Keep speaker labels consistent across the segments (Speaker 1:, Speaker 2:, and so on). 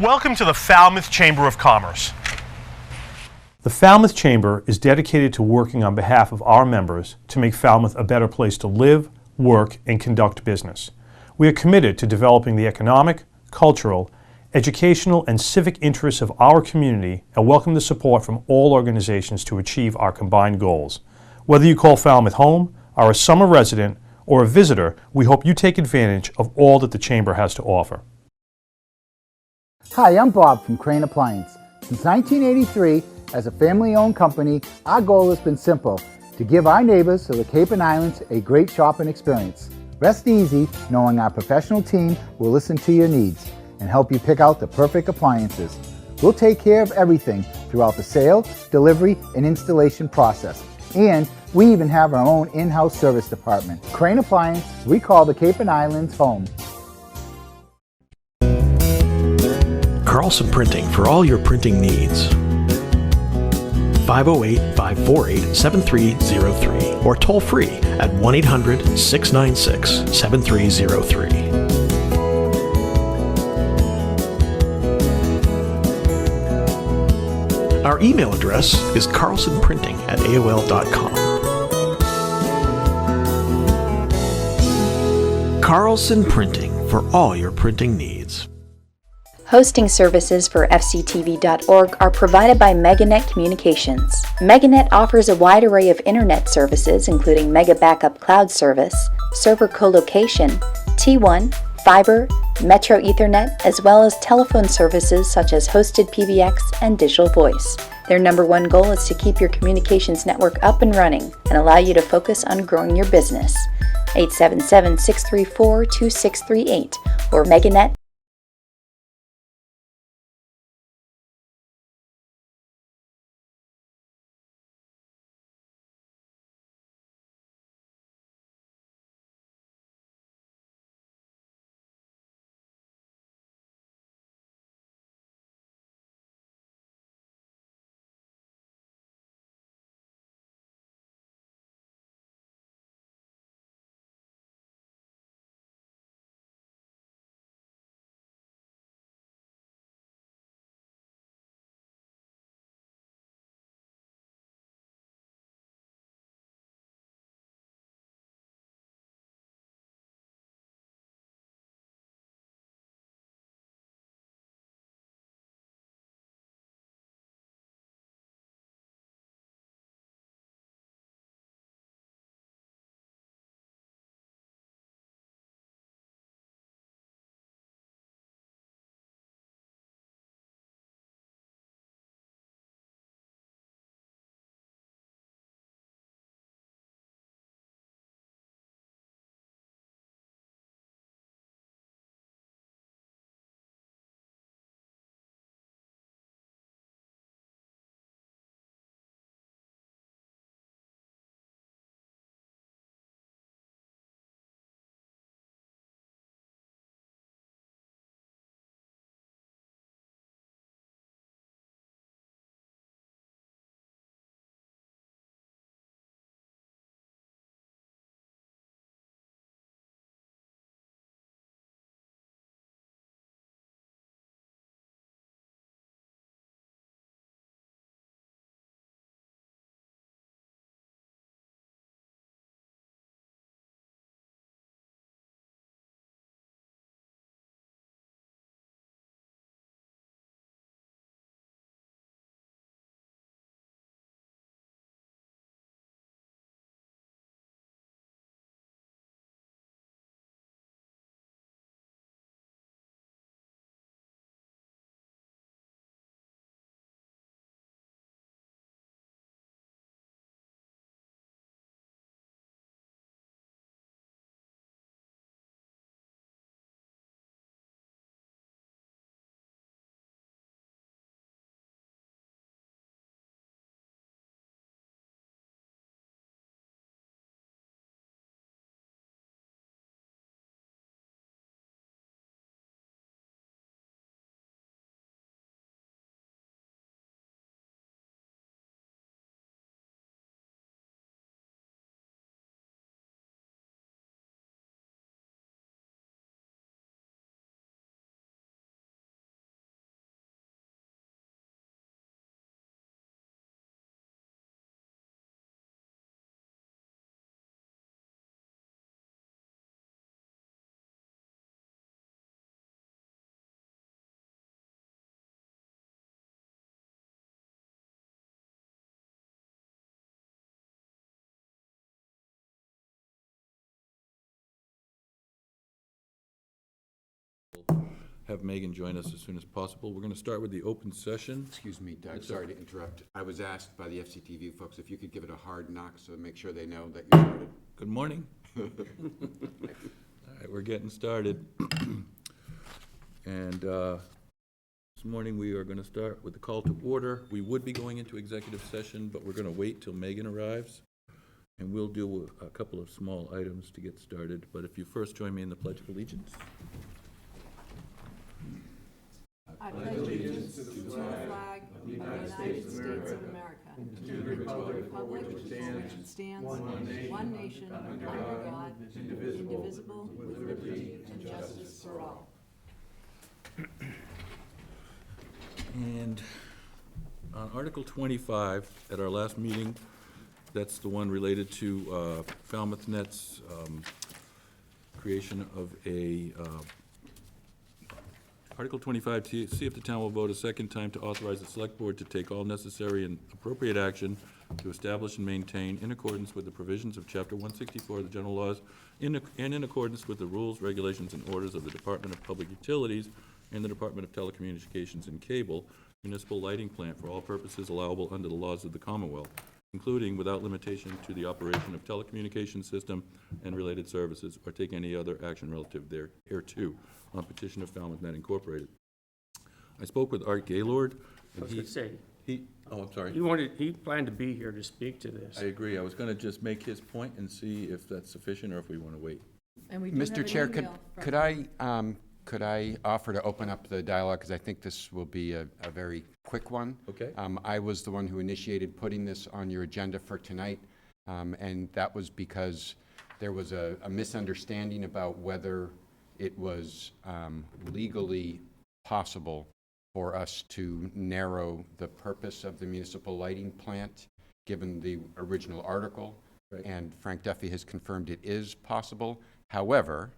Speaker 1: Welcome to the Falmouth Chamber of Commerce. The Falmouth Chamber is dedicated to working on behalf of our members to make Falmouth a better place to live, work, and conduct business. We are committed to developing the economic, cultural, educational, and civic interests of our community and welcome the support from all organizations to achieve our combined goals. Whether you call Falmouth home, are a summer resident, or a visitor, we hope you take advantage of all that the Chamber has to offer.
Speaker 2: Hi, I'm Bob from Crane Appliance. Since 1983, as a family-owned company, our goal has been simple: to give our neighbors of the Cape and Islands a great shopping experience. Rest easy knowing our professional team will listen to your needs and help you pick out the perfect appliances. We'll take care of everything throughout the sale, delivery, and installation process. And we even have our own in-house service department. Crane Appliance, we call the Cape and Islands home.
Speaker 3: Carlson Printing for all your printing needs. 508-548-7303 or toll free at 1-800-696-7303. Our email address is carlsonprinting@aol.com. Carlson Printing for all your printing needs.
Speaker 4: Hosting services for fctv.org are provided by Meganet Communications. Meganet offers a wide array of internet services including Mega Backup Cloud Service, server colocation, T1, fiber, Metro Ethernet, as well as telephone services such as hosted PBX and digital voice. Their number one goal is to keep your communications network up and running and allow you to focus on growing your business. 877-634-2638 or Meganet
Speaker 5: have Megan join us as soon as possible. We're going to start with the open session.
Speaker 6: Excuse me, Doug, sorry to interrupt. I was asked by the FCTV folks if you could give it a hard knock so make sure they know that you started.
Speaker 5: Good morning. All right, we're getting started. And this morning we are going to start with the call to order. We would be going into executive session, but we're going to wait till Megan arrives. And we'll deal with a couple of small items to get started. But if you first join me in the Pledge of Allegiance.
Speaker 7: I pledge allegiance to the flag of the United States of America, and to the republic which stands one nation, under God, indivisible, with liberty and justice for all.
Speaker 5: And on Article 25, at our last meeting, that's the one related to Falmouth Net's creation of a Article 25, to see if the town will vote a second time to authorize the select board to take all necessary and appropriate action to establish and maintain, in accordance with the provisions of Chapter 164 of the general laws, and in accordance with the rules, regulations, and orders of the Department of Public Utilities and the Department of Telecommunications and Cable, municipal lighting plant for all purposes allowable under the laws of the Commonwealth, including without limitation to the operation of telecommunications system and related services, or take any other action relative thereto, on petition of Falmouth Net Incorporated. I spoke with Art Gaylord, and I'm sorry.
Speaker 8: He planned to be here to speak to this.
Speaker 5: I agree. I was going to just make his point and see if that's sufficient or if we want to wait.
Speaker 7: And we do have
Speaker 6: Mr.
Speaker 7: an
Speaker 6: Chair,
Speaker 7: email
Speaker 6: could I offer to open up the dialogue, because I think this will be a very quick one.
Speaker 5: Okay.
Speaker 6: I was the one who initiated putting this on your agenda for tonight, and that was because there was a misunderstanding about whether it was legally possible for us to narrow the purpose of the municipal lighting plant, given the original article.
Speaker 5: Right.
Speaker 6: And Frank Duffy has confirmed it is possible. However,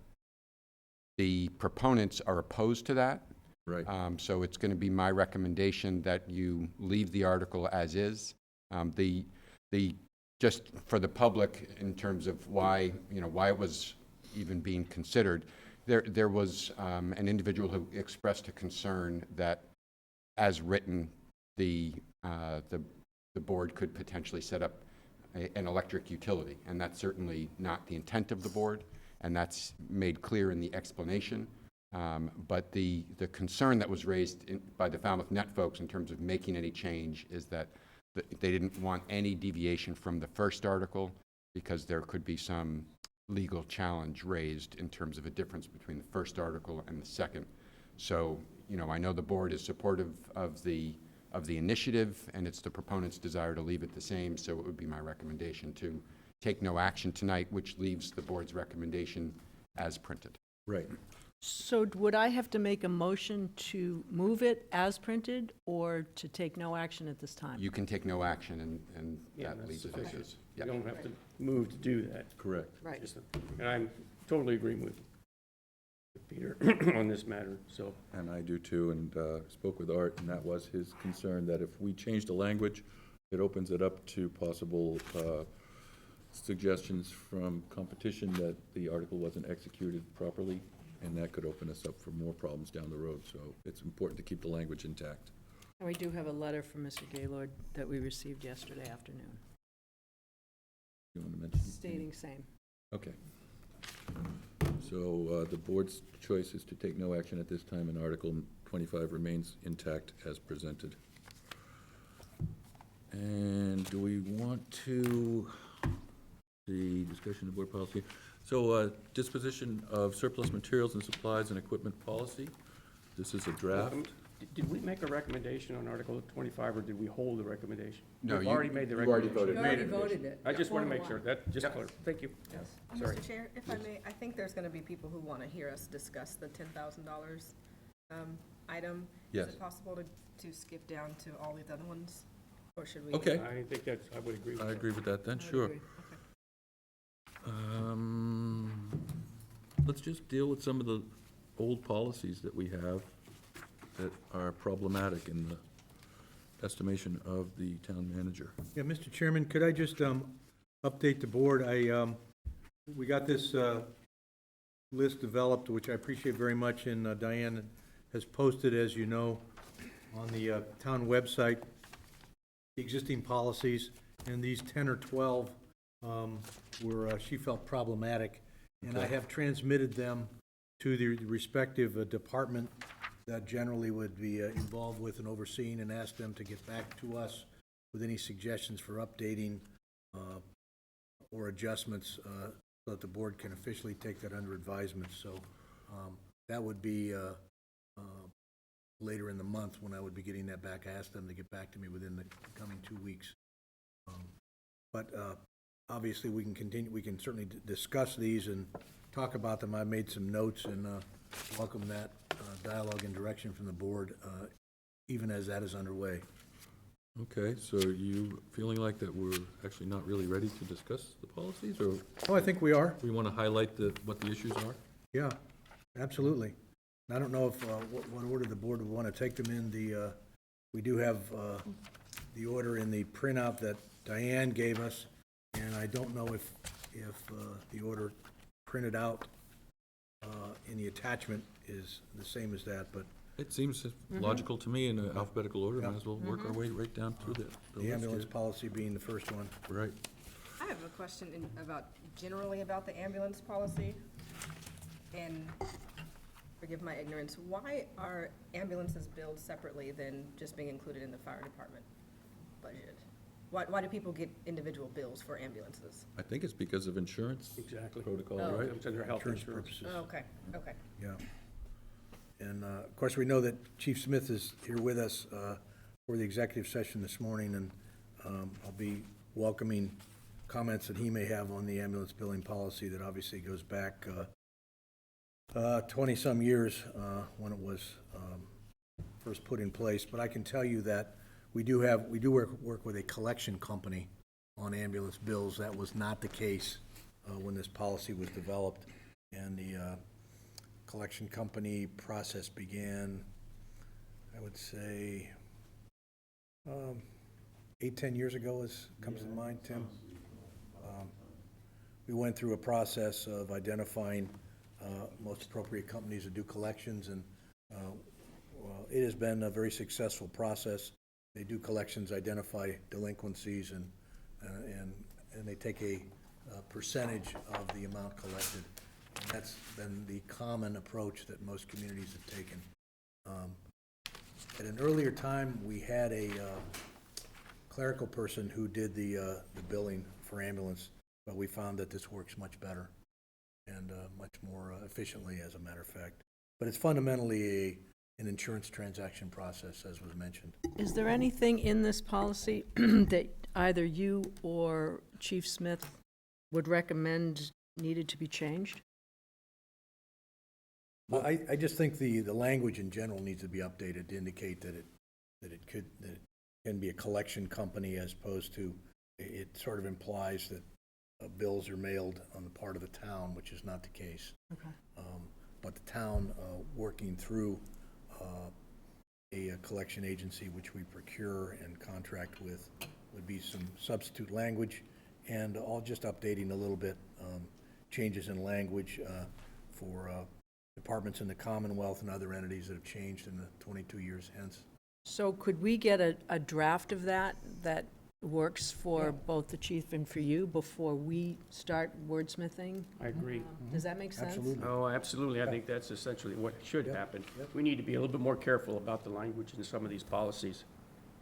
Speaker 6: the proponents are opposed to that.
Speaker 5: Right.
Speaker 6: So it's going to be my recommendation that you leave the article as is. Just for the public, in terms of why it was even being considered, there was an individual who expressed a concern that, as written, the board could potentially set up an electric utility, and that's certainly not the intent of the board, and that's made clear in the explanation. But the concern that was raised by the Falmouth Net folks in terms of making any change is that they didn't want any deviation from the first article, because there could be some legal challenge raised in terms of a difference between the first article and the second. So, I know the board is supportive of the initiative, and it's the proponent's desire to leave it the same, so it would be my recommendation to take no action tonight, which leaves the board's recommendation as printed.
Speaker 5: Right.
Speaker 7: So would I have to make a motion to move it as printed, or to take no action at this time?
Speaker 6: You can take no action, and
Speaker 8: Yeah,
Speaker 6: that
Speaker 8: that's
Speaker 6: leaves it as
Speaker 8: sufficient.
Speaker 6: is.
Speaker 8: You
Speaker 6: Yeah.
Speaker 8: don't have to move to do that.
Speaker 5: Correct.
Speaker 7: Right.
Speaker 8: And I'm totally agreeing with Peter on this matter, so.
Speaker 5: And I do too, and spoke with Art, and that was his concern, that if we change the language, it opens it up to possible suggestions from competition that the article wasn't executed properly, and that could open us up for more problems down the road. So it's important to keep the language intact.
Speaker 7: And we do have a letter from Mr. Gaylord that we received yesterday afternoon,
Speaker 5: You want to mention?
Speaker 7: stating same.
Speaker 5: Okay. So the board's choice is to take no action at this time, and Article 25 remains intact as presented. And do we want to, the discussion of board policy? So disposition of surplus materials and supplies and equipment policy. This is a draft.
Speaker 8: Did we make a recommendation on Article 25, or did we hold the recommendation?
Speaker 6: No,
Speaker 8: We've
Speaker 6: you-
Speaker 8: already made the
Speaker 6: you already
Speaker 8: recommendation.
Speaker 6: voted.
Speaker 7: You already voted it.
Speaker 8: I just want to make sure,
Speaker 7: 4-1.
Speaker 8: that, just clear. Thank you.
Speaker 7: Yes.
Speaker 8: Sorry.
Speaker 9: Mr. Chair, if I may, I think there's going to be people who want to hear us discuss the $10,000 item.
Speaker 5: Yes.
Speaker 9: Is it possible to skip down to all these other ones? Or should we?
Speaker 5: Okay,
Speaker 8: I think that's, I would agree with that.
Speaker 5: I agree with that then,
Speaker 7: I
Speaker 5: sure.
Speaker 7: agree.
Speaker 5: Let's just deal with some of the old policies that we have that are problematic in the estimation of the town manager.
Speaker 1: Yeah, Mr. Chairman, could I just update the board? We got this list developed, which I appreciate very much, and Diane has posted, as you know, on the town website, the existing policies, and these 10 or 12 were, she felt problematic. And I have transmitted them to the respective department that generally would be involved with and overseeing, and asked them to get back to us with any suggestions for updating or adjustments so that the board can officially take that under advisement. So that would be later in the month when I would be getting that back. I asked them to get back to me within the coming 2 weeks. But obviously we can continue, we can certainly discuss these and talk about them. I made some notes and welcome that dialogue and direction from the board, even as that is underway.
Speaker 5: Okay, so are you feeling like that we're actually not really ready to discuss the policies, or
Speaker 1: Oh, I think we are.
Speaker 5: we want to highlight what the issues are?
Speaker 1: Yeah, absolutely. And I don't know if, what order the board would want to take them in. We do have the order in the printout that Diane gave us, and I don't know if the order printed out in the attachment is the same as that, but
Speaker 5: It seems logical to me in alphabetical order. Might as well work our way right down through the list
Speaker 1: ambulance
Speaker 5: here.
Speaker 1: policy being the first one.
Speaker 5: Right.
Speaker 9: I have a question generally about the ambulance policy, and forgive my ignorance, why are ambulances billed separately than just being included in the fire department budget? Why do people get individual bills for ambulances?
Speaker 5: I think it's because of insurance
Speaker 8: Exactly.
Speaker 5: protocol,
Speaker 9: Oh.
Speaker 5: right?
Speaker 8: It's under health
Speaker 1: Insurance
Speaker 8: insurance.
Speaker 1: purposes.
Speaker 9: Oh, okay, okay.
Speaker 1: Yeah. And, of course, we know that Chief Smith is here with us for the executive session this morning, and I'll be welcoming comments that he may have on the ambulance billing policy that obviously goes back 20-some years when it was first put in place. But I can tell you that we do work with a collection company on ambulance bills. That was not the case when this policy was developed, and the collection company process began, I would say, 8-10 years ago comes to mind, Tim. We went through a process of identifying most appropriate companies to do collections, and it has been a very successful process. They do collections, identify delinquencies, and they take a percentage of the amount collected. And that's been the common approach that most communities have taken. At an earlier time, we had a clerical person who did the billing for ambulance, but we found that this works much better and much more efficiently, as a matter of fact. But it's fundamentally an insurance transaction process, as was mentioned.
Speaker 10: Is there anything in this policy that either you or Chief Smith would recommend needed to be changed?
Speaker 1: Well, I just think the language in general needs to be updated to indicate that it can be a collection company, as opposed to, it sort of implies that bills are mailed on the part of the town, which is not the case.
Speaker 10: Okay.
Speaker 1: But the town working through a collection agency, which we procure and contract with, would be some substitute language, and all just updating a little bit, changes in language for departments in the Commonwealth and other entities that have changed in the 22 years hence.
Speaker 10: So could we get a draft of that works for both the chief and for you before we start wordsmithing?
Speaker 8: I agree.
Speaker 10: Does that make sense?
Speaker 1: Absolutely.
Speaker 8: Oh, absolutely. I think that's essentially what should happen. We need to be a little bit more careful about the language in some of these policies.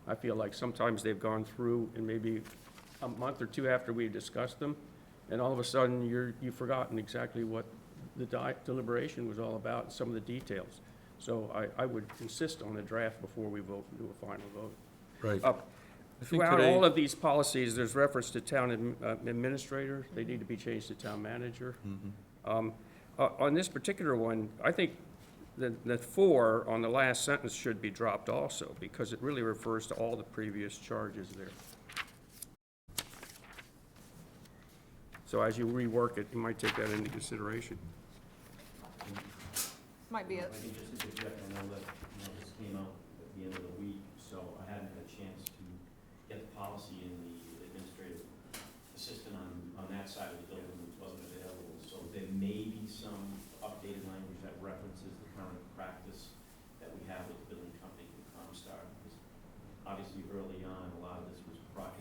Speaker 8: I feel like sometimes they've gone through, and maybe a month or two after we've discussed them, and all of a sudden you've forgotten exactly what the deliberation was all about and some of the details. So I would insist on a draft before we vote and do a final vote.
Speaker 5: Right. I think
Speaker 8: Throughout
Speaker 5: today,
Speaker 8: all of these policies, there's reference to town administrator. They need to be changed to town manager. On this particular one, I think the 4 on the last sentence should be dropped also, because it really refers to all the previous charges there. So as you rework it, you might take that into consideration.
Speaker 9: Might be a,
Speaker 11: I think just to interject, I know that, this came out at the end of the week, so I haven't had a chance to get the policy in the administrative assistant on that side of the building, which wasn't available. So there may be some updated language that references the current practice obviously early on, a lot of this was before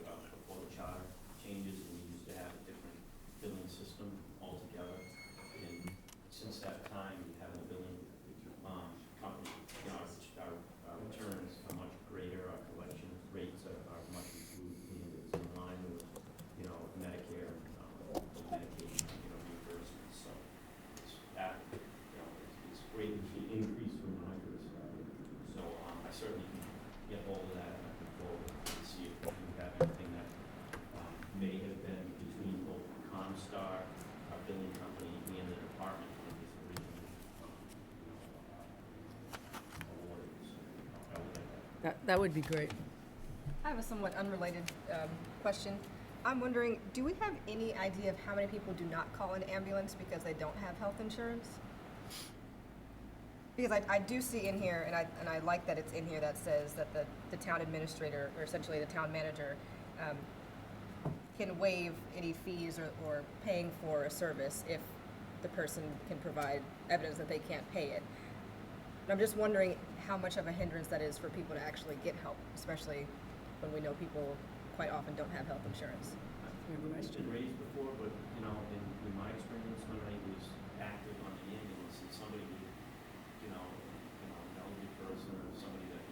Speaker 11: the charter changes, and we used to have a different billing system altogether. And since that time, we have a billing company, you know, our returns are much greater, our collection rates are much improved, and it's in line with, you know, Medicare, Medicaid, you know, reimbursements. So it's it's greatly increased from when I was. So I certainly can get hold of that and I can forward and see if we have anything that may have been between both Comstar, our billing company, and the department when this originally awarded. So I would like that.
Speaker 10: That would be great.
Speaker 9: I have a somewhat unrelated question. I'm wondering, do we have any idea of how many people do not call an ambulance because they don't have health insurance? Because I do see in here, and I like that it's in here, that says that the town administrator, or essentially the town manager, can waive any fees or paying for a service if the person can provide evidence that they can't pay it. And I'm just wondering how much of a hindrance that is for people to actually get help, especially when we know people quite often don't have health insurance.
Speaker 11: It's been raised before, but, you know, in my experience, when I was active on the ambulance, and somebody would, an elderly person or somebody that,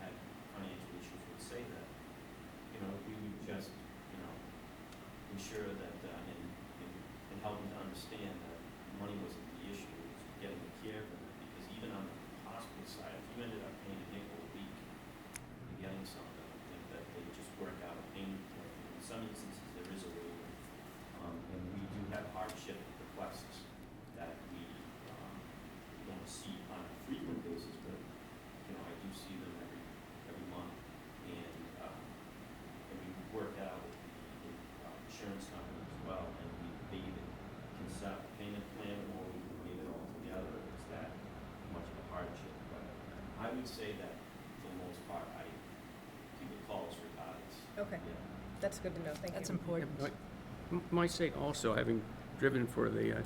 Speaker 11: had financial issues would say that, we would just, ensure that, and help them to understand that money wasn't the issue, it was getting the care for them. Because even on the hospital side, if you ended up paying a nickel a week and getting something, I think that they just work out a payment plan. In some instances, there is a waiver, and we do have hardship requests that we don't see on a frequent basis, but I do see them every month, and we work out with the insurance company as well, and they either can set up a payment plan or we can waive it all together. It's that much of a hardship, but I would say that for the most part, people call us regardless.
Speaker 9: Okay,
Speaker 11: Yeah.
Speaker 9: that's good to know. Thank you.
Speaker 10: That's important.
Speaker 8: Might say also, having driven for the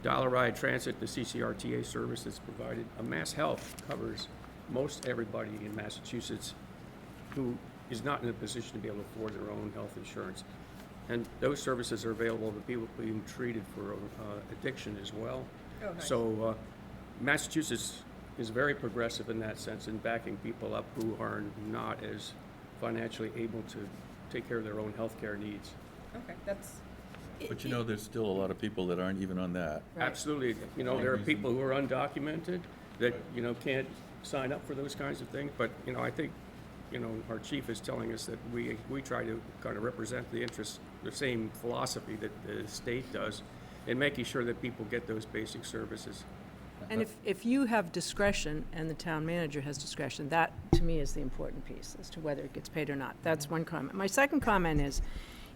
Speaker 8: Dollar Ride Transit, the CCRTA service that's provided, Mass Health covers most everybody in Massachusetts who is not in a position to be able to afford their own health insurance. And those services are available to people being treated for addiction as well.
Speaker 9: Oh, nice.
Speaker 8: So Massachusetts is very progressive in that sense in backing people up who are not as financially able to take care of their own health care needs.
Speaker 9: Okay, that's,
Speaker 5: But there's still a lot of people that aren't even on that.
Speaker 10: Right.
Speaker 8: Absolutely. There are people who are undocumented that, can't sign up for those kinds of things. But, I think, our chief is telling us that we try to kind of represent the interests, the same philosophy that the state does, in making sure that people get those basic services.
Speaker 10: And if you have discretion and the town manager has discretion, that, to me, is the important piece as to whether it gets paid or not. That's one comment. My second comment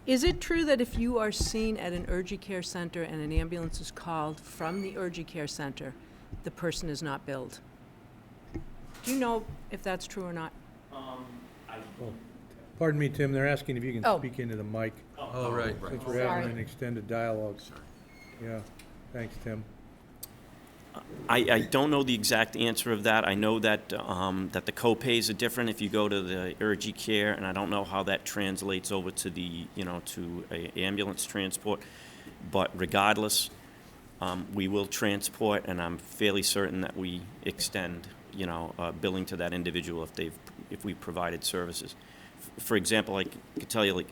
Speaker 10: is it true that if you are seen at an urgent care center and an ambulance is called from the urgent care center, the person is not billed? Do you know if that's true or not?
Speaker 12: Pardon me, Tim, they're asking if you can
Speaker 10: Oh.
Speaker 12: speak into the mic,
Speaker 5: Oh, right.
Speaker 12: since we're having
Speaker 10: Sorry.
Speaker 12: an extended dialogue. Yeah, thanks, Tim.
Speaker 13: I don't know the exact answer of that. I know that that the co-pays are different if you go to the urgent care, and I don't know how that translates over to the to a ambulance transport. But regardless, we will transport, and I'm fairly certain that we extend billing to that individual if we provided services. For example, I could tell you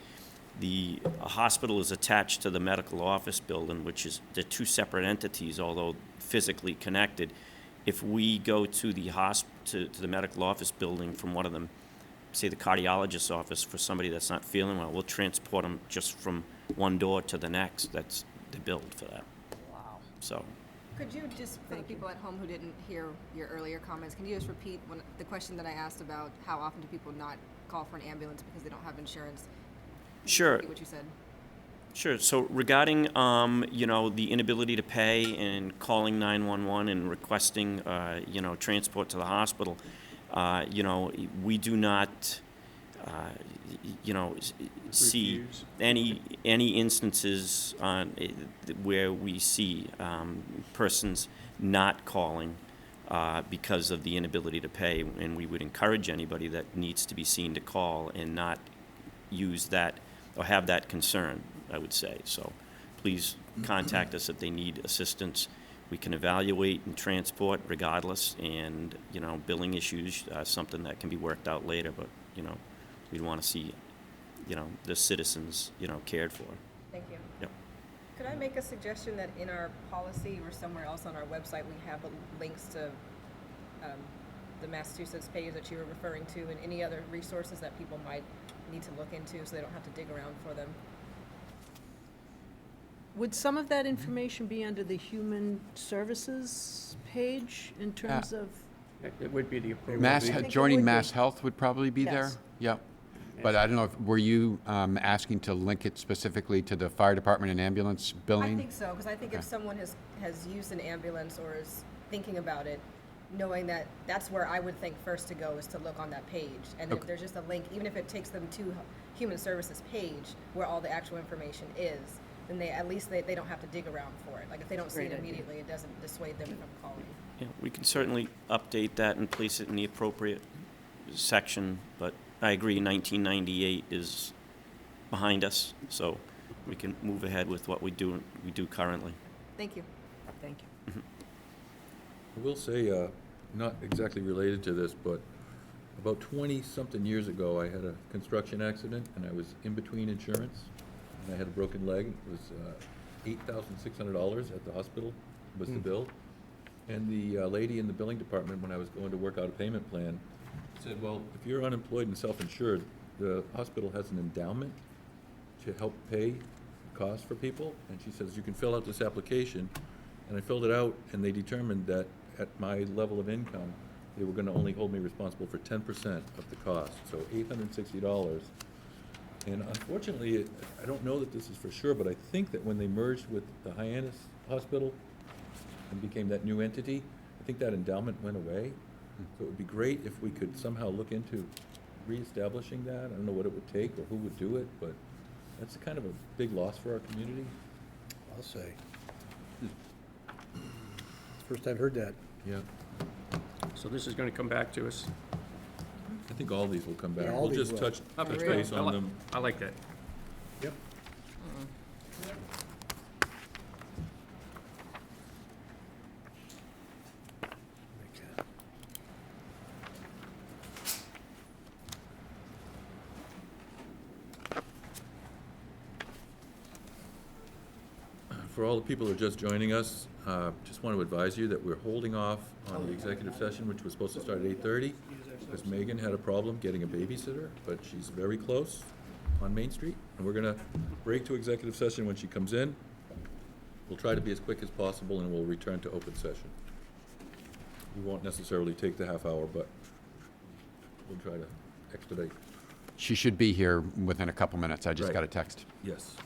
Speaker 13: the hospital is attached to the medical office building, which is the two separate entities, although physically connected. If we go to the to the medical office building from one of them, say the cardiologist's office, for somebody that's not feeling well, we'll transport them just from one door to the next. That's the billed for that.
Speaker 10: Wow.
Speaker 13: So.
Speaker 9: could you just, for the people at home who didn't hear your earlier comments, can you just repeat the question that I asked about how often do people not call for an ambulance because they don't have insurance? Can you
Speaker 13: Sure.
Speaker 9: repeat what you said?
Speaker 13: Sure. So regarding, the inability to pay and calling 911 and requesting, transport to the hospital, we do not, see
Speaker 8: Refuse.
Speaker 13: any instances where we see persons not calling because of the inability to pay, and we would encourage anybody that needs to be seen to call and not use that or have that concern, I would say. So please contact us if they need assistance. We can evaluate and transport regardless, and, you know, billing issues, something that can be worked out later, but, you know, we'd want to see, you know, the citizens, you know, cared for.
Speaker 9: Thank you.
Speaker 13: Yep.
Speaker 9: Could I make a suggestion that in our policy or somewhere else on our website, we have links to the Massachusetts page that you were referring to, and any other resources that people might need to look into so they don't have to dig around for them?
Speaker 10: Would some of that information be under the Human Services page in terms of?
Speaker 8: It would be the appropriate.
Speaker 6: Mass,
Speaker 10: think it
Speaker 6: joining
Speaker 10: would be.
Speaker 6: Mass Health would probably be there?
Speaker 10: Yes.
Speaker 6: Yep. But I don't know, were you asking to link it specifically to the fire department and ambulance billing?
Speaker 9: I think so, because I think if someone has used an ambulance or is thinking about it, knowing that that's where I would think first to go is to look on that page. And if there's just a link, even if it takes them to Human Services page where all the actual information is, then at least they don't have to dig around for it. Like if they don't see it
Speaker 10: Great idea.
Speaker 9: immediately, it doesn't dissuade them from calling.
Speaker 13: Yeah, we can certainly update that and place it in the appropriate section, but I agree, 1998 is behind us, so we can move ahead with what we do currently.
Speaker 9: Thank you.
Speaker 10: Thank you.
Speaker 5: I will say, not exactly related to this, but about 20-something years ago, I had a construction accident, and I was in between insurance, and I had a broken leg. It was $8,600 at the hospital was the bill. And the lady in the billing department, when I was going to work out a payment plan, said, well, if you're unemployed and self-insured, the hospital has an endowment to help pay costs for people. And she says, you can fill out this application. And I filled it out, and they determined that at my level of income, they were going to only hold me responsible for 10% of the cost, so $860. And unfortunately, I don't know that this is for sure, but I think that when they merged with the Hyannis Hospital and became that new entity, I think that endowment went away. So it would be great if we could somehow look into reestablishing that. I don't know what it would take or who would do it, but that's kind of a big loss for our community.
Speaker 12: I'll say. First I've heard that.
Speaker 5: Yeah.
Speaker 8: So this is going to come back to us.
Speaker 5: I think all these will come back.
Speaker 12: Yeah, all
Speaker 5: We'll
Speaker 12: these
Speaker 5: just
Speaker 12: will.
Speaker 5: touch
Speaker 8: That's
Speaker 5: base
Speaker 8: good.
Speaker 5: on them.
Speaker 8: I like that.
Speaker 12: Yep.
Speaker 5: For all the people who are just joining us, just want to advise you that we're holding off on the executive session, which was supposed to start at 8:30, because Megan had a problem getting a babysitter, but she's very close on Main Street, and we're going to break to executive session when she comes in. We'll try to be as quick as possible, and we'll return to open session. We won't necessarily take the half hour, but we'll try to expedite.
Speaker 6: She should be here within a couple minutes. I just
Speaker 5: Right.
Speaker 6: got a text.
Speaker 5: Yes.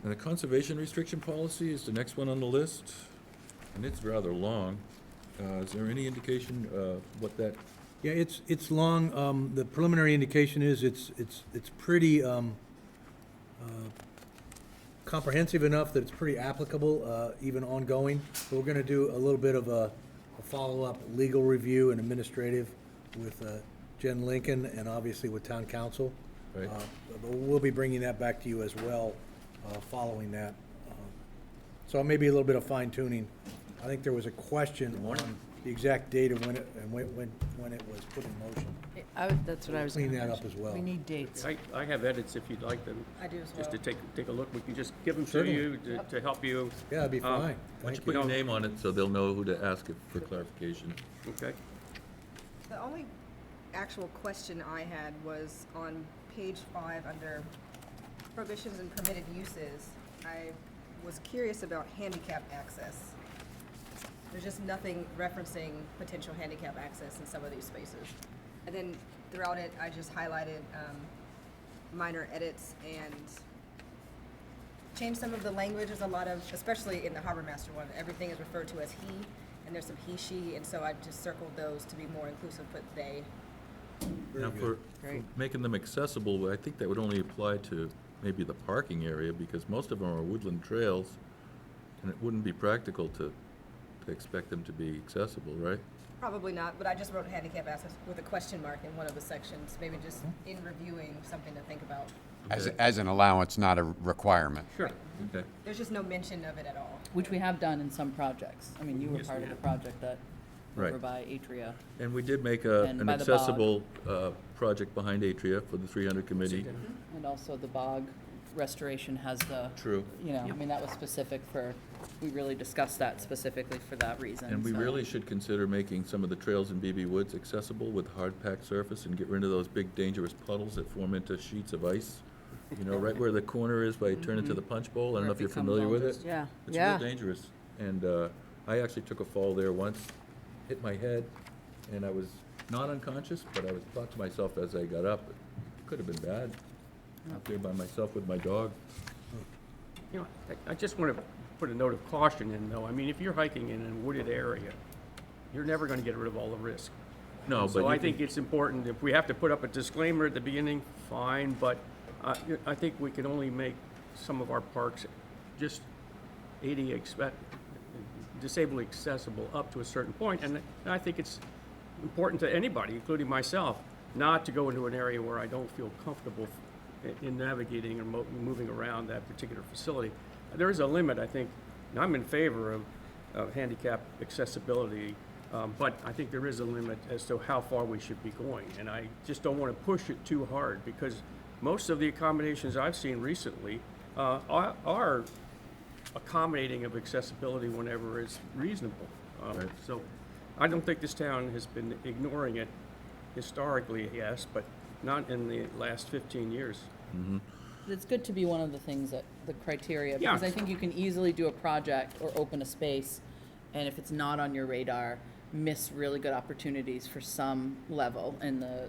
Speaker 5: And the conservation restriction policy is the next one on the list, and it's rather long. Is there any indication what that,
Speaker 12: Yeah, it's long. The preliminary indication is it's pretty comprehensive enough that it's pretty applicable, even ongoing. So we're gonna do a little bit of a follow-up legal review and administrative with Jen Lincoln and obviously with town council.
Speaker 5: Right.
Speaker 12: But we'll be bringing that back to you as well, following that. So it may be a little bit of fine tuning. I think there was a question on the exact date of when it, and when it was put in motion.
Speaker 10: That's what I was.
Speaker 12: Clean
Speaker 10: gonna
Speaker 12: that up
Speaker 10: mention.
Speaker 12: as well.
Speaker 10: We need dates.
Speaker 8: I have edits if you'd like them.
Speaker 9: I do as
Speaker 8: Just to
Speaker 9: well.
Speaker 8: take a look. We can just give them to
Speaker 12: Certainly.
Speaker 8: you to help you.
Speaker 12: Yeah, that'd be fine.
Speaker 5: why don't
Speaker 12: Thank
Speaker 5: you put
Speaker 12: you.
Speaker 5: your name on it so they'll know who to ask for clarification?
Speaker 8: Okay.
Speaker 9: The only actual question I had was on page 5 under prohibitions and permitted uses. I was curious about handicap access. There's just nothing referencing potential handicap access in some of these spaces. And then throughout it, I just highlighted minor edits and changed some of the language. There's a lot of, especially in the Harbor Master one, everything is referred to as he, and there's some he, she, and so I just circled those to be more inclusive, put they.
Speaker 5: Now, for making them accessible, I think that would only apply to maybe the parking area, because most of them are woodland trails, and it wouldn't be practical to expect them to be accessible, right?
Speaker 9: Probably not, but I just wrote handicap access with a question mark in one of the sections, maybe just in reviewing, something to think about.
Speaker 6: As an allowance, not a requirement.
Speaker 8: Sure.
Speaker 5: Okay.
Speaker 9: There's just no mention of it at all.
Speaker 14: Which we have done in some projects. I mean, you were
Speaker 5: Yes,
Speaker 14: part
Speaker 5: we
Speaker 14: of the
Speaker 5: have.
Speaker 14: project that
Speaker 5: Right.
Speaker 14: over by Atria.
Speaker 5: And we did make
Speaker 14: And
Speaker 5: an
Speaker 14: by the bog.
Speaker 5: accessible project behind Atria for the 300 committee.
Speaker 14: And also the bog restoration has the.
Speaker 5: True.
Speaker 14: You know, I mean, that was specific for, we really discussed that specifically for that reason.
Speaker 5: And we
Speaker 14: so.
Speaker 5: really should consider making some of the trails in BB Woods accessible with hard-packed surface and get rid of those big dangerous puddles that form into sheets of ice. You know, right where the corner is, where you turn into the punch bowl. I don't
Speaker 14: Where
Speaker 5: know
Speaker 14: it
Speaker 5: if you're
Speaker 14: becomes
Speaker 5: familiar
Speaker 14: all
Speaker 5: with it.
Speaker 14: just-
Speaker 10: Yeah,
Speaker 5: It's
Speaker 10: yeah.
Speaker 5: real dangerous. And I actually took a fall there once, hit my head, and I was not unconscious, but I thought to myself as I got up, it could have been bad. Out there by myself with my dog.
Speaker 8: You know, I just want to put a note of caution in, though. I mean, if you're hiking in a wooded area, you're never going to get rid of all the risk.
Speaker 5: No, but
Speaker 8: So
Speaker 5: you
Speaker 8: I
Speaker 5: can-
Speaker 8: think it's important, if we have to put up a disclaimer at the beginning, fine, but I think we can only make some of our parks just disabled accessible up to a certain point, and I think it's important to anybody, including myself, not to go into an area where I don't feel comfortable in navigating or moving around that particular facility. There is a limit, I think, and I'm in favor of handicap accessibility, but I think there is a limit as to how far we should be going, and I just don't want to push it too hard, because most of the accommodations I've seen recently are accommodating of accessibility whenever it's reasonable.
Speaker 5: Right.
Speaker 8: So I don't think this town has been ignoring it historically, yes, but not in the last 15 years.
Speaker 14: It's good to be one of the things that, the criteria,
Speaker 8: Yeah.
Speaker 14: because I think you can easily do a project or open a space, and if it's not on your radar, miss really good opportunities for some level. And the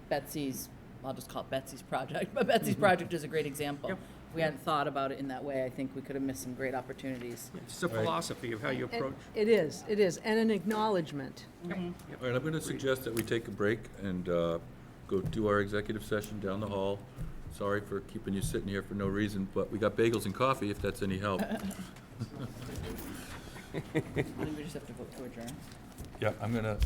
Speaker 14: Betsy's, I'll just call it Betsy's project, but Betsy's project is a great example.
Speaker 8: Yep.
Speaker 14: If we hadn't thought about it in that way, I think we could have missed some great opportunities.
Speaker 8: It's a philosophy of how you approach.
Speaker 10: It is, and an acknowledgement.
Speaker 5: All right, I'm going to suggest that we take a break and go do our executive session down the hall. Sorry for keeping you sitting here for no reason, but we got bagels and coffee, if that's any help.
Speaker 14: I think we just have to vote to adjourn.
Speaker 5: Yeah, I'm going to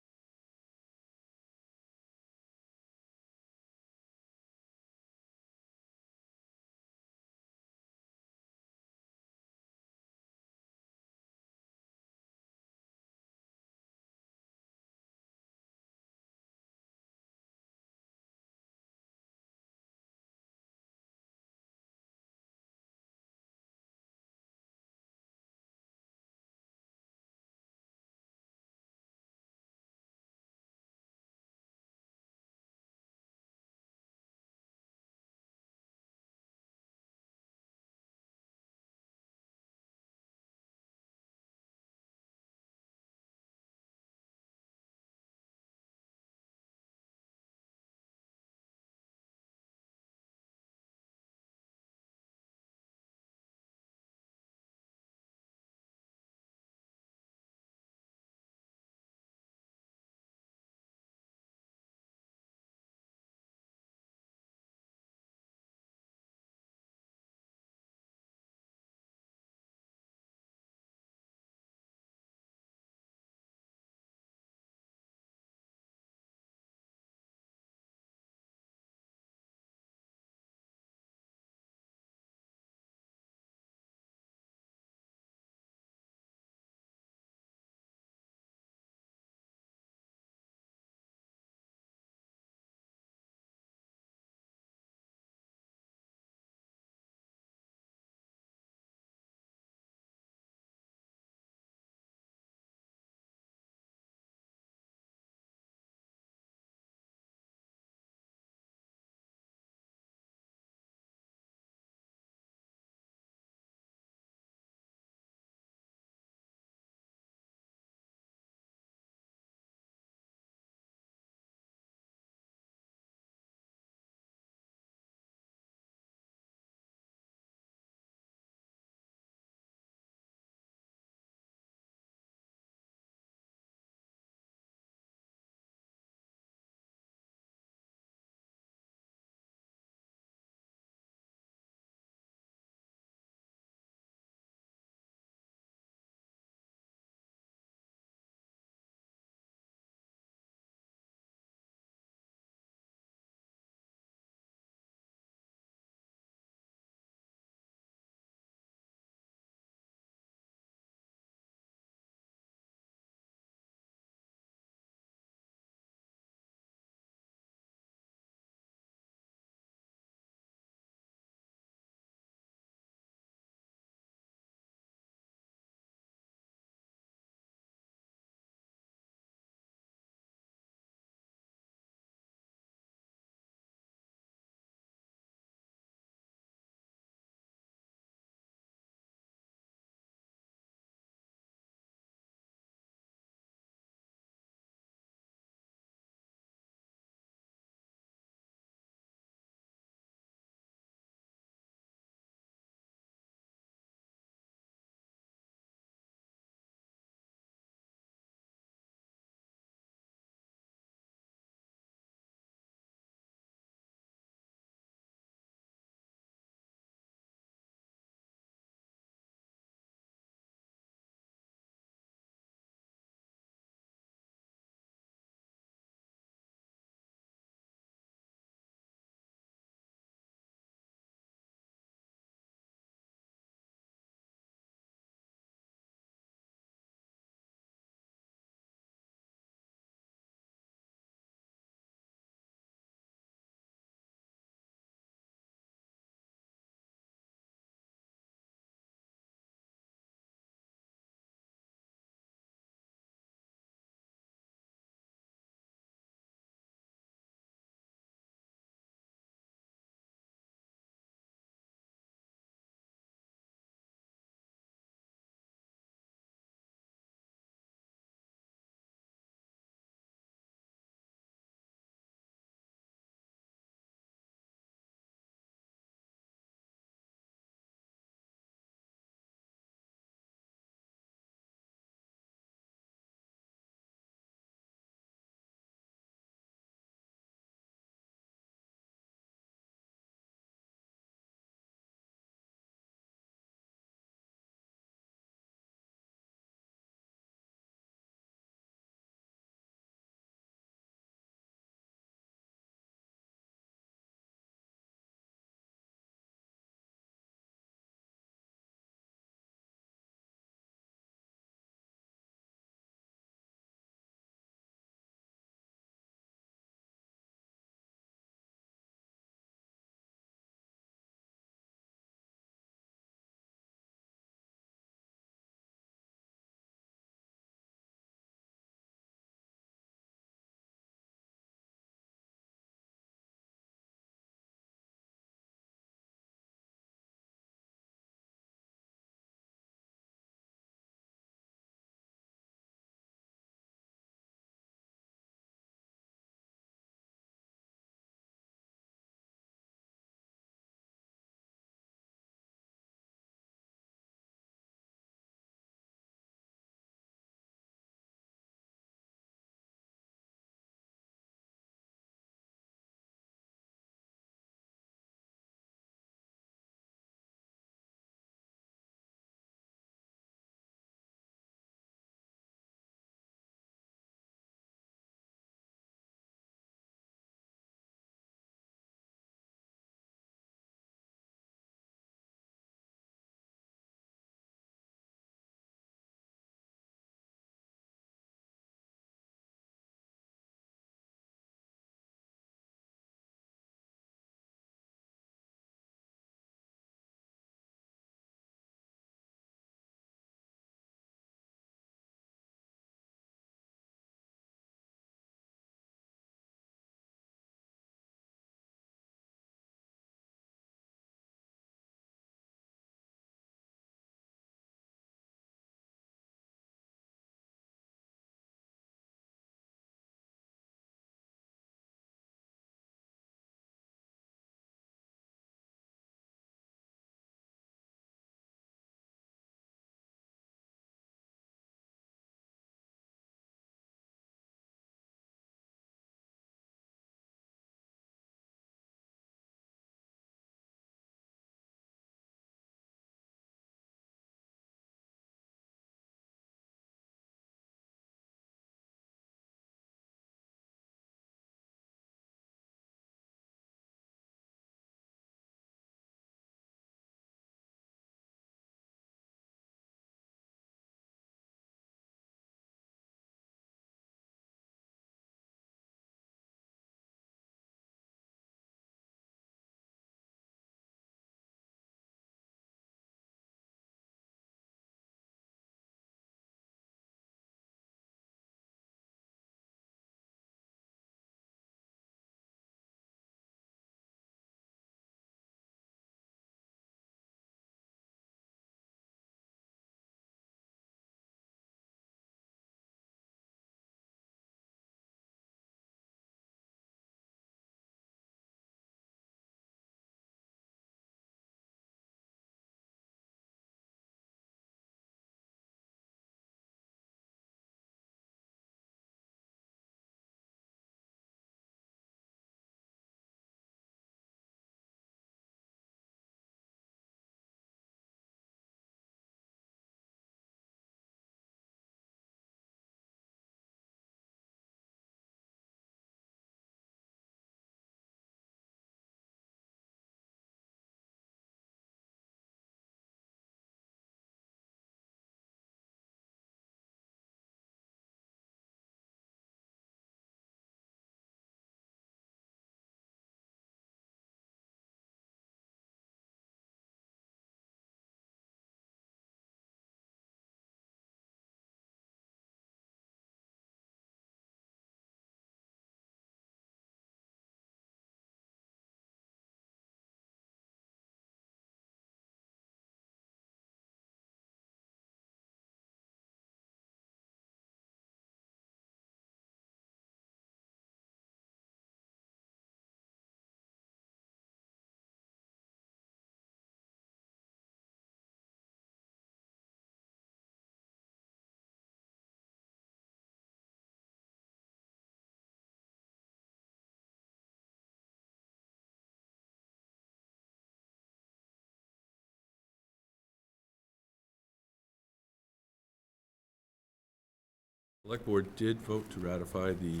Speaker 5: Select Board did vote to ratify the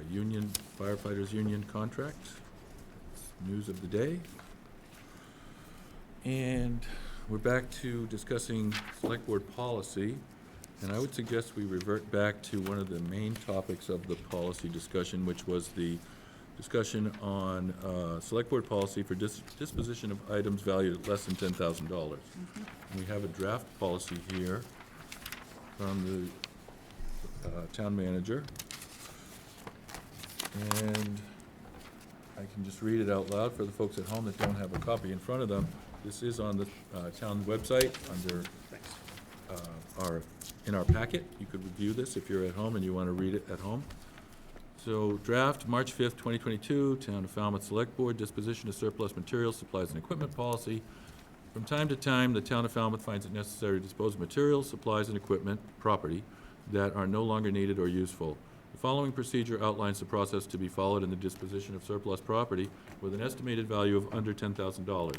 Speaker 5: union, firefighters union contract. It's news of the day. And we're back to discussing Select Board policy. And I would suggest we revert back to one of the main topics of the policy discussion, which was the discussion on Select Board policy for disposition of items valued at less than $10,000. We have a draft policy here from the town manager. And I can just read it out loud for the folks at home that don't have a copy in front of them. This is on the town website under in our packet. You could review this if you're at home and you want to read it at home. So draft, March 5th, 2022, Town of Falmouth Select Board, disposition of surplus materials, supplies, and equipment policy. From time to time, the Town of Falmouth finds it necessary to dispose of materials, supplies, and equipment, property, that are no longer needed or useful. The following procedure outlines the process to be followed in the disposition of surplus property with an estimated value of under $10,000.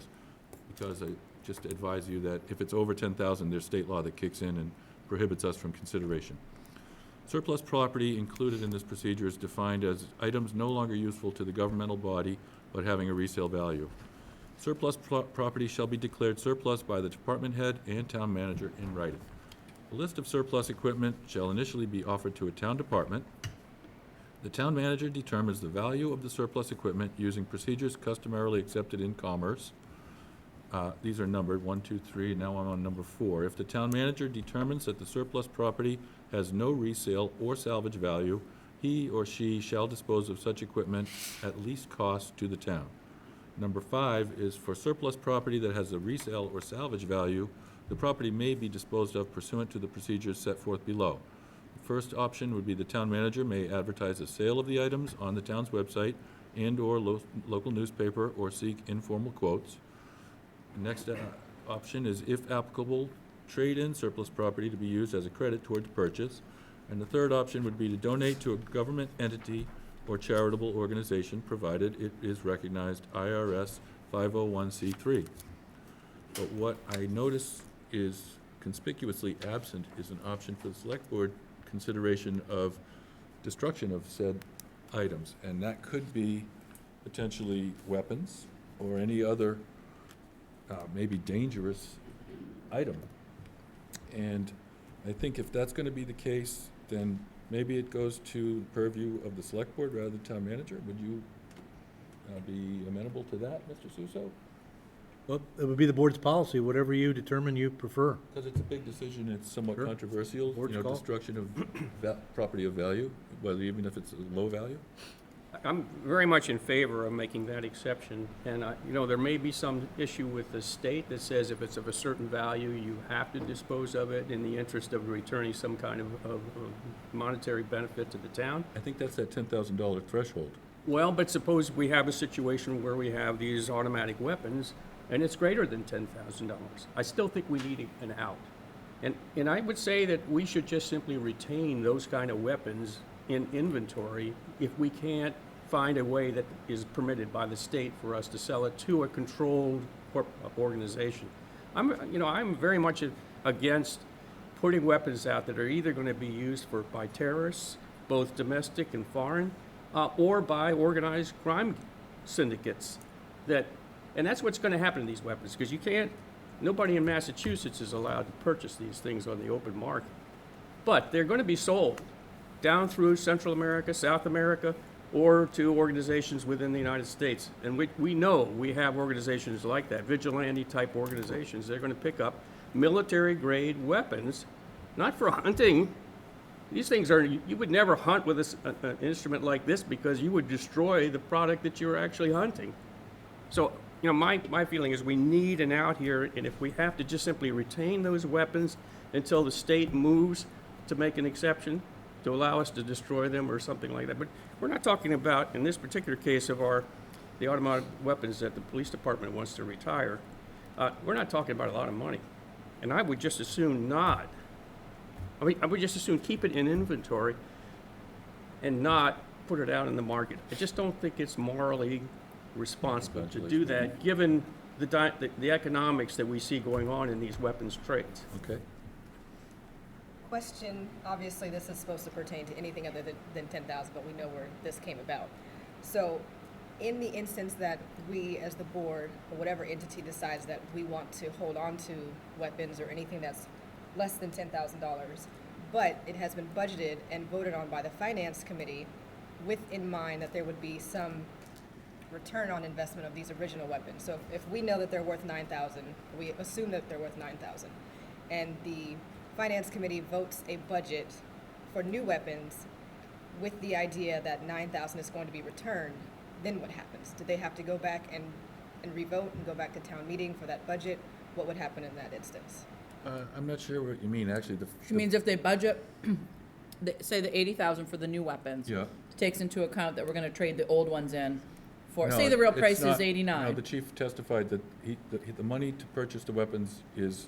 Speaker 5: Because I just advise you that if it's over $10,000, there's state law that kicks in and prohibits us from consideration. Surplus property included in this procedure is defined as items no longer useful to the governmental body but having a resale value. Surplus property shall be declared surplus by the department head and town manager in writing. A list of surplus equipment shall initially be offered to a town department. The town manager determines the value of the surplus equipment using procedures customarily accepted in commerce. These are numbered 1, 2, 3, now I'm on number 4. If the town manager determines that the surplus property has no resale or salvage value, he or she shall dispose of such equipment at least cost to the town. Number 5 is for surplus property that has a resale or salvage value, the property may be disposed of pursuant to the procedures set forth below. The first option would be the town manager may advertise a sale of the items on the town's website and/or local newspaper or seek informal quotes. The next option is, if applicable, trade in surplus property to be used as a credit toward the purchase. And the third option would be to donate to a government entity or charitable organization, provided it is recognized IRS 501c3. But what I notice is conspicuously absent is an option for the Select Board consideration of destruction of said items. And that could be potentially weapons or any other maybe dangerous item. And I think if that's going to be the case, then maybe it goes to purview of the Select Board rather than town manager. Would you be amenable to that, Mr. Suso?
Speaker 12: Well, it would be the board's policy, whatever you determine you prefer.
Speaker 5: Because it's a big decision, it's somewhat
Speaker 12: Sure.
Speaker 5: controversial,
Speaker 12: Board's
Speaker 5: you know,
Speaker 12: call.
Speaker 5: destruction of property of value, whether even if it's low value.
Speaker 8: I'm very much in favor of making that exception, and you know, there may be some issue with the state that says if it's of a certain value, you have to dispose of it in the interest of returning some kind of monetary benefit to the town.
Speaker 5: I think that's that $10,000 threshold.
Speaker 8: Well, but suppose we have a situation where we have these automatic weapons, and it's greater than $10,000. I still think we need an out. And I would say that we should just simply retain those kind of weapons in inventory if we can't find a way that is permitted by the state for us to sell it to a controlled organization. I'm very much against putting weapons out that are either going to be used by terrorists, both domestic and foreign, or by organized crime syndicates. And that's what's going to happen to these weapons, because nobody in Massachusetts is allowed to purchase these things on the open market. But they're going to be sold down through Central America, South America, or to organizations within the United States. And we know we have organizations like that, vigilante-type organizations. They're going to pick up military-grade weapons, not for hunting. These things you would never hunt with an instrument like this because you would destroy the product that you're actually hunting. So, my feeling is we need an out here, and if we have to just simply retain those weapons until the state moves to make an exception, to allow us to destroy them or something like that. But we're not talking about, in this particular case of the automatic weapons that the police department wants to retire, we're not talking about a lot of money. And I would just as soon not. I would just as soon keep it in inventory and not put it out in the market. I just don't think it's morally responsible to do that, given the economics that we see going on in these weapons trades.
Speaker 5: Okay.
Speaker 9: question, obviously this is supposed to pertain to anything other than 10,000, but we know where this came about. So in the instance that we as the board or whatever entity decides that we want to hold on to weapons or anything that's less than $10,000, but it has been budgeted and voted on by the finance committee with in mind that there would be some return on investment of these original weapons. So if we know that they're worth 9,000, we assume that they're worth 9,000, and the finance committee votes a budget for new weapons with the idea that 9,000 is going to be returned, then what happens? Do they have to go back and revote and go back to town meeting for that budget? What would happen in that instance?
Speaker 5: I'm not sure what you mean, actually.
Speaker 14: Which means if they budget, say the 80,000 for the new weapons,
Speaker 5: Yeah.
Speaker 14: takes into account that we're gonna trade the old ones in for,
Speaker 5: No,
Speaker 14: say the real
Speaker 5: it's
Speaker 14: price is
Speaker 5: not.
Speaker 14: 89.
Speaker 5: No, the chief testified that the money to purchase the weapons is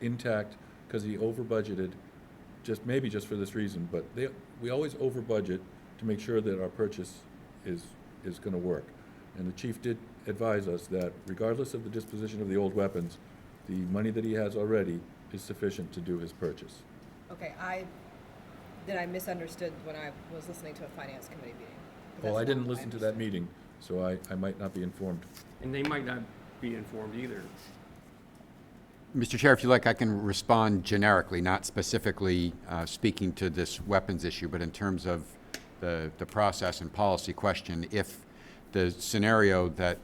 Speaker 5: intact because he over budgeted, maybe just for this reason, but we always over budget to make sure that our purchase is going to work. And the chief did advise us that regardless of the disposition of the old weapons, the money that he has already is sufficient to do his purchase.
Speaker 9: Okay, I misunderstood when I was listening to a finance committee meeting.
Speaker 5: Well, I didn't listen to that meeting, so I might not be informed.
Speaker 8: And they might not be informed either.
Speaker 6: Mr. Chair, if you like, I can respond generically, not specifically speaking to this weapons issue, but in terms of the process and policy question. If the scenario that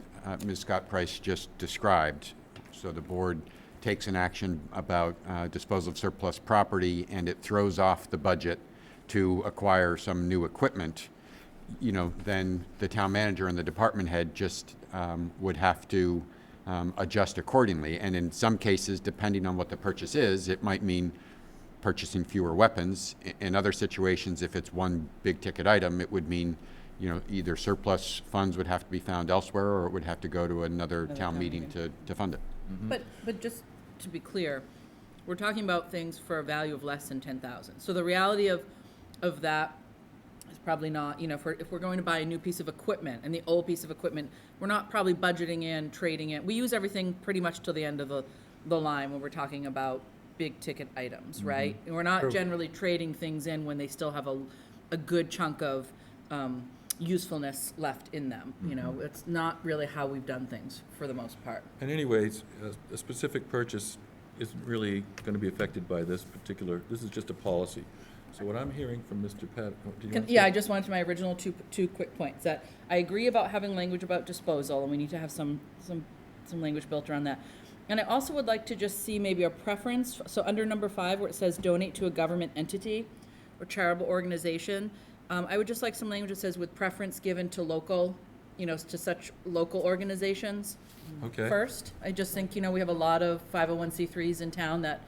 Speaker 6: Ms. Scott-Price just described, so the board takes an action about disposal of surplus property and it throws off the budget to acquire some new equipment, then the town manager and the department head just would have to adjust accordingly. And in some cases, depending on what the purchase is, it might mean purchasing fewer weapons. In other situations, if it's one big ticket item, it would mean, either surplus funds would have to be found elsewhere or it would have to go to another town meeting to fund it.
Speaker 5: Mm-hmm.
Speaker 14: But just to be clear, we're talking about things for a value of less than 10,000. So the reality of that is probably not, if we're going to buy a new piece of equipment and the old piece of equipment, we're not probably budgeting in, trading it. We use everything pretty much till the end of the line when we're talking about big ticket items, right? And we're not generally trading things in when they still have a good chunk of usefulness left in them. It's not really how we've done things for the most part.
Speaker 5: And anyways, a specific purchase isn't really going to be affected by this is just a policy. So what I'm hearing from Mr. Pat,
Speaker 14: I just wanted to my original two quick points. That I agree about having language about disposal, and we need to have some language built around that. And I also would like to just see maybe a preference. So under number 5, where it says donate to a government entity or charitable organization, I would just like some language that says with preference given to local, to such local organizations.
Speaker 5: Okay.
Speaker 14: First, I just think, we have a lot of 501c3s in town that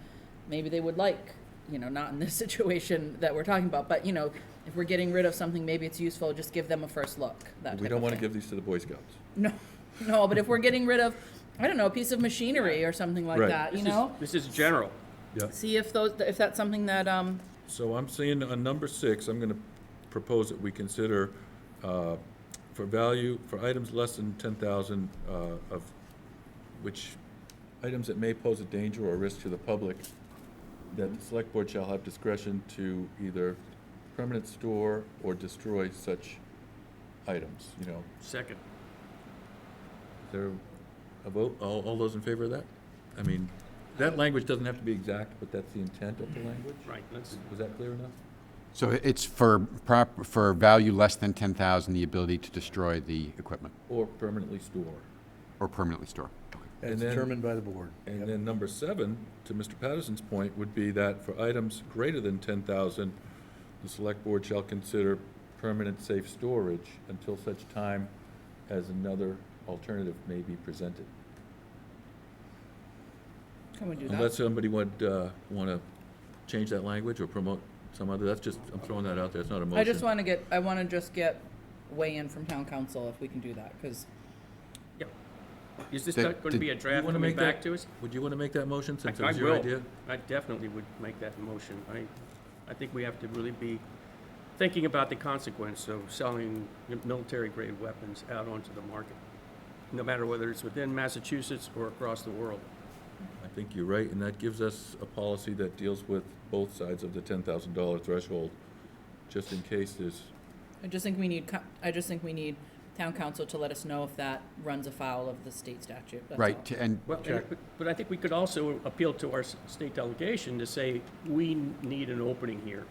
Speaker 14: maybe they would like, not in this situation that we're talking about, but, if we're getting rid of something, maybe it's useful, just give them a first look.
Speaker 5: We don't want to give these to the Boy Scouts.
Speaker 14: No, but if we're getting rid of, I don't know, a piece of machinery or something like that,
Speaker 8: This is general.
Speaker 5: Yeah.
Speaker 14: See if that's something that,
Speaker 5: So I'm saying on number 6, I'm going to propose that we consider for items less than 10,000 of which items that may pose a danger or risk to the public, that the select board shall have discretion to either permanent store or destroy such items,
Speaker 8: Second.
Speaker 5: Is there a vote? All those in favor of that? I mean, that language doesn't have to be exact, but that's the intent of the language?
Speaker 8: Right.
Speaker 5: Was that clear enough?
Speaker 6: So it's for value less than 10,000, the ability to destroy the equipment.
Speaker 5: Or permanently store.
Speaker 6: Or permanently store.
Speaker 12: As
Speaker 5: And then-
Speaker 12: determined by the board.
Speaker 5: And then number 7, to Mr. Patterson's point, would be that for items greater than 10,000, the select board shall consider permanent safe storage until such time as another alternative may be presented.
Speaker 14: can we do that?
Speaker 5: Unless somebody would want to change that language or promote some other, I'm throwing that out there, it's not a motion.
Speaker 14: I want to just get weigh in from town council if we can do that, because
Speaker 8: Is this going to be a draft coming back to us?
Speaker 5: Would you want to make that motion since it
Speaker 8: I
Speaker 5: was your
Speaker 8: will.
Speaker 5: idea?
Speaker 8: I definitely would make that motion. I think we have to really be thinking about the consequence of selling military-grade weapons out onto the market, no matter whether it's within Massachusetts or across the world.
Speaker 5: I think you're right, and that gives us a policy that deals with both sides of the $10,000 threshold, just in case there's,
Speaker 14: I just think we need town council to let us know if that runs afoul of the state statute. That's all.
Speaker 6: Right, and
Speaker 8: Well, but I think we could also appeal to our state delegation to say, we need an opening here.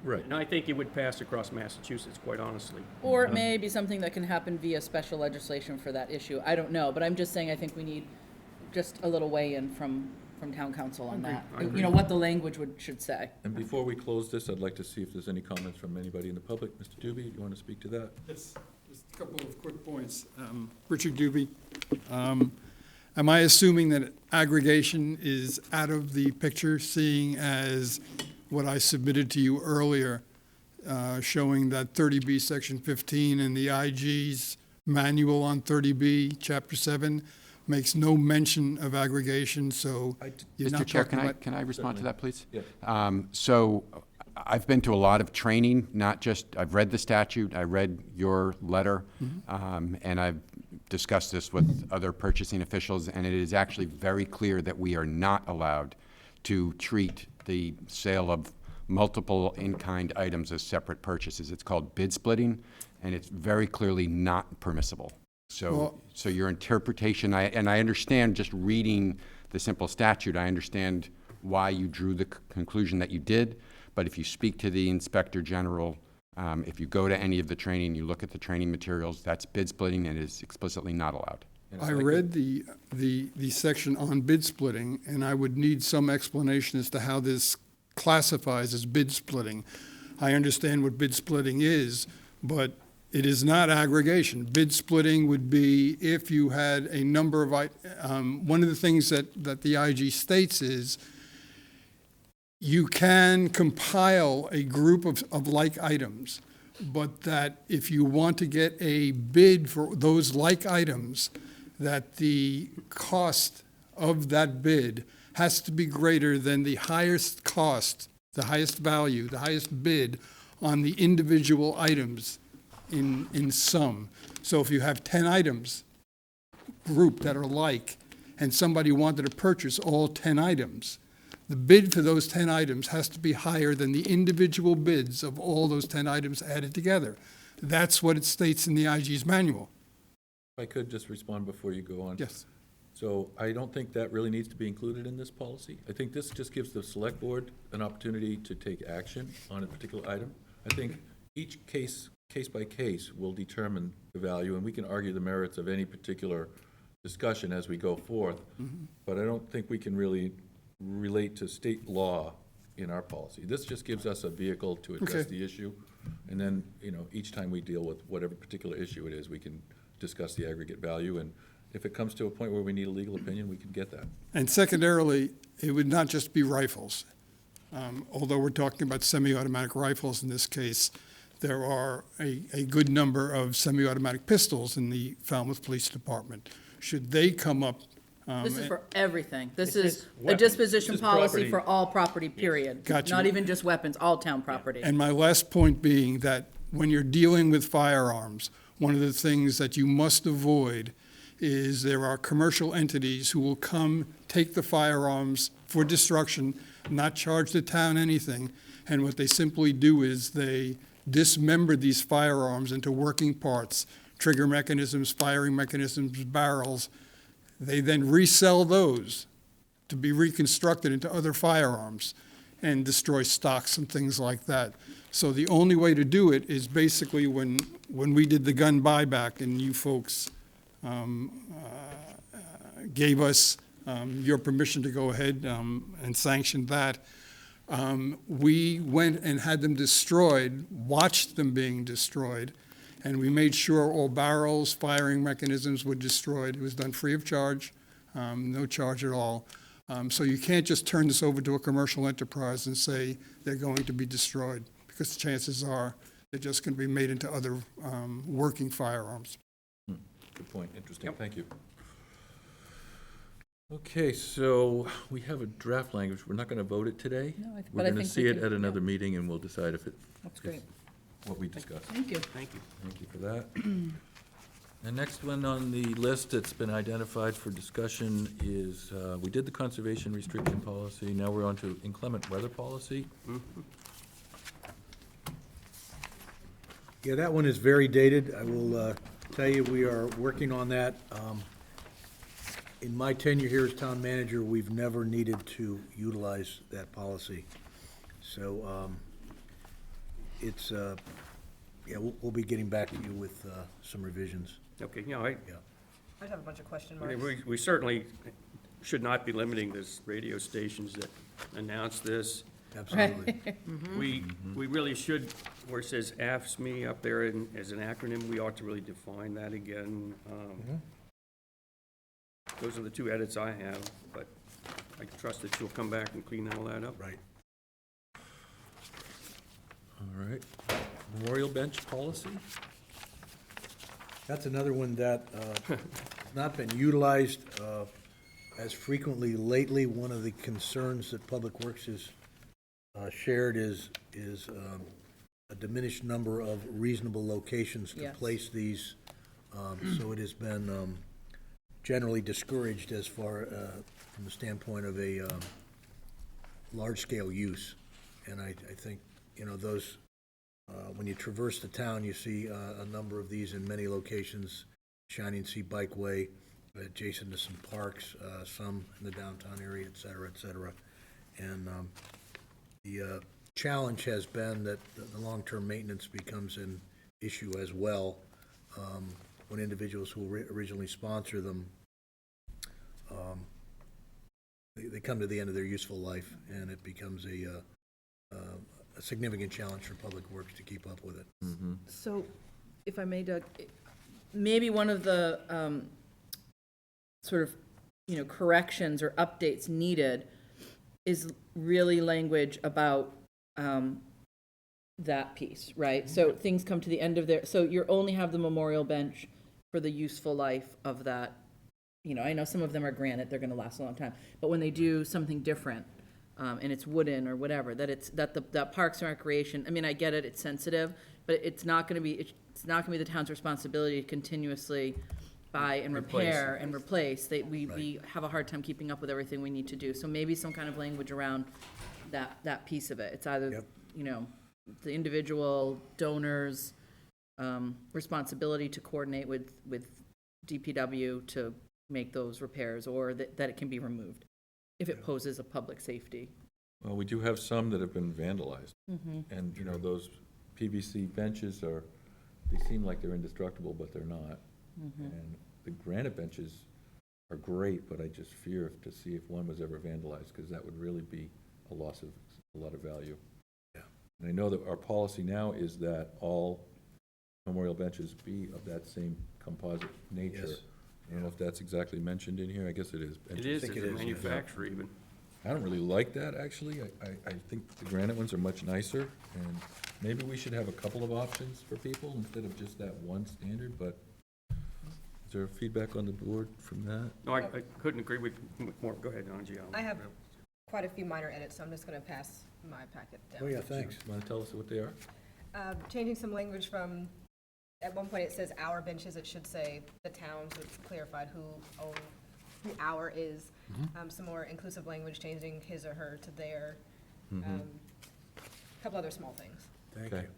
Speaker 5: right.
Speaker 8: And I think it would pass across Massachusetts, quite honestly.
Speaker 14: Or it may be something that can happen via special legislation for that issue. I don't know, but I'm just saying I think we need just a little weigh-in from town council on that.
Speaker 8: I agree.
Speaker 14: You know, what the language should say.
Speaker 5: And before we close this, I'd like to see if there's any comments from anybody in the public. Mr. Doobie, do you want to speak to that?
Speaker 15: Yes, just a couple of quick points. Richard Doobie. Am I assuming that aggregation is out of the picture, seeing as what I submitted to you earlier, showing that 30B, Section 15, and the IG's manual on 30B, Chapter 7, makes no mention of aggregation, so you're
Speaker 6: Mr.
Speaker 15: not
Speaker 6: Chair,
Speaker 15: talking about...
Speaker 6: can I respond to that, please?
Speaker 5: Yeah.
Speaker 6: So I've been to a lot of training, not just, I've read the statute, I read your letter, and I've discussed this with other purchasing officials, and it is actually very clear that we are not allowed to treat the sale of multiple in-kind items as separate purchases. It's called bid splitting, and it's very clearly not permissible. So your interpretation, and I understand just reading the simple statute, I understand why you drew the conclusion that you did, but if you speak to the Inspector General, if you go to any of the training, you look at the training materials, that's bid splitting and is explicitly not allowed.
Speaker 15: I read the section on bid splitting, and I would need some explanation as to how this classifies as bid splitting. I understand what bid splitting is, but it is not aggregation. Bid splitting would be if you had a number of, one of the things that the IG states is you can compile a group of like items, but that if you want to get a bid for those like items, that the cost of that bid has to be greater than the highest cost, the highest value, the highest bid on the individual items in sum. So if you have 10 items grouped that are like, and somebody wanted to purchase all 10 items, the bid for those 10 items has to be higher than the individual bids of all those 10 items added together. That's what it states in the IG's manual.
Speaker 5: If I could just respond before you go on.
Speaker 15: Yes.
Speaker 5: So I don't think that really needs to be included in this policy. I think this just gives the select board an opportunity to take action on a particular item. I think each case by case will determine the value, and we can argue the merits of any particular discussion as we go forth. But I don't think we can really relate to state law in our policy. This just gives us a vehicle to address the issue. And then, each time we deal with whatever particular issue it is, we can discuss the aggregate value. And if it comes to a point where we need a legal opinion, we can get that.
Speaker 15: And secondarily, it would not just be rifles. Although we're talking about semi-automatic rifles in this case, there are a good number of semi-automatic pistols in the Falmouth Police Department. Should they come up?
Speaker 14: This is for everything. This
Speaker 8: It
Speaker 14: is
Speaker 8: says
Speaker 14: a
Speaker 8: weapons.
Speaker 14: disposition
Speaker 8: This is
Speaker 14: policy
Speaker 8: property.
Speaker 14: for all property, period.
Speaker 15: Gotcha.
Speaker 14: Not even just weapons, all town property.
Speaker 15: And my last point being that when you're dealing with firearms, one of the things that you must avoid is there are commercial entities who will come, take the firearms for destruction, not charge the town anything, and what they simply do is they dismember these firearms into working parts, trigger mechanisms, firing mechanisms, barrels. They then resell those to be reconstructed into other firearms and destroy stocks and things like that. So the only way to do it is basically when we did the gun buyback and you folks gave us your permission to go ahead and sanction that, we went and had them destroyed, watched them being destroyed, and we made sure all barrels, firing mechanisms were destroyed. It was done free of charge, no charge at all. So you can't just turn this over to a commercial enterprise and say they're going to be destroyed, because the chances are they're just going to be made into other working firearms.
Speaker 5: Good point. Interesting. Thank you. Okay, so we have a draft language. We're not going to vote it today.
Speaker 14: No, but
Speaker 5: We're
Speaker 14: I
Speaker 5: going to
Speaker 14: think
Speaker 5: see
Speaker 14: we
Speaker 5: it
Speaker 14: can-
Speaker 5: at another meeting, and we'll decide if it.
Speaker 14: That's great.
Speaker 5: What we discussed.
Speaker 14: Thank you.
Speaker 8: Thank you.
Speaker 5: Thank you for that. The next one on the list that's been identified for discussion is, we did the conservation restriction policy, now we're on to inclement weather policy.
Speaker 12: Yeah, that one is very dated. I will tell you, we are working on that. In my tenure here as town manager, we've never needed to utilize that policy. So it's, yeah, we'll be getting back to you with some revisions.
Speaker 8: Okay,
Speaker 9: I just have a bunch of question marks.
Speaker 8: we certainly should not be limiting this radio stations that announce this.
Speaker 12: Absolutely.
Speaker 8: We really should, where it says AFSCME up there as an acronym, we ought to really define that again. Those are the two edits I have, but I trust that you'll come back and clean all that up.
Speaker 12: Right.
Speaker 5: All right. Memorial bench policy?
Speaker 12: That's another one that has not been utilized as frequently lately. One of the concerns that Public Works has shared is a diminished number of reasonable locations to place these. So it has been generally discouraged as far from the standpoint of a large-scale use. And I think, you know, those, when you traverse the town, you see a number of these in many locations, Shining Sea Bikeway, adjacent to some parks, some in the downtown area, et cetera, and the challenge has been that the long-term maintenance becomes an issue as well when individuals who originally sponsor them, they come to the end of their useful life, and it becomes a significant challenge for Public Works to keep up with it.
Speaker 14: So, if I may, Doug, maybe one of the sort of, corrections or updates needed is really language about that piece, right? So things come to the end of their, so you only have the memorial bench for the useful life of that. I know some of them are granite, they're gonna last a long time, but when they do something different, and it's wooden or whatever, that Parks and Recreation, I mean, I get it, it's sensitive, but it's not gonna be the town's responsibility to continuously buy and repair and replace. We have a hard time keeping up with everything we need to do. So maybe some kind of language around that piece of it. It's either, the individual donors' responsibility to coordinate with DPW to make those repairs, or that it can be removed if it poses a public safety.
Speaker 5: Well, we do have some that have been vandalized. And, those PVC benches they seem like they're indestructible, but they're not. And the granite benches are great, but I just fear to see if one was ever vandalized, because that would really be a loss of a lot of value.
Speaker 12: Yeah.
Speaker 5: And I know that our policy now is that all memorial benches be of that same composite nature.
Speaker 12: Yes.
Speaker 5: I don't know if that's exactly mentioned in here. I guess it is.
Speaker 8: It is, as a manufacturer even.
Speaker 5: I don't really like that, actually. I think the granite ones are much nicer, and maybe we should have a couple of options for people instead of just that one standard, but is there feedback on the board from that?
Speaker 8: No, I couldn't agree with more. Go ahead, Angie.
Speaker 9: I have quite a few minor edits, so I'm just gonna pass my packet down.
Speaker 12: Oh, yeah, thanks.
Speaker 5: You want to tell us what they are?
Speaker 9: Changing some language from, at one point it says our benches, it should say the towns, which clarified who our is. Some more inclusive language, changing his or her to their. A couple other small things.
Speaker 12: Thank
Speaker 5: Okay.
Speaker 12: you.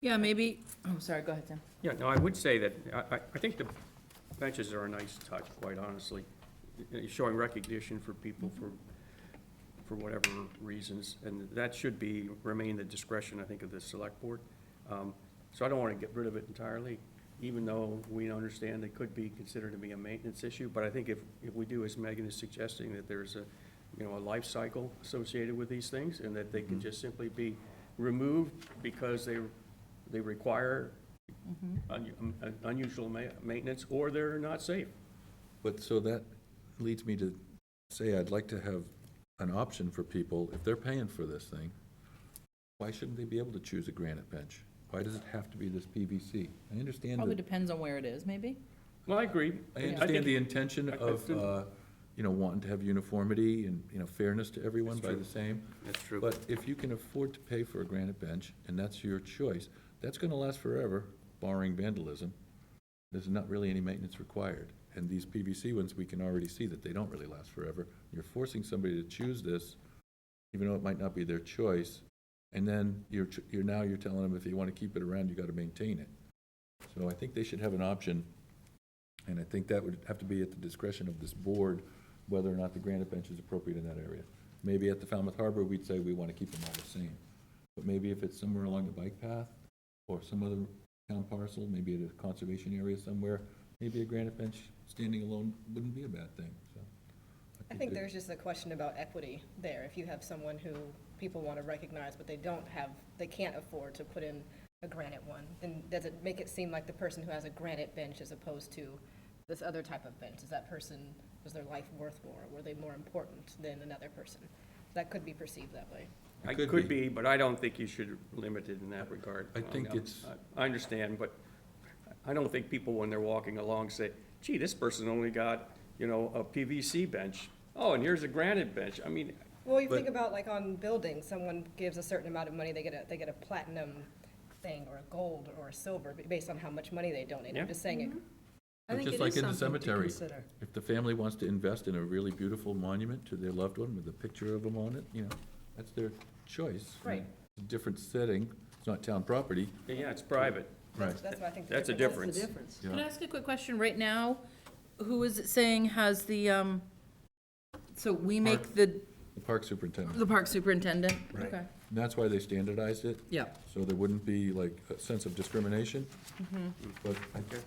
Speaker 14: Yeah, maybe, sorry, go ahead, Tim.
Speaker 8: Yeah, no, I would say that, I think the benches are a nice touch, quite honestly. Showing recognition for people for whatever reasons, and that should remain the discretion, I think, of the select board. So I don't want to get rid of it entirely, even though we understand it could be considered to be a maintenance issue. But I think if we do, as Megan is suggesting, that there's a life cycle associated with these things, and that they can just simply be removed because they require unusual maintenance, or they're not safe.
Speaker 5: But so that leads me to say I'd like to have an option for people, if they're paying for this thing, why shouldn't they be able to choose a granite bench? Why does it have to be this PVC? I understand
Speaker 14: Probably depends on where it is, maybe.
Speaker 8: Well, I agree.
Speaker 5: I understand the intention of, wanting to have uniformity and, fairness to everyone by the same.
Speaker 8: That's true.
Speaker 5: But if you can afford to pay for a granite bench, and that's your choice, that's gonna last forever, barring vandalism. there's not really any maintenance required. And these PVC ones, we can already see that they don't really last forever. You're forcing somebody to choose this, even though it might not be their choice, and then you're telling them if you want to keep it around, you got to maintain it. So I think they should have an option, and I think that would have to be at the discretion of this board, whether or not the granite bench is appropriate in that area. Maybe at the Falmouth Harbor, we'd say we want to keep them all the same. But maybe if it's somewhere along the bike path, or some other town parcel, maybe at a conservation area somewhere, maybe a granite bench standing alone wouldn't be a bad thing, so.
Speaker 9: I think there's just a question about equity there. If you have someone who people want to recognize, but they can't afford to put in a granite one, then does it make it seem like the person who has a granite bench as opposed to this other type of bench? Was their life worth more? Were they more important than another person? That could be perceived that way.
Speaker 8: It could be, but I don't think you should limit it in that regard.
Speaker 5: I think it's...
Speaker 8: I understand, but I don't think people, when they're walking along, say, gee, this person only got, a PVC bench. Oh, and here's a granite bench. I mean...
Speaker 9: Well, you think about like on buildings, someone gives a certain amount of money, they get a platinum thing, or a gold, or a silver, based on how much money they donate.
Speaker 8: Yeah.
Speaker 9: I'm just saying it.
Speaker 10: I think
Speaker 5: Just
Speaker 10: it
Speaker 5: like
Speaker 10: is
Speaker 5: in the
Speaker 10: something to
Speaker 5: cemetery,
Speaker 10: consider.
Speaker 5: if the family wants to invest in a really beautiful monument to their loved one with a picture of them on it, that's their choice.
Speaker 9: Right.
Speaker 5: It's a different setting, it's not town property.
Speaker 8: Yeah, it's private.
Speaker 5: Right.
Speaker 9: That's what I think.
Speaker 8: That's a
Speaker 10: That's the
Speaker 8: difference.
Speaker 10: difference.
Speaker 14: Can I ask a quick question? Right now, who is it saying has the, so we make the
Speaker 5: Park superintendent.
Speaker 14: The park superintendent?
Speaker 5: Right.
Speaker 14: Okay.
Speaker 5: And that's why they standardized it.
Speaker 14: Yeah.
Speaker 5: So there wouldn't be like a sense of discrimination. But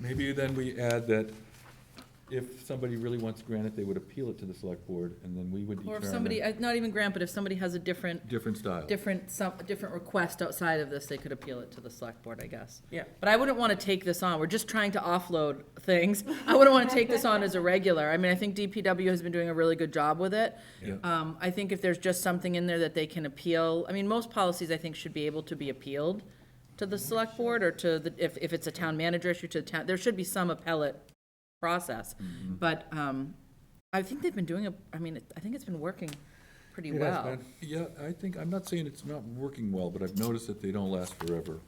Speaker 5: maybe then we add that if somebody really wants granite, they would appeal it to the select board, and then we would
Speaker 14: Or
Speaker 5: determine.
Speaker 14: if somebody, not even grant, but if somebody has a different
Speaker 5: style.
Speaker 14: different request outside of this, they could appeal it to the select board, I guess.
Speaker 8: Yeah.
Speaker 14: But I wouldn't want to take this on. We're just trying to offload things. I wouldn't want to take this on as a regular. I mean, I think DPW has been doing a really good job with it.
Speaker 5: Yeah.
Speaker 14: I think if there's just something in there that they can appeal, I mean, most policies, I think, should be able to be appealed to the select board, or to the, if it's a town manager issue, to the town, there should be some appellate process. But I think they've been doing I think it's been working pretty well.
Speaker 5: Yeah, I'm not saying it's not working well, but I've noticed that they don't last forever.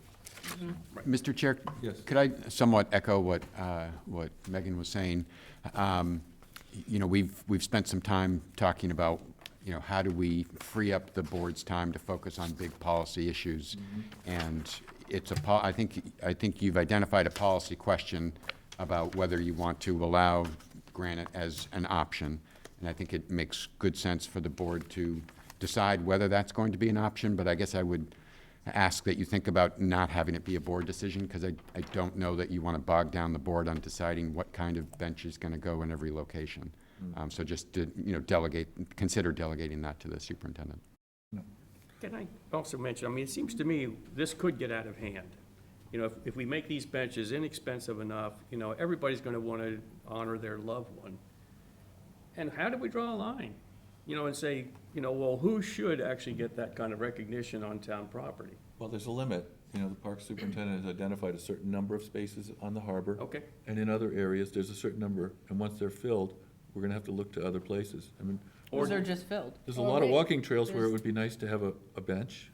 Speaker 6: Mr. Chair?
Speaker 5: Yes.
Speaker 6: Could I somewhat echo what Megan was saying? We've spent some time talking about, how do we free up the board's time to focus on big policy issues? And I think you've identified a policy question about whether you want to allow granite as an option. And I think it makes good sense for the board to decide whether that's going to be an option, but I guess I would ask that you think about not having it be a board decision, because I don't know that you want to bog down the board on deciding what kind of bench is going to go in every location. So just to, consider delegating that to the superintendent.
Speaker 8: Can I also mention, it seems to me this could get out of hand. If we make these benches inexpensive enough, everybody's going to want to honor their loved one. And how do we draw a line? And say, well, who should actually get that kind of recognition on town property?
Speaker 5: Well, there's a limit. The park superintendent has identified a certain number of spaces on the harbor.
Speaker 8: Okay.
Speaker 5: And in other areas, there's a certain number, and once they're filled, we're gonna have to look to other places.
Speaker 14: Or they're just filled.
Speaker 5: There's a lot of walking trails where it would be nice to have a bench,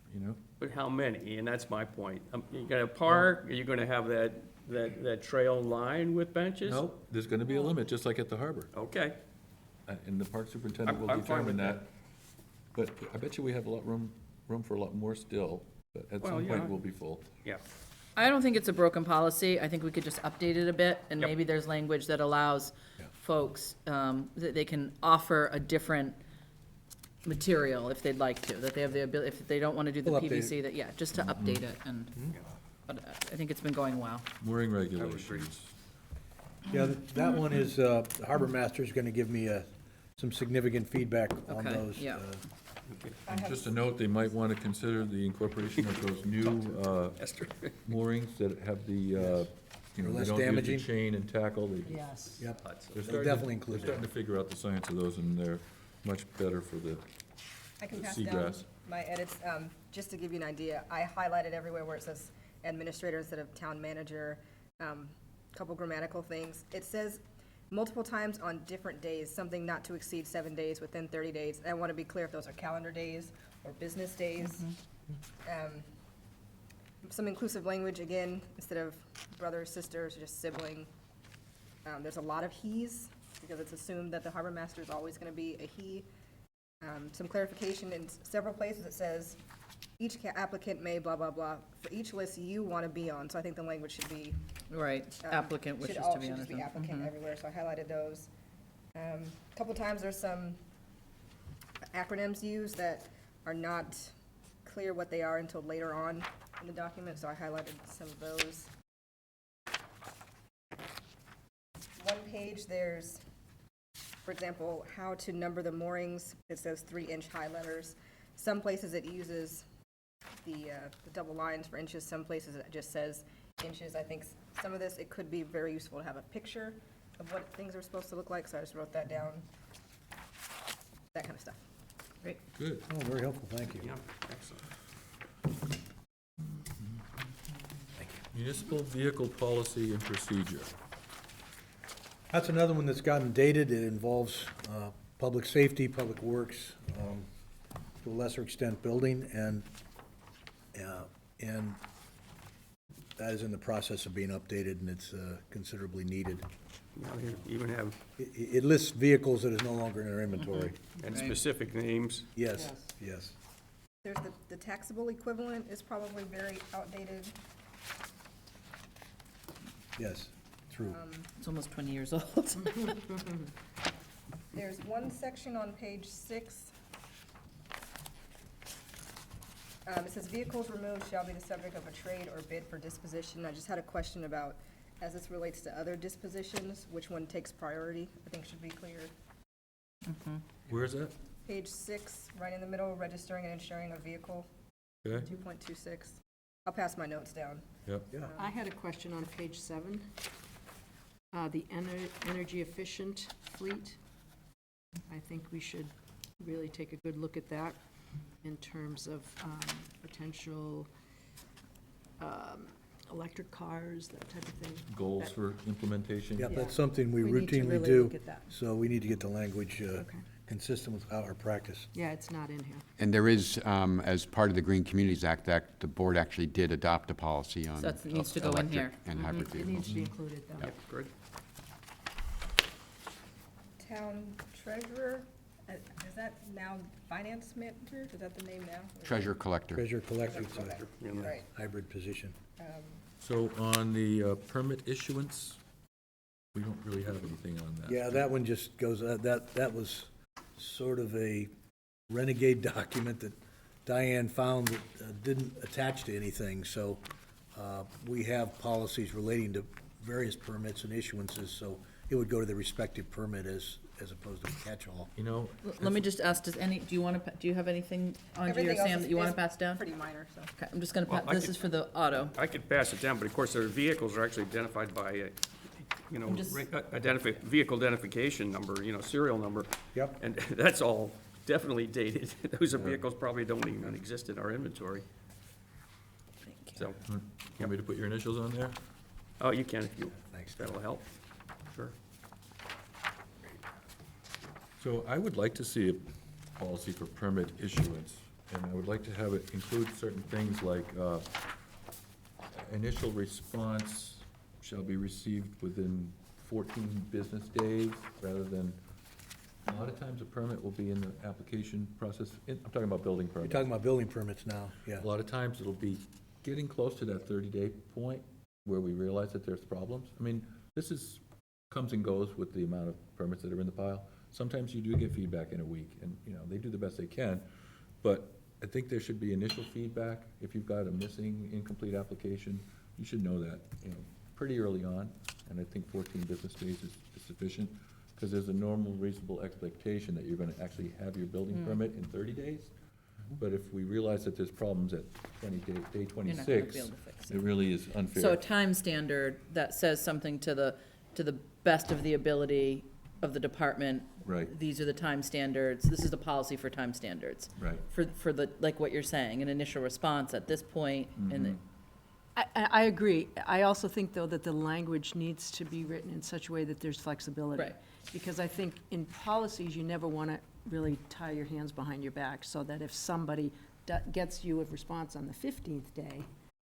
Speaker 8: But how many? And that's my point. You got a park, are you going to have that trail line with benches?
Speaker 5: No, there's gonna be a limit, just like at the harbor.
Speaker 8: Okay.
Speaker 5: And the park superintendent will
Speaker 8: I'm fine with
Speaker 5: determine that. But I bet you we have a lot room for a lot more still, but at some point we'll be full.
Speaker 8: Yeah.
Speaker 14: I don't think it's a broken policy. I think we could just update it a bit, and maybe there's language that allows folks, that they can offer a different material if they'd like to, that they have the ability, if they don't want to do the
Speaker 12: We'll update
Speaker 14: PVC, just to update it, and, but I think it's been going well.
Speaker 5: Mooring regulations.
Speaker 12: Yeah, that one is, the harbor master's gonna give me some significant feedback on
Speaker 14: Okay,
Speaker 12: those.
Speaker 14: yeah.
Speaker 5: And just a note, they might want to consider the incorporation of those new moorings that have the, they don't
Speaker 12: Less
Speaker 5: use the
Speaker 12: damaging.
Speaker 5: chain and tackle.
Speaker 10: Yes.
Speaker 12: Yep,
Speaker 5: They're
Speaker 12: they'll
Speaker 5: starting
Speaker 12: definitely include
Speaker 5: They're starting to
Speaker 12: that.
Speaker 5: figure out the science of those, and they're much better for the
Speaker 9: I can pass down
Speaker 5: seagrass.
Speaker 9: my edits, just to give you an idea. I highlighted everywhere where it says administrator instead of town manager, couple grammatical things. It says multiple times on different days, something not to exceed 7 days within 30 days. I want to be clear if those are calendar days or business days. Some inclusive language, again, instead of brothers, sisters, just sibling, There's a lot of he's, because it's assumed that the harbor master is always gonna be a he. Some clarification, in several places it says, each applicant may blah, blah, blah, for each list you want to be on, so I think the language should be.
Speaker 14: Right, applicant wishes to be on.
Speaker 9: Should just be applicant everywhere, so I highlighted those. A couple times there's some acronyms used that are not clear what they are until later on in the document, so I highlighted some of those. One page, there's, for example, how to number the moorings. It says 3-inch high letters. Some places it uses the double lines for inches. Some places it just says inches. I think some of this, it could be very useful to have a picture of what things are supposed to look like, so I just wrote that down. That kind of stuff.
Speaker 14: Great.
Speaker 5: Good.
Speaker 12: Oh, very helpful, thank you.
Speaker 8: Yeah, excellent.
Speaker 5: Municipal vehicle policy and procedure.
Speaker 12: That's another one that's gotten dated. It involves public safety, public works, to a lesser extent building, and that is in the process of being updated, and it's considerably needed.
Speaker 8: Now, you even have,
Speaker 12: It lists vehicles that is no longer in our inventory.
Speaker 8: and specific names.
Speaker 12: Yes, yes.
Speaker 9: There's the taxable equivalent is probably very outdated.
Speaker 12: Yes, true.
Speaker 14: It's almost 20 years old.
Speaker 9: There's one section on page 6. It says vehicles removed shall be the subject of a trade or bid for disposition. I just had a question about, as this relates to other dispositions, which one takes priority, I think should be clear.
Speaker 5: Where is that?
Speaker 9: Page 6, right in the middle, registering and insuring a vehicle,
Speaker 5: Okay,
Speaker 9: 2.26. I'll pass my notes down.
Speaker 5: yep.
Speaker 12: Yeah.
Speaker 10: I had a question on page 7. The energy efficient fleet. I think we should really take a good look at that in terms of potential electric cars, that type of thing.
Speaker 5: Goals for implementation.
Speaker 12: Yep,
Speaker 10: Yeah.
Speaker 12: that's something we
Speaker 10: We need to
Speaker 12: routinely
Speaker 10: really
Speaker 12: do,
Speaker 10: look at that.
Speaker 12: so we need to get the language
Speaker 10: Okay.
Speaker 12: consistent with our practice.
Speaker 10: Yeah, it's not in here.
Speaker 6: And there is, as part of the Green Communities Act, that the board actually did adopt a policy on.
Speaker 14: So that needs to go in
Speaker 6: electric
Speaker 14: here.
Speaker 6: And hybrid
Speaker 10: It
Speaker 6: vehicles.
Speaker 10: needs to be included, though.
Speaker 8: Yep, good.
Speaker 9: Town treasurer, is that now finance manager? Is that the name now?
Speaker 6: Treasure collector.
Speaker 12: Treasurer collector, it's a
Speaker 9: Right.
Speaker 12: hybrid position.
Speaker 5: So on the permit issuance, we don't really have anything on that.
Speaker 12: Yeah, that one just goes, that was sort of a renegade document that Diane found that didn't attach to anything, so we have policies relating to various permits and issuances, so it would go to the respective permit as opposed to a catch-all.
Speaker 5: You know,
Speaker 14: Let me just ask, do you have anything on
Speaker 9: Everything
Speaker 14: your,
Speaker 9: else
Speaker 14: Sam,
Speaker 9: is-
Speaker 14: that you want to
Speaker 9: is
Speaker 14: pass down?
Speaker 9: Pretty minor, so.
Speaker 14: Okay, I'm just gonna,
Speaker 8: Well, I
Speaker 14: this
Speaker 8: could-
Speaker 14: is for the auto.
Speaker 8: I could pass it down, but of course, their vehicles are actually identified by, you know,
Speaker 14: I'm just-
Speaker 8: vehicle identification number, you know, serial number.
Speaker 12: Yep.
Speaker 8: And that's all definitely dated. Those are vehicles probably don't even exist in our inventory. So,
Speaker 5: you want me to put your initials on there?
Speaker 8: oh, you can if you,
Speaker 12: Thanks.
Speaker 8: that'll help. Sure.
Speaker 5: So I would like to see a policy for permit issuance, and I would like to have it include certain things like initial response shall be received within 14 business days, rather than, a lot of times a permit will be in the application process, I'm talking about building
Speaker 12: You're
Speaker 5: permits.
Speaker 12: talking about building permits now, yeah.
Speaker 5: A lot of times it'll be getting close to that 30-day point where we realize that there's problems. I mean, this is, comes and goes with the amount of permits that are in the pile. Sometimes you do get feedback in a week, and, you know, they do the best they can, but I think there should be initial feedback. If you've got a missing, incomplete application, you should know that, you know, pretty early on, and I think 14 business days is sufficient, because there's a normal reasonable expectation that you're gonna actually have your building permit in 30 days. But if we realize that there's problems at day
Speaker 14: You're not gonna
Speaker 5: 26,
Speaker 14: be able to fix
Speaker 5: it really is unfair.
Speaker 14: So a time standard that says something to the best of the ability of the department.
Speaker 5: Right.
Speaker 14: These are the time standards, this is the policy for time standards.
Speaker 5: Right.
Speaker 14: For the, like what you're saying, an initial response at this point, and the,
Speaker 10: I agree. I also think, though, that the language needs to be written in such a way that there's flexibility.
Speaker 14: Right.
Speaker 10: Because I think in policies, you never want to really tie your hands behind your back, so that if somebody gets you a response on the 15th day,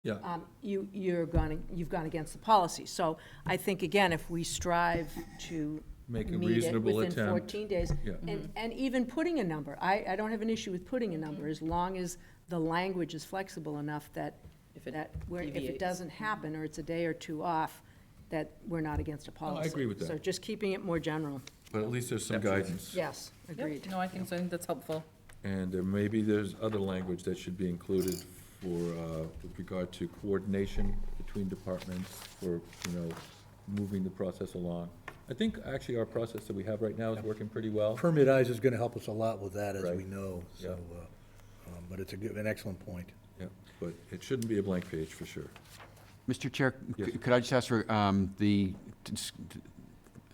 Speaker 5: Yeah.
Speaker 10: you've gone against the policy. So I think, again, if we strive to
Speaker 5: Make a
Speaker 10: meet it
Speaker 5: reasonable
Speaker 10: within
Speaker 5: attempt.
Speaker 10: 14 days,
Speaker 5: Yeah.
Speaker 10: and even putting a number, I don't have an issue with putting a number, as long as the language is flexible enough that, if it
Speaker 14: deviates.
Speaker 10: doesn't happen, or it's a day or two off, that we're not against a policy.
Speaker 5: agree with that.
Speaker 10: So just keeping it more general.
Speaker 5: But at least there's some guidance.
Speaker 10: Yes, agreed.
Speaker 14: No, I think so. I think that's helpful.
Speaker 5: And maybe there's other language that should be included for, with regard to coordination between departments for, moving the process along. I think actually our process that we have right now is working pretty well.
Speaker 12: Permit-Eyes is gonna help us a lot with that, as
Speaker 5: Right.
Speaker 12: we know, so, but it's an excellent point.
Speaker 5: Yeah, but it shouldn't be a blank page for sure.
Speaker 6: Mr. Chair,
Speaker 5: Yes.
Speaker 6: could I just ask for the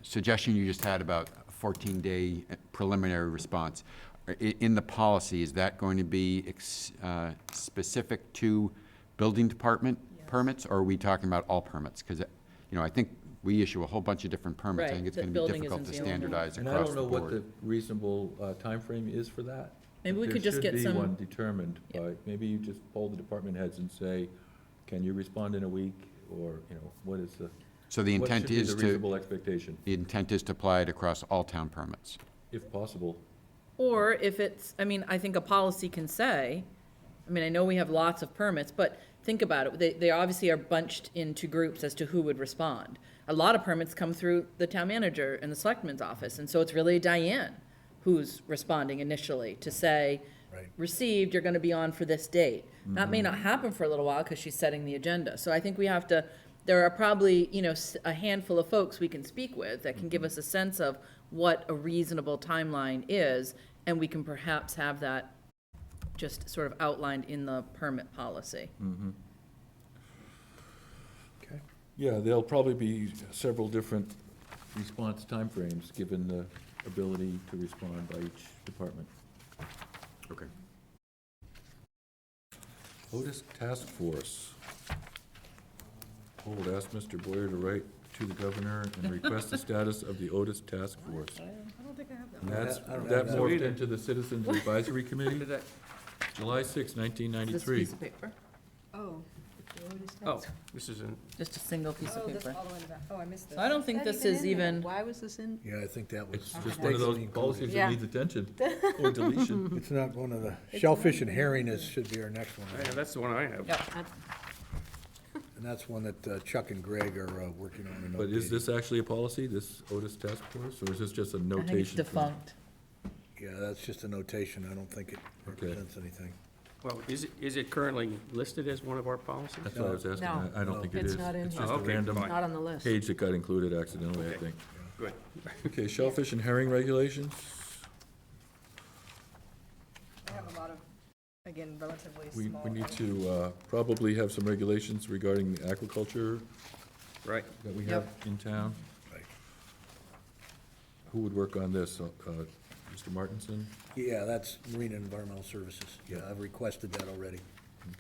Speaker 6: suggestion you just had about a 14-day preliminary response? In the policy, is that going to be specific to building department permits, or are we talking about all permits? Because, I think we issue a whole bunch of different permits. I
Speaker 14: Right,
Speaker 6: think it's
Speaker 14: that
Speaker 6: going to be
Speaker 14: building
Speaker 6: difficult to
Speaker 14: isn't the only one.
Speaker 6: standardize
Speaker 5: And I
Speaker 6: across
Speaker 5: don't
Speaker 6: the
Speaker 5: know what the
Speaker 6: board.
Speaker 5: reasonable timeframe is for that.
Speaker 14: Maybe we
Speaker 5: There
Speaker 14: could just get
Speaker 5: should
Speaker 14: some.
Speaker 5: be one determined by, maybe you just poll the department heads and say, can you respond in a week? Or, what is the,
Speaker 6: So the
Speaker 5: what
Speaker 6: intent
Speaker 5: should be
Speaker 6: is
Speaker 5: the
Speaker 6: to,
Speaker 5: reasonable expectation,
Speaker 6: the intent is to apply it across all town permits.
Speaker 5: if possible?
Speaker 14: Or if it's, I think a policy can say, I know we have lots of permits, but think about it. They obviously are bunched into groups as to who would respond. A lot of permits come through the town manager and the selectman's office, and so it's really Diane who's responding initially to say,
Speaker 12: Right.
Speaker 14: received, you're gonna be on for this date. That may not happen for a little while because she's setting the agenda. So I think we have to, there are probably, a handful of folks we can speak with that can give us a sense of what a reasonable timeline is, and we can perhaps have that just sort of outlined in the permit policy.
Speaker 12: Okay.
Speaker 5: Yeah, there'll probably be several different response timeframes, given the ability to respond by each department.
Speaker 6: Okay.
Speaker 5: Otis Task Force. Hold, ask Mr. Boyer to write to the governor and request the status of the Otis Task Force.
Speaker 9: I don't think I have that.
Speaker 5: And that's,
Speaker 12: I don't
Speaker 5: that
Speaker 12: have that.
Speaker 5: morphed into the Citizens Advisory Committee, July 6,
Speaker 14: This
Speaker 5: 1993.
Speaker 14: piece of paper,
Speaker 9: Oh.
Speaker 8: Oh, this is in,
Speaker 14: just a single piece of
Speaker 9: Oh, this
Speaker 14: paper.
Speaker 9: all the way in the back. Oh, I missed this.
Speaker 14: So I don't think this is even,
Speaker 10: Why was this in?
Speaker 12: Yeah, I think that was.
Speaker 5: It's just one of those policies that needs attention, or deletion.
Speaker 12: It's not one of the, shellfish and herring should be our next one.
Speaker 8: yeah, that's the one I have.
Speaker 14: yeah,
Speaker 12: And that's one that Chuck and Greg are working on and
Speaker 5: But is
Speaker 12: updating.
Speaker 5: this actually a policy, this Otis Task Force, or is this just a
Speaker 14: I think it's
Speaker 5: notation?
Speaker 14: defunct.
Speaker 12: Yeah, that's just a notation. I don't think it
Speaker 5: Okay.
Speaker 12: represents anything.
Speaker 8: Well, is it currently listed as one of our policies?
Speaker 5: That's what I was asking.
Speaker 10: No.
Speaker 5: I don't think it
Speaker 10: It's
Speaker 5: is.
Speaker 10: not in
Speaker 5: It's
Speaker 10: here.
Speaker 5: just a
Speaker 8: Oh, okay,
Speaker 5: random
Speaker 8: fine.
Speaker 10: Not on the list.
Speaker 5: page that got included accidentally, I
Speaker 8: Okay.
Speaker 5: think.
Speaker 8: Good.
Speaker 5: Okay, shellfish and herring regulations.
Speaker 9: I have a lot of, again, relatively
Speaker 5: We
Speaker 9: small.
Speaker 5: need to probably have some regulations regarding the aquaculture
Speaker 8: Right.
Speaker 5: that we have in town.
Speaker 12: Right.
Speaker 5: Who would work on this? Mr. Martinson?
Speaker 12: Yeah, that's Marine and Environmental Services. Yeah, I've requested that already.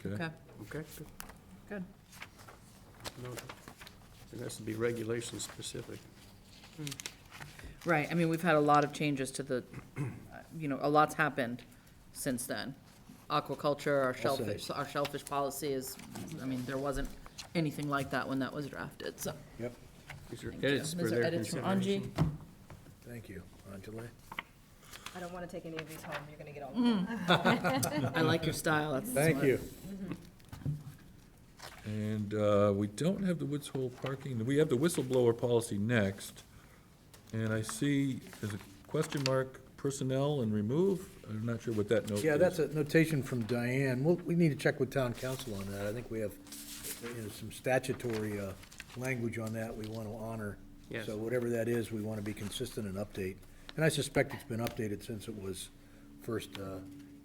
Speaker 5: Okay.
Speaker 14: Okay,
Speaker 8: Okay, good.
Speaker 14: good.
Speaker 8: No, it has to be regulation specific.
Speaker 14: Right, we've had a lot of changes to the, a lot's happened since then. Aquaculture, our shellfish policy is, there wasn't anything like that when that was drafted, so.
Speaker 12: Yep,
Speaker 8: These are
Speaker 14: Thank you.
Speaker 8: edits for
Speaker 14: Those are
Speaker 8: their
Speaker 14: edits from Angie.
Speaker 8: consideration.
Speaker 12: thank you. Angela?
Speaker 9: I don't want to take any of these home. You're going to get all of them.
Speaker 14: I like your style, that's
Speaker 12: Thank
Speaker 14: smart.
Speaker 12: you.
Speaker 5: And we don't have the Woods Hole parking. We have the whistleblower policy next. And I see there's a question mark, personnel and remove. I'm not sure what that note is.
Speaker 12: Yeah, that's a notation from Diane. We need to check with town council on that. I think we have, some statutory language on that we want to honor.
Speaker 8: Yes.
Speaker 12: So whatever that is, we want to be consistent and update. And I suspect it's been updated since it was first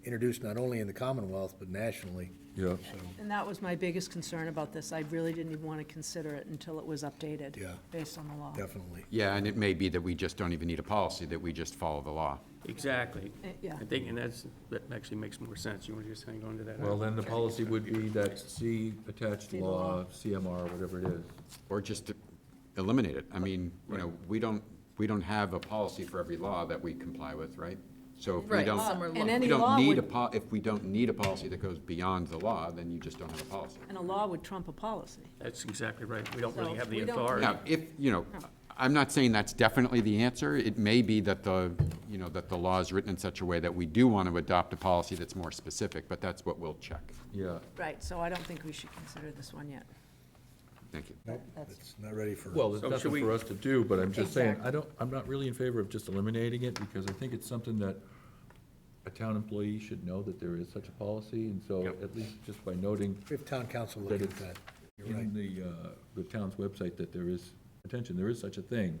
Speaker 12: introduced, not only in the Commonwealth, but nationally.
Speaker 5: Yeah.
Speaker 10: And that was my biggest concern about this. I really didn't even want to consider it until it was updated.
Speaker 12: Yeah.
Speaker 10: Based on the law.
Speaker 12: Definitely.
Speaker 6: Yeah, and it may be that we just don't even need a policy, that we just follow the law.
Speaker 8: Exactly.
Speaker 10: Yeah.
Speaker 8: I think, and that actually makes more sense. You want to just hang on to that?
Speaker 5: Well, then the policy would be that C attached law, CMR, whatever it is.
Speaker 6: Or just to eliminate it. We don't have a policy for every law that we comply with, right? So if we
Speaker 14: Right,
Speaker 6: don't,
Speaker 14: some are
Speaker 10: And
Speaker 14: local.
Speaker 10: any
Speaker 6: we don't
Speaker 10: law
Speaker 6: need
Speaker 10: would-
Speaker 6: if we don't need a policy that goes beyond the law, then you just don't have a policy.
Speaker 10: And a law would trump a policy.
Speaker 8: That's exactly right. We don't really
Speaker 10: So
Speaker 8: have the
Speaker 10: we don't-
Speaker 8: authority.
Speaker 6: Now, if, I'm not saying that's definitely the answer. It may be that that the law is written in such a way that we do want to adopt a policy that's more specific, but that's what we'll check.
Speaker 5: Yeah.
Speaker 10: Right, so I don't think we should consider this one yet.
Speaker 6: Thank you.
Speaker 12: Nope, it's not ready for.
Speaker 5: Well, there's
Speaker 8: So should
Speaker 5: nothing
Speaker 8: we-
Speaker 5: for us to do, but I'm just saying,
Speaker 10: Exactly.
Speaker 5: I'm not really in favor of just eliminating it, because I think it's something that a town employee should know that there is such a policy, and so at least just by noting
Speaker 12: If town council
Speaker 5: that
Speaker 12: look at
Speaker 5: it's
Speaker 12: that, you're right.
Speaker 5: in the town's website that there is, there is such a thing,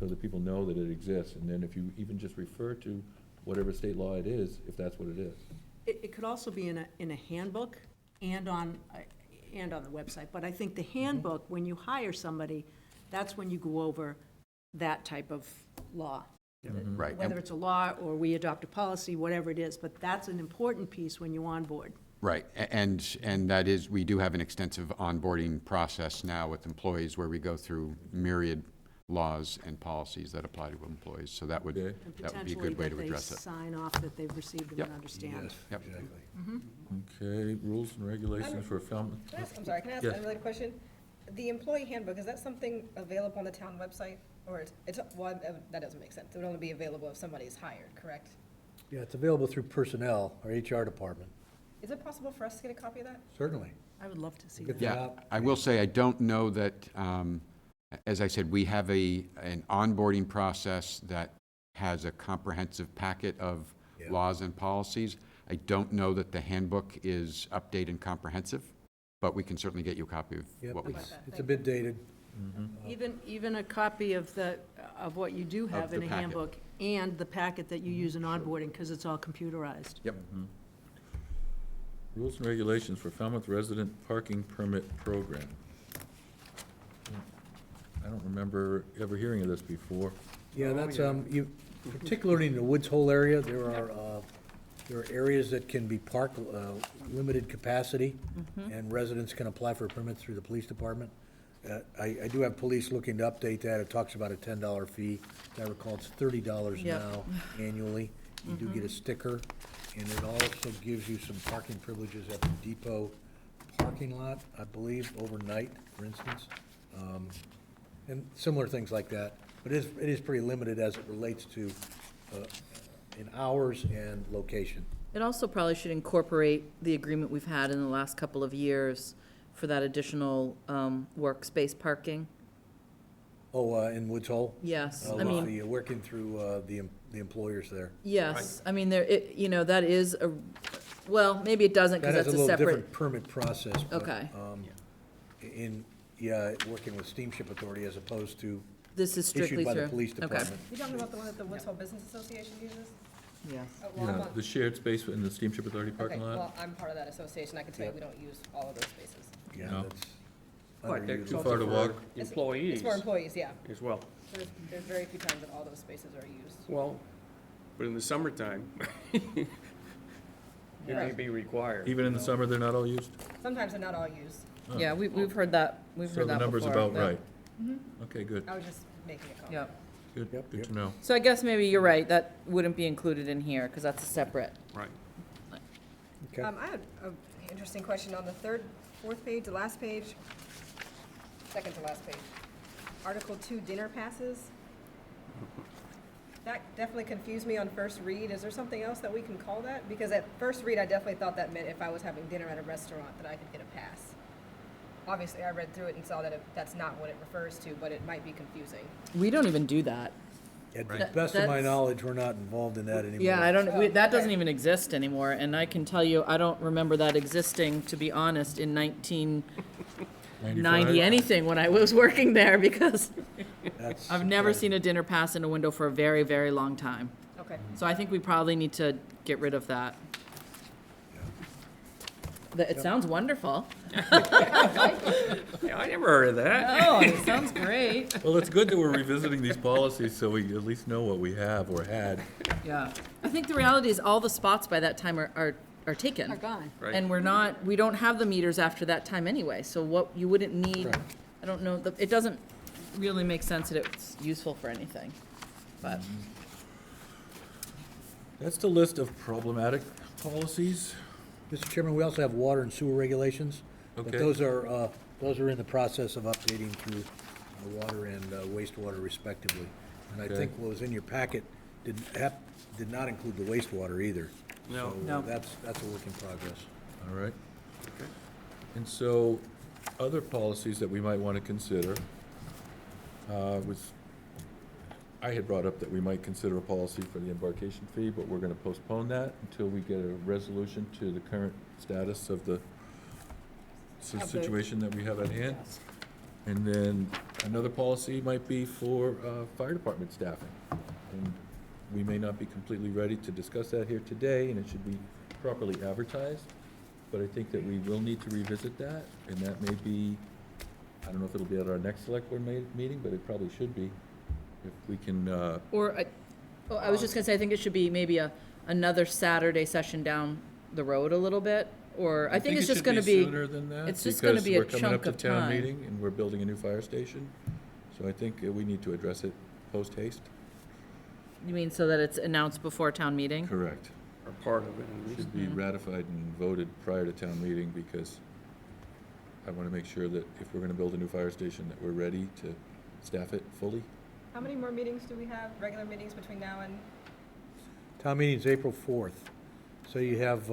Speaker 5: so that people know that it exists, and then if you even just refer to whatever state law it is, if that's what it is.
Speaker 10: It could also be in a handbook and on the website, but I think the handbook, when you hire somebody, that's when you go over that type of law.
Speaker 6: Right.
Speaker 10: Whether it's a law or we adopt a policy, whatever it is, but that's an important piece when you onboard.
Speaker 6: Right, and that is, we do have an extensive onboarding process now with employees where we go through myriad laws and policies that apply to employees, so that would,
Speaker 5: Okay.
Speaker 10: And
Speaker 6: that would be a good way to address it.
Speaker 10: potentially that they sign off that they've received them
Speaker 6: Yep.
Speaker 10: and understand.
Speaker 12: Yes,
Speaker 6: Yep.
Speaker 12: exactly.
Speaker 5: Okay, rules and regulations for Falmouth.
Speaker 9: I'm sorry, can I ask
Speaker 5: Yes.
Speaker 9: a related question? The employee handbook, is that something available on the town website? Or that doesn't make sense. It would only be available if somebody's hired, correct?
Speaker 12: Yeah, it's available through personnel, our HR department,
Speaker 9: Is it possible for us to get a copy of that?
Speaker 12: certainly.
Speaker 10: I would love to see
Speaker 12: Get
Speaker 10: that.
Speaker 12: that
Speaker 6: Yeah,
Speaker 12: out.
Speaker 6: I will say, I don't know that, as I said, we have an onboarding process that has a comprehensive packet of
Speaker 12: Yeah.
Speaker 6: laws and policies. I don't know that the handbook is updated and comprehensive, but we can certainly get you a copy of
Speaker 12: Yep,
Speaker 6: what we.
Speaker 12: it's a bit dated.
Speaker 10: Even a copy of what you do have
Speaker 6: the
Speaker 10: in a
Speaker 6: packet.
Speaker 10: handbook and the packet that you use in onboarding, because it's all computerized.
Speaker 6: Yep.
Speaker 5: Rules and regulations for Falmouth resident parking permit program. I don't remember ever hearing of this before.
Speaker 12: Yeah, that's, particularly in the Woods Hole area, there are areas that can be parked, limited capacity, and residents can apply for a permit through the police department. I do have police looking to update that. It talks about a $10 fee. As I recall, it's $30
Speaker 14: Yep.
Speaker 12: now annually. You do get a sticker, and it also gives you some parking privileges at the depot parking lot, I believe, overnight, for instance. And similar things like that. But it is pretty limited as it relates to in hours and location.
Speaker 14: It also probably should incorporate the agreement we've had in the last couple of years for that additional workspace parking.
Speaker 12: Oh, in Woods Hole?
Speaker 14: Yes, I
Speaker 12: With
Speaker 14: mean,
Speaker 12: the, working through the employers there.
Speaker 14: yes, I mean, that is well, maybe it doesn't, because
Speaker 12: That has
Speaker 14: that's
Speaker 12: a
Speaker 14: a
Speaker 12: little
Speaker 14: separate.
Speaker 12: different permit process. but,
Speaker 14: Okay.
Speaker 12: Working with Steamship Authority as opposed to
Speaker 14: This is strictly
Speaker 12: issued by
Speaker 14: through.
Speaker 12: the police
Speaker 14: Okay.
Speaker 12: department.
Speaker 9: You talking about the one that the Woods Hole Business Association uses?
Speaker 14: Yes.
Speaker 9: Oh, well, I'm
Speaker 5: Yeah,
Speaker 9: on-
Speaker 5: the shared space in the Steamship Authority
Speaker 9: Okay,
Speaker 5: parking lot.
Speaker 9: well, I'm part of that association. I can tell you we don't use all of those spaces.
Speaker 12: Yeah,
Speaker 5: No.
Speaker 12: that's
Speaker 8: But they're
Speaker 12: underused.
Speaker 5: Too far to walk.
Speaker 8: Employees
Speaker 9: It's for employees, yeah.
Speaker 8: as well.
Speaker 9: There's very few times that all those spaces are used.
Speaker 8: Well, but in the summertime, it may
Speaker 9: Right.
Speaker 8: be required.
Speaker 5: Even in the summer, they're not all used?
Speaker 9: Sometimes they're not all used.
Speaker 14: Yeah, we've heard that, we've
Speaker 5: So
Speaker 14: heard
Speaker 5: the
Speaker 14: that
Speaker 5: number's
Speaker 14: before.
Speaker 5: about
Speaker 14: Yeah.
Speaker 5: right. Okay, good,
Speaker 9: I was just making a comment.
Speaker 14: Yeah.
Speaker 5: good,
Speaker 12: Yep,
Speaker 5: good
Speaker 12: yep.
Speaker 5: to know.
Speaker 14: So I guess maybe you're right, that wouldn't be included in here, because that's a separate.
Speaker 8: Right.
Speaker 12: Okay.
Speaker 9: I had an interesting question on the fourth page, the last page, second to last page. Article 2, dinner passes. That definitely confused me on first read. Is there something else that we can call that? Because at first read, I definitely thought that meant if I was having dinner at a restaurant, that I could get a pass. Obviously, I read through it and saw that that's not what it refers to, but it might be confusing.
Speaker 14: We don't even do that.
Speaker 12: At the
Speaker 14: That-
Speaker 12: best of my
Speaker 14: that's-
Speaker 12: knowledge, we're not involved in that anymore.
Speaker 14: Yeah, that
Speaker 9: okay.
Speaker 14: doesn't even exist anymore, and I can tell you, I don't remember that existing, to be honest, in 1990
Speaker 5: 95?
Speaker 14: anything when I was working there, because
Speaker 12: That's
Speaker 14: I've never
Speaker 12: surprising.
Speaker 14: seen a dinner pass in a window for a very, very long time.
Speaker 9: Okay.
Speaker 14: So I think we probably need to get rid of that. It sounds wonderful.
Speaker 8: Yeah, I never heard of that.
Speaker 14: Oh, it sounds great.
Speaker 5: Well, it's good that we're revisiting these policies, so we at least know what we have or had.
Speaker 14: Yeah. I think the reality is all the spots by that time are taken.
Speaker 10: Are gone.
Speaker 8: Right.
Speaker 14: And we don't have the meters after that time anyway, so what, you wouldn't need,
Speaker 12: Right.
Speaker 14: I don't know, it doesn't really make sense that it's useful for anything, but.
Speaker 5: That's the list of problematic policies.
Speaker 12: Mr. Chairman, we also have water and sewer regulations. But
Speaker 5: Okay.
Speaker 12: those are in the process of updating through water and wastewater respectively. And I
Speaker 5: Okay.
Speaker 12: think what was in your packet did not include the wastewater either.
Speaker 8: No.
Speaker 12: So
Speaker 14: No.
Speaker 12: that's a work in progress.
Speaker 5: All right. And so, other policies that we might want to consider, was, I had brought up that we might consider a policy for the embarkation fee, but we're going to postpone that until we get a resolution to the current status of the situation that we have at hand. And then another policy might be for fire department staffing. And we may not be completely ready to discuss that here today, and it should be properly advertised. But I think that we will need to revisit that, and that may be, I don't know if it'll be at our next select board meeting, but it probably should be, if we can,
Speaker 14: Or, I was just gonna say, I think it should be maybe another Saturday session down the road a little bit, or I think it's just gonna be.
Speaker 5: sooner than that,
Speaker 14: it's just gonna be a
Speaker 5: because we're
Speaker 14: chunk
Speaker 5: coming
Speaker 14: of
Speaker 5: up to town
Speaker 14: time.
Speaker 5: meeting, and we're building a new fire station. So I think we need to address it post-haste.
Speaker 14: You mean so that it's announced before town meeting?
Speaker 5: Correct.
Speaker 8: Or part of it, at least.
Speaker 5: Should be ratified and voted prior to town meeting, because I want to make sure that if we're going to build a new fire station, that we're ready to staff it fully.
Speaker 9: How many more meetings do we have, regular meetings between now and?
Speaker 12: Town meeting's April 4th. So you have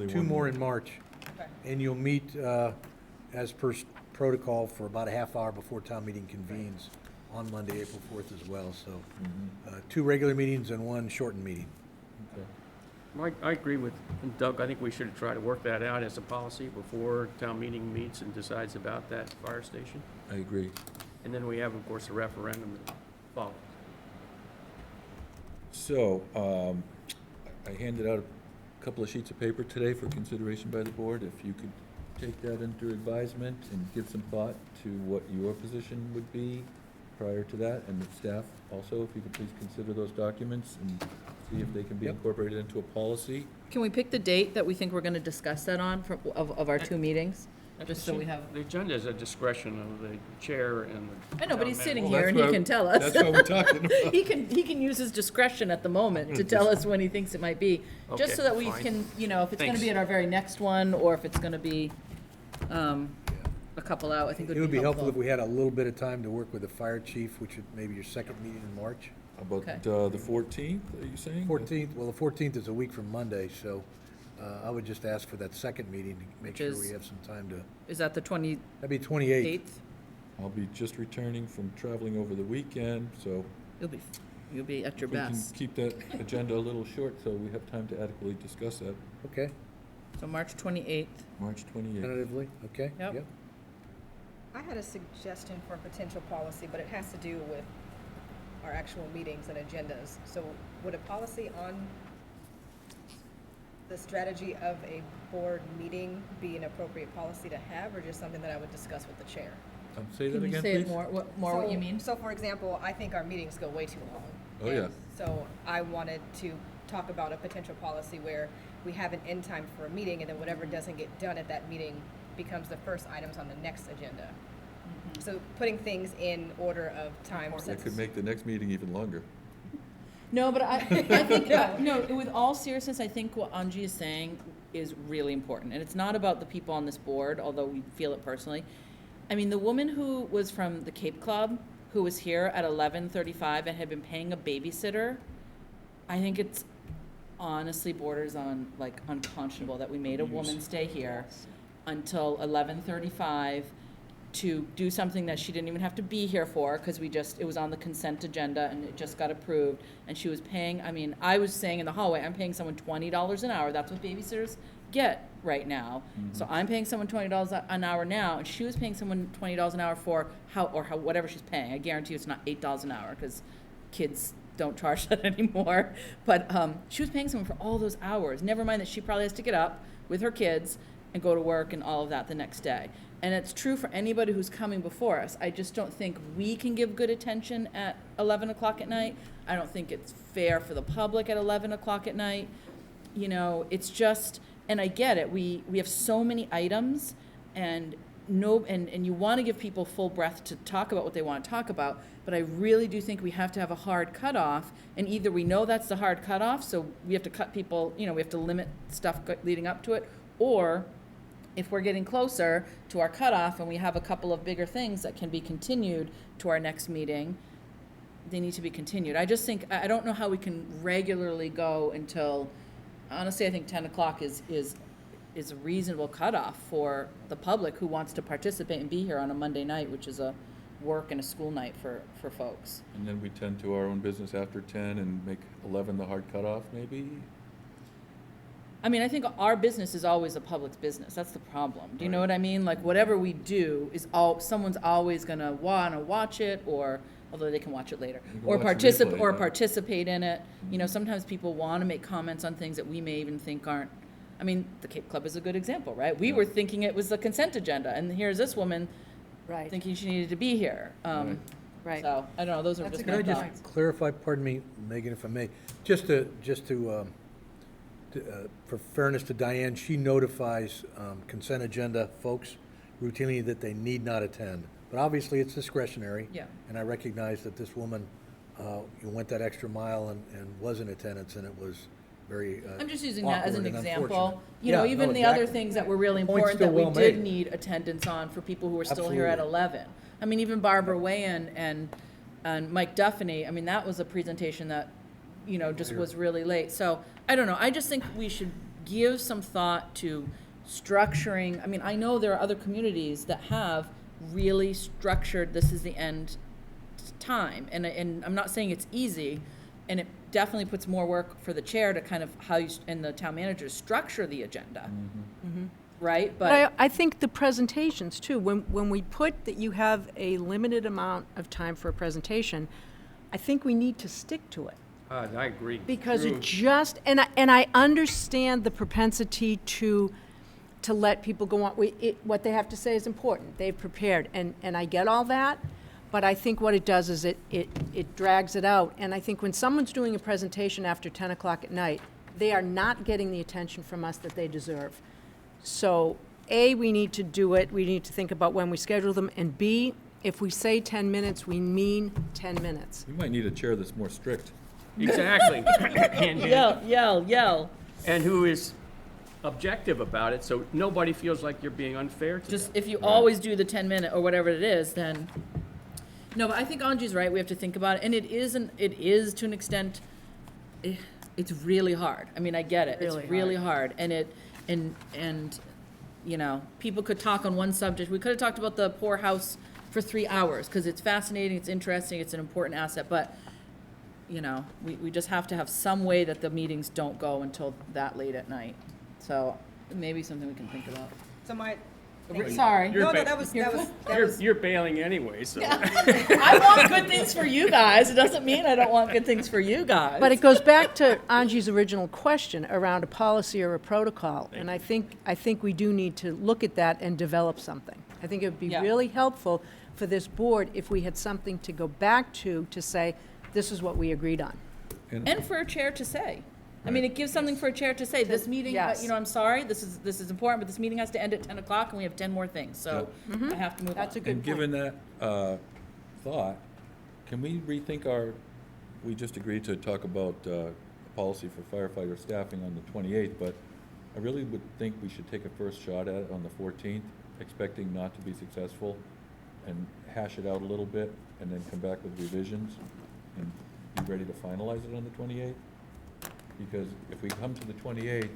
Speaker 12: two more in March.
Speaker 9: Okay.
Speaker 12: And you'll meet as per protocol for about a half hour before town meeting convenes on Monday, April 4th as well. So two regular meetings and one shortened meeting.
Speaker 8: I agree with Doug. I think we should try to work that out as a policy before town meeting meets and decides about that fire station.
Speaker 5: I agree.
Speaker 8: And then we have, of course, a referendum that follows.
Speaker 5: So, I handed out a couple of sheets of paper today for consideration by the board. If you could take that into advisement and give some thought to what your position would be prior to that, and the staff also, if you could please consider those documents and see if they can be incorporated into a policy.
Speaker 14: Can we pick the date that we think we're gonna discuss that on of our two meetings? Just so we have.
Speaker 8: The agenda is a discretion of the chair and the.
Speaker 14: I know, but
Speaker 8: town
Speaker 14: he's
Speaker 8: manager.
Speaker 14: sitting
Speaker 5: Well,
Speaker 14: here
Speaker 5: that's
Speaker 14: and he
Speaker 5: what
Speaker 14: can tell us.
Speaker 5: That's what we're talking about.
Speaker 14: He can use his discretion at the moment to tell us when he thinks it might be, just
Speaker 8: Okay,
Speaker 14: so that we
Speaker 8: fine.
Speaker 14: can, if it's gonna
Speaker 8: Thanks.
Speaker 14: be at our very next one, or if it's gonna be, a couple out, I think
Speaker 12: It would be helpful if we had a little bit of time to work with the fire chief, which would maybe your second meeting in March.
Speaker 5: How about
Speaker 14: Okay.
Speaker 5: the 14th, are you saying?
Speaker 12: 14th, well, the 14th is a week from Monday, so I would just ask for that second meeting to make
Speaker 14: Which
Speaker 12: sure
Speaker 14: is-
Speaker 12: we have some time to,
Speaker 14: Is that the 28th?
Speaker 12: that'd be 28th.
Speaker 5: I'll be just returning from traveling over the weekend, so
Speaker 14: You'll be at your
Speaker 5: if we can
Speaker 14: best.
Speaker 5: keep that agenda a little short so we have time to adequately discuss that.
Speaker 12: Okay,
Speaker 14: So March 28th.
Speaker 5: March 28th.
Speaker 12: tentatively, okay?
Speaker 14: Yep.
Speaker 9: I had a suggestion for potential policy, but it has to do with our actual meetings and agendas. So would a policy on the strategy of a board meeting be an appropriate policy to have, or just something that I would discuss with the chair?
Speaker 5: Say that
Speaker 14: Can you
Speaker 5: again,
Speaker 14: say it
Speaker 5: please?
Speaker 14: more, what you mean?
Speaker 9: So for example, I think our meetings go way too long.
Speaker 5: Oh, yeah.
Speaker 9: And so I wanted to talk about a potential policy where we have an end time for a meeting, and then whatever doesn't get done at that meeting becomes the first items on the next agenda. So putting things in order of time.
Speaker 5: That could make the next meeting even longer.
Speaker 14: No, but I think, no, with all seriousness, I think what Anji is saying is really important. And it's not about the people on this board, although we feel it personally. I mean, the woman who was from the Cape Club, who was here at 11:35 and had been paying a babysitter, I think it's honestly borders on, like, unconscionable that we made a woman stay here until 11:35 to do something that she didn't even have to be here for, because it was on the consent agenda and it just got approved. And she was paying, I mean, I was saying in the hallway, I'm paying someone $20 an hour. That's what babysitters get right now. So I'm paying someone $20 an hour now, and she was paying someone $20 an hour for whatever she's paying. I guarantee you it's not $8 an hour, because kids don't charge that anymore. But she was paying someone for all those hours. Never mind that she probably has to get up with her kids and go to work and all of that the next day. And it's true for anybody who's coming before us. I just don't think we can give good attention at 11 o'clock at night. I don't think it's fair for the public at 11 o'clock at night. It's just, and I get it, we have so many items, and and you want to give people full breath to talk about what they want to talk about, but I really do think we have to have a hard cutoff, and either we know that's the hard cutoff, so we have to cut people, we have to limit stuff leading up to it, or if we're getting closer to our cutoff and we have a couple of bigger things that can be continued to our next meeting, they need to be continued. I just think, I don't know how we can regularly go until, honestly, I think 10 o'clock is a reasonable cutoff for the public who wants to participate and be here on a Monday night, which is a work and a school night for folks.
Speaker 5: And then we tend to our own business after 10 and make 11 the hard cutoff, maybe?
Speaker 14: I mean, I think our business is always a public's business. That's the problem. Do you know what I mean? Like, whatever we do is someone's always gonna wanna watch it, or, although they can watch it later, or participate in it. Sometimes people wanna make comments on things that we may even think aren't. I mean, the Cape Club is a good example, right? We were thinking it was the consent agenda, and here's this woman thinking she needed to be here.
Speaker 10: Right.
Speaker 14: So, I don't know, those are
Speaker 10: That's
Speaker 14: just
Speaker 10: a
Speaker 14: my
Speaker 10: good
Speaker 14: thoughts.
Speaker 10: point.
Speaker 12: Clarify, pardon me, Megan, if I may, just to for fairness to Diane, she notifies consent agenda folks routinely that they need not attend. But obviously, it's discretionary.
Speaker 14: Yeah.
Speaker 12: And I recognize that this woman went that extra mile and was in attendance, and it was very
Speaker 14: I'm just using that as an
Speaker 12: awkward and
Speaker 14: example.
Speaker 12: unfortunate.
Speaker 14: Even the other things that were really
Speaker 12: Point's
Speaker 14: important that
Speaker 12: still
Speaker 14: we
Speaker 12: well
Speaker 14: did
Speaker 12: made.
Speaker 14: need attendance on for people who were still here at
Speaker 12: Absolutely.
Speaker 14: 11. I mean, even Barbara Wayan and Mike Duffany, I mean, that was a presentation that, just was really late. So, I don't know. I just think we should give some thought to structuring. I mean, I know there are other communities that have really structured, this is the end time. And I'm not saying it's easy, and it definitely puts more work for the chair to kind of and the town manager structure the agenda. Right?
Speaker 10: But I think the presentations too, when we put that you have a limited amount of time for a presentation, I think we need to stick to it.
Speaker 8: I agree.
Speaker 10: Because
Speaker 8: True.
Speaker 10: it just, and I understand the propensity to let people go on. What they have to say is important. They've prepared, and I get all that. But I think what it does is it drags it out. And I think when someone's doing a presentation after 10 o'clock at night, they are not getting the attention from us that they deserve. So, A, we need to do it. We need to think about when we schedule them. And B, if we say 10 minutes, we mean 10 minutes.
Speaker 5: You might need a chair that's more strict.
Speaker 8: Exactly.
Speaker 14: Yell.
Speaker 8: And who is objective about it, so nobody feels like you're being unfair to
Speaker 14: Just,
Speaker 8: them.
Speaker 14: if you always do the 10-minute or whatever it is, then. No, but I think Angie's right. We have to think about it. And it is to an extent, it's really hard. I mean, I get it. It's really hard. And people could talk on one subject. We could have talked about the poor house for 3 hours because it's fascinating, it's interesting, it's an important asset. But, we just have to have some way that the meetings don't go until that late at night. So maybe something we can think about.
Speaker 9: So my,
Speaker 14: Sorry.
Speaker 8: You're bailing anyway, so.
Speaker 14: I want good things for you guys. It doesn't mean I don't want good things for you guys.
Speaker 10: But it goes back to Angie's original question around a policy or a protocol. And I think we do need to look at that and develop something. I think it would be really helpful for this board if we had something to go back to say, this is what we agreed on.
Speaker 14: And for a chair to say. I mean, it gives something for a chair to say, this meeting, I'm sorry, this is important, but this meeting has to end at 10 o'clock and we have 10 more things, so I have to move on.
Speaker 10: That's a good
Speaker 5: And
Speaker 10: point.
Speaker 5: given that thought, can we rethink we just agreed to talk about a policy for firefighter staffing on the 28th, but I really would think we should take a first shot at it on the 14th, expecting not to be successful, and hash it out a little bit, and then come back with revisions, and be ready to finalize it on the 28th? Because if we come to the 28th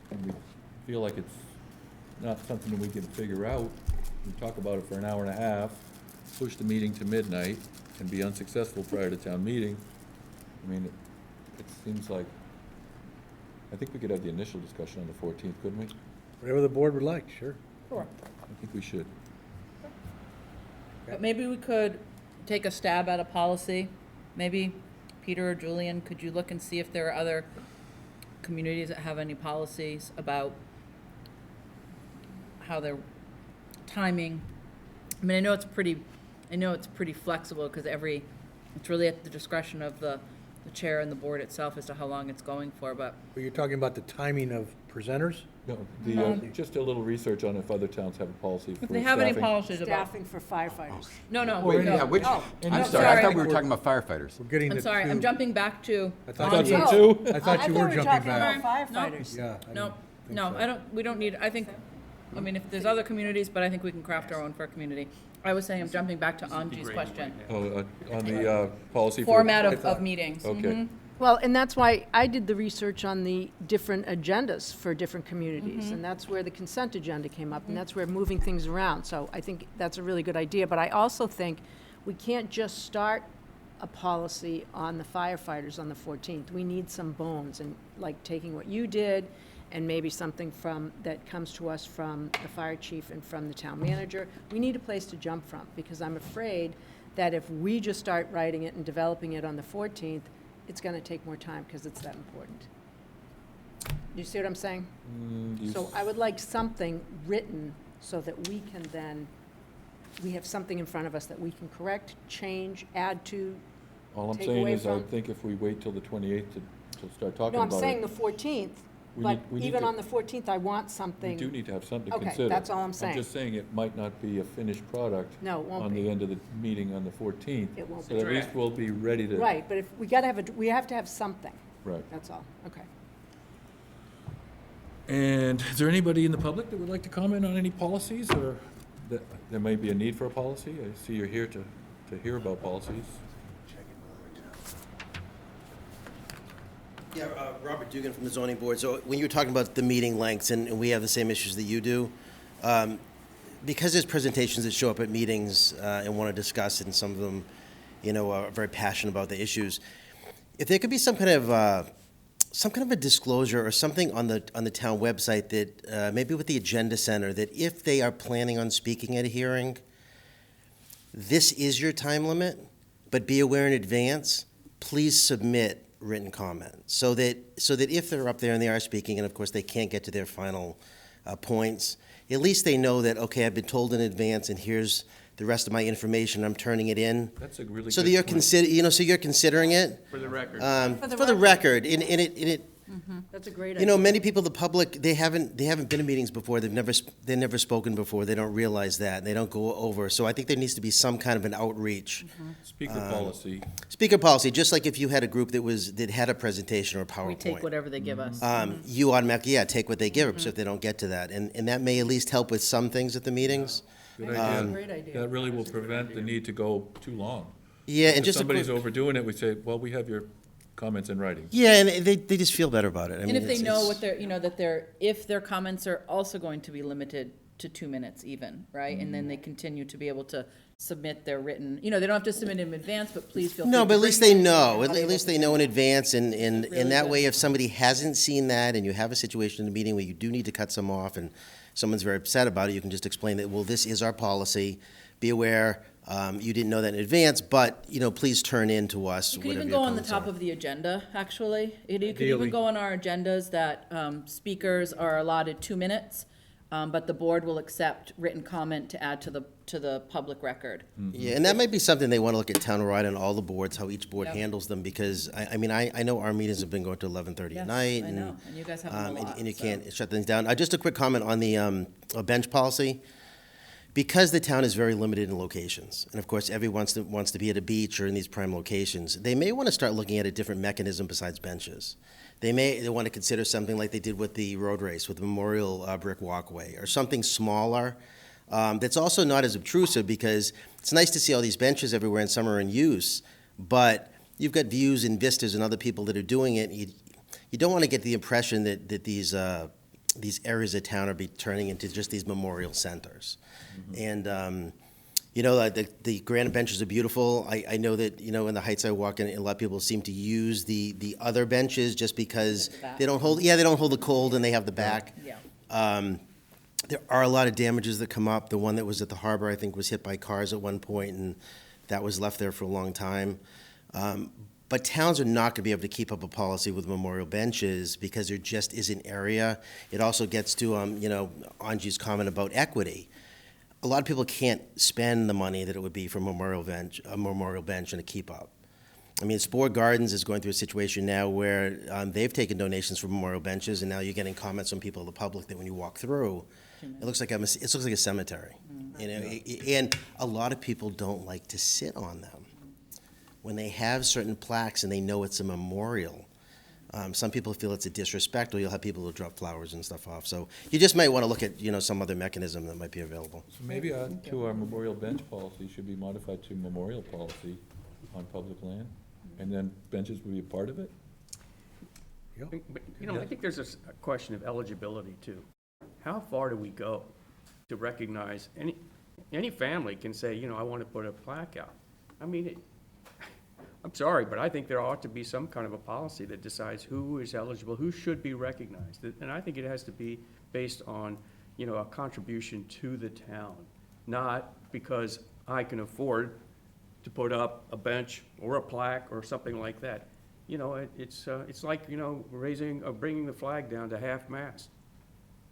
Speaker 5: and we feel like it's not something that we can figure out, we talk about it for an hour and a half, push the meeting to midnight, and be unsuccessful prior to town meeting, I mean, it seems like, I think we could have the initial discussion on the 14th, couldn't we?
Speaker 12: Whatever the board would like, sure.
Speaker 14: Sure.
Speaker 5: I think we should.
Speaker 14: But maybe we could take a stab at a policy. Maybe Peter or Julian, could you look and see if there are other communities that have any policies about how they're timing? I mean, I know it's pretty flexible because it's really at the discretion of the the chair and the board itself as to how long it's going for, but
Speaker 12: But you're talking about the timing of presenters?
Speaker 5: No, just a little research on if other towns have a policy for
Speaker 14: if they have any
Speaker 5: staffing.
Speaker 14: policies about.
Speaker 10: Staffing for firefighters.
Speaker 14: No, no,
Speaker 6: Wait,
Speaker 14: no.
Speaker 6: yeah, which,
Speaker 14: Oh,
Speaker 6: I'm
Speaker 14: I'm
Speaker 6: sorry, I thought we were
Speaker 12: We're-
Speaker 6: talking about firefighters.
Speaker 12: We're getting
Speaker 14: I'm
Speaker 12: the
Speaker 14: sorry,
Speaker 12: two.
Speaker 14: I'm jumping back to.
Speaker 12: I
Speaker 5: I
Speaker 12: thought
Speaker 5: thought
Speaker 12: you,
Speaker 5: so too.
Speaker 12: I thought you were jumping
Speaker 10: talking
Speaker 12: back.
Speaker 10: about firefighters.
Speaker 12: Yeah. I
Speaker 14: No,
Speaker 12: didn't think
Speaker 14: no,
Speaker 12: so.
Speaker 14: we don't need, I think, I mean, if there's other communities, but I think we can craft our own for our community. I was saying, I'm jumping back to Angie's question.
Speaker 5: Oh, on the policy for.
Speaker 14: Format of meetings.
Speaker 5: Okay.
Speaker 10: Well, and that's why I did the research on the different agendas for different communities, and that's where the consent agenda came up, and that's where moving things around. So I think that's a really good idea, but I also think we can't just start a policy on the firefighters on the 14th. We need some bones, and like taking what you did, and maybe something that comes to us from the fire chief and from the town manager. We need a place to jump from, because I'm afraid that if we just start writing it and developing it on the 14th, it's going to take more time because it's that important. You see what I'm saying? So I would like something written so that we can then, we have something in front of us that we can correct, change, add to,
Speaker 5: All I'm
Speaker 10: take
Speaker 5: saying
Speaker 10: away
Speaker 5: is I
Speaker 10: from.
Speaker 5: think if we wait till the 28th to start talking
Speaker 10: No,
Speaker 5: about it.
Speaker 10: I'm saying the 14th,
Speaker 5: We
Speaker 10: but
Speaker 5: need- we need
Speaker 10: even
Speaker 5: to-
Speaker 10: on the 14th, I want something.
Speaker 5: We do need to have something to
Speaker 10: Okay,
Speaker 5: consider.
Speaker 10: that's all I'm saying.
Speaker 5: I'm just saying it might not be a finished product.
Speaker 10: No, it won't
Speaker 5: on
Speaker 10: be.
Speaker 5: the end of the meeting on the 14th.
Speaker 10: It won't
Speaker 5: So
Speaker 10: be.
Speaker 5: at least we'll be ready to.
Speaker 10: Right, but if, we have to have something.
Speaker 5: Right.
Speaker 10: That's all, okay.
Speaker 5: And is there anybody in the public that would like to comment on any policies, or that there may be a need for a policy? I see you're here to hear about policies.
Speaker 16: Yeah, Robert Dugan from the zoning board. So when you were talking about the meeting lengths, and we have the same issues that you do, because there's presentations that show up at meetings and want to discuss, and some of them, are very passionate about the issues. If there could be some kind of a disclosure or something on the town website that maybe with the agenda center, that if they are planning on speaking at a hearing, this is your time limit, but be aware in advance. Please submit written comment so that if they're up there and they are speaking, and of course they can't get to their final points, at least they know that, okay, I've been told in advance, and here's the rest of my information, I'm turning it in.
Speaker 5: That's a really
Speaker 16: So
Speaker 5: good
Speaker 16: that you're
Speaker 5: point.
Speaker 16: so you're considering it.
Speaker 8: For the record.
Speaker 16: For the record, and it.
Speaker 10: That's a great idea.
Speaker 16: Many people, the public, they haven't been in meetings before. They've never spoken before. They don't realize that. And they don't go over. So I think there needs to be some kind of an outreach.
Speaker 5: Speaker policy.
Speaker 16: Speaker policy, just like if you had a group that had a presentation or a PowerPoint.
Speaker 14: We take whatever they give us.
Speaker 16: You automatically, take what they give us if they don't get to that. And that may at least help with some things at the meetings.
Speaker 5: Good idea. That really will prevent the need to go too long.
Speaker 16: Yeah, and
Speaker 5: If
Speaker 16: just a
Speaker 5: somebody's
Speaker 16: quick-
Speaker 5: overdoing it, we say, well, we have your comments in writing.
Speaker 16: Yeah, and they just feel better about it. I
Speaker 14: And
Speaker 16: mean,
Speaker 14: if they
Speaker 16: it's-
Speaker 14: know
Speaker 16: it's-
Speaker 14: what they're, if their comments are also going to be limited to 2 minutes even, right? And then they continue to be able to submit their written, they don't have to submit in advance, but please feel free.
Speaker 16: No,
Speaker 14: to
Speaker 16: but at
Speaker 14: bring
Speaker 16: least they
Speaker 14: them.
Speaker 16: know.
Speaker 14: How
Speaker 16: At
Speaker 14: they
Speaker 16: least
Speaker 14: will
Speaker 16: they know in advance, and
Speaker 14: really
Speaker 16: that
Speaker 14: good.
Speaker 16: way, if somebody hasn't seen that, and you have a situation in the meeting where you do need to cut some off, and someone's very upset about it, you can just explain that, well, this is our policy. Be aware, you didn't know that in advance, but, please turn in to us
Speaker 14: You could
Speaker 16: whatever
Speaker 14: even
Speaker 16: your
Speaker 14: go on the
Speaker 16: comments
Speaker 14: top
Speaker 16: are.
Speaker 14: of the agenda, actually. You could
Speaker 12: Ideally.
Speaker 14: even go on our agendas that speakers are allotted 2 minutes, but the board will accept written comment to add to the public record.
Speaker 16: Yeah, and that might be something they want to look at townwide on all the boards, how each board
Speaker 14: Yep.
Speaker 16: handles them, because, I mean, I know our meetings have been going to 11:30 at
Speaker 14: Yes,
Speaker 16: night.
Speaker 14: I know, and you guys have them a lot,
Speaker 16: And you
Speaker 14: so.
Speaker 16: can't shut things down. Just a quick comment on the bench policy. Because the town is very limited in locations, and of course, everyone wants to be at a beach or in these prime locations, they may want to start looking at a different mechanism besides benches. They want to consider something like they did with the road race, with the memorial brick walkway, or something smaller that's also not as obtrusive, because it's nice to see all these benches everywhere and some are in use, but you've got views and vistas and other people that are doing it. You don't want to get the impression that these areas of town are be turning into just these memorial centers. And, the granite benches are beautiful. I know that, in the Heights I walk in, a lot of people seem to use the other benches just because they don't hold the cold and they have the back.
Speaker 14: Yeah.
Speaker 16: There are a lot of damages that come up. The one that was at the harbor, I think, was hit by cars at one point, and that was left there for a long time. But towns are not going to be able to keep up a policy with memorial benches because there just isn't area. It also gets to, Angie's comment about equity. A lot of people can't spend the money that it would be for a memorial bench and a keep up. I mean, Spore Gardens is going through a situation now where they've taken donations for memorial benches, and now you're getting comments from people in the public that when you walk through, it looks like a cemetery. You know, and a lot of people don't like to sit on them. When they have certain plaques and they know it's a memorial, some people feel it's a disrespect, or you'll have people who drop flowers and stuff off. So you just might want to look at, you know, some other mechanism that might be available.
Speaker 5: So maybe to our memorial bench policy should be modified to memorial policy on public land, and then benches would be a part of it?
Speaker 8: But, you know, I think there's a question of eligibility too. How far do we go to recognize, any family can say, you know, I want to put a plaque out. I mean, I'm sorry, but I think there ought to be some kind of a policy that decides who is eligible, who should be recognized. And I think it has to be based on, you know, a contribution to the town, not because I can afford to put up a bench or a plaque or something like that. You know, it's like, you know, bringing the flag down to half-mast.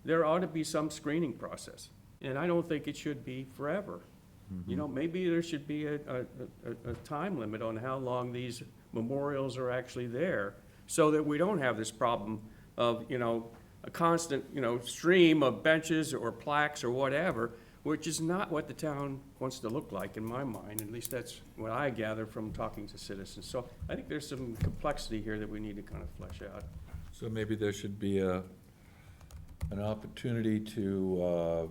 Speaker 8: There ought to be some screening process, and I don't think it should be forever. You know, maybe there should be a time limit on how long these memorials are actually there, so that we don't have this problem of, you know, a constant, you know, stream of benches or plaques or whatever, which is not what the town wants to look like in my mind. At least that's what I gather from talking to citizens. So I think there's some complexity here that we need to kind of flesh out.
Speaker 5: So maybe there should be an opportunity to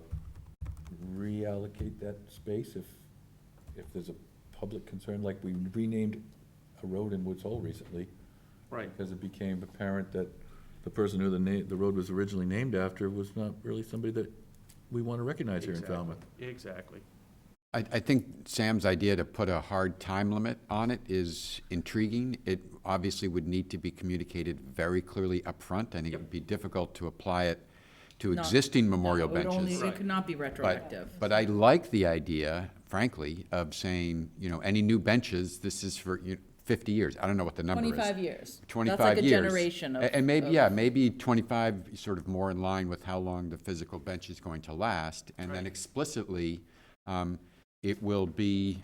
Speaker 5: reallocate that space if there's a public concern, like we renamed a road in Woods Hole recently.
Speaker 8: Right.
Speaker 5: Because it became apparent that the person who the road was originally named after was not really somebody that we want to recognize here in Falmouth.
Speaker 8: Exactly.
Speaker 6: I think Sam's idea to put a hard time limit on it is intriguing. It obviously would need to be communicated very clearly up front. I think it would be difficult to apply it to existing memorial benches.
Speaker 14: It could not be retroactive.
Speaker 6: But I like the idea, frankly, of saying, you know, any new benches, this is for 50 years. I don't know what the number is.
Speaker 14: 25 years.
Speaker 6: 25
Speaker 14: That's like
Speaker 6: years.
Speaker 14: a generation of.
Speaker 6: And maybe, yeah, maybe 25 sort of more in line with how long the physical bench is going to last. And then explicitly, it will be,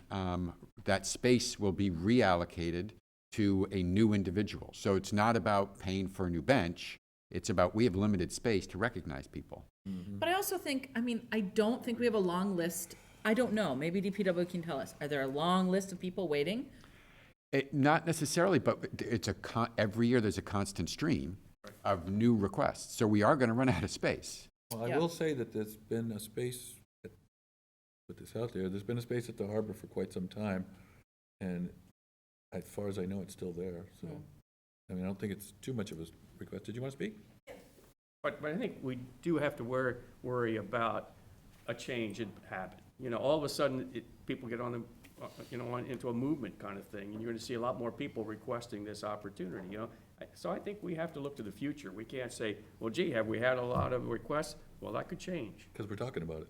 Speaker 6: that space will be reallocated to a new individual. So it's not about paying for a new bench. It's about, we have limited space to recognize people.
Speaker 14: But I also think, I mean, I don't think we have a long list. I don't know, maybe DPW can tell us. Are there a long list of people waiting?
Speaker 6: Not necessarily, but it's every year there's a constant stream of new requests. So we are going to run out of space.
Speaker 5: Well, I will say that there's been a space, put this out there, there's been a space at the harbor for quite some time, and as far as I know, it's still there. So, I mean, I don't think it's too much of a request. Did you want to speak?
Speaker 8: But I think we do have to worry about a change in habit. You know, all of a sudden, people get on the, you know, into a movement kind of thing, and you're going to see a lot more people requesting this opportunity, you know. So I think we have to look to the future. We can't say, well, gee, have we had a lot of requests? Well, that could change.
Speaker 5: Because we're talking about it.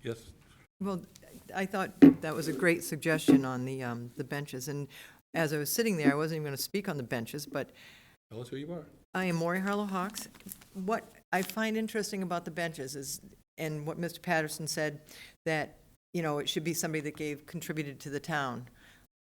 Speaker 5: Yes?
Speaker 7: Well, I thought that was a great suggestion on the benches, and as I was sitting there, I wasn't even going to speak on the benches, but
Speaker 5: Tell us who you are.
Speaker 7: I am Maury Harlow Hawks. What I find interesting about the benches is, and what Mr. Patterson said, that, you know, it should be somebody that contributed to the town.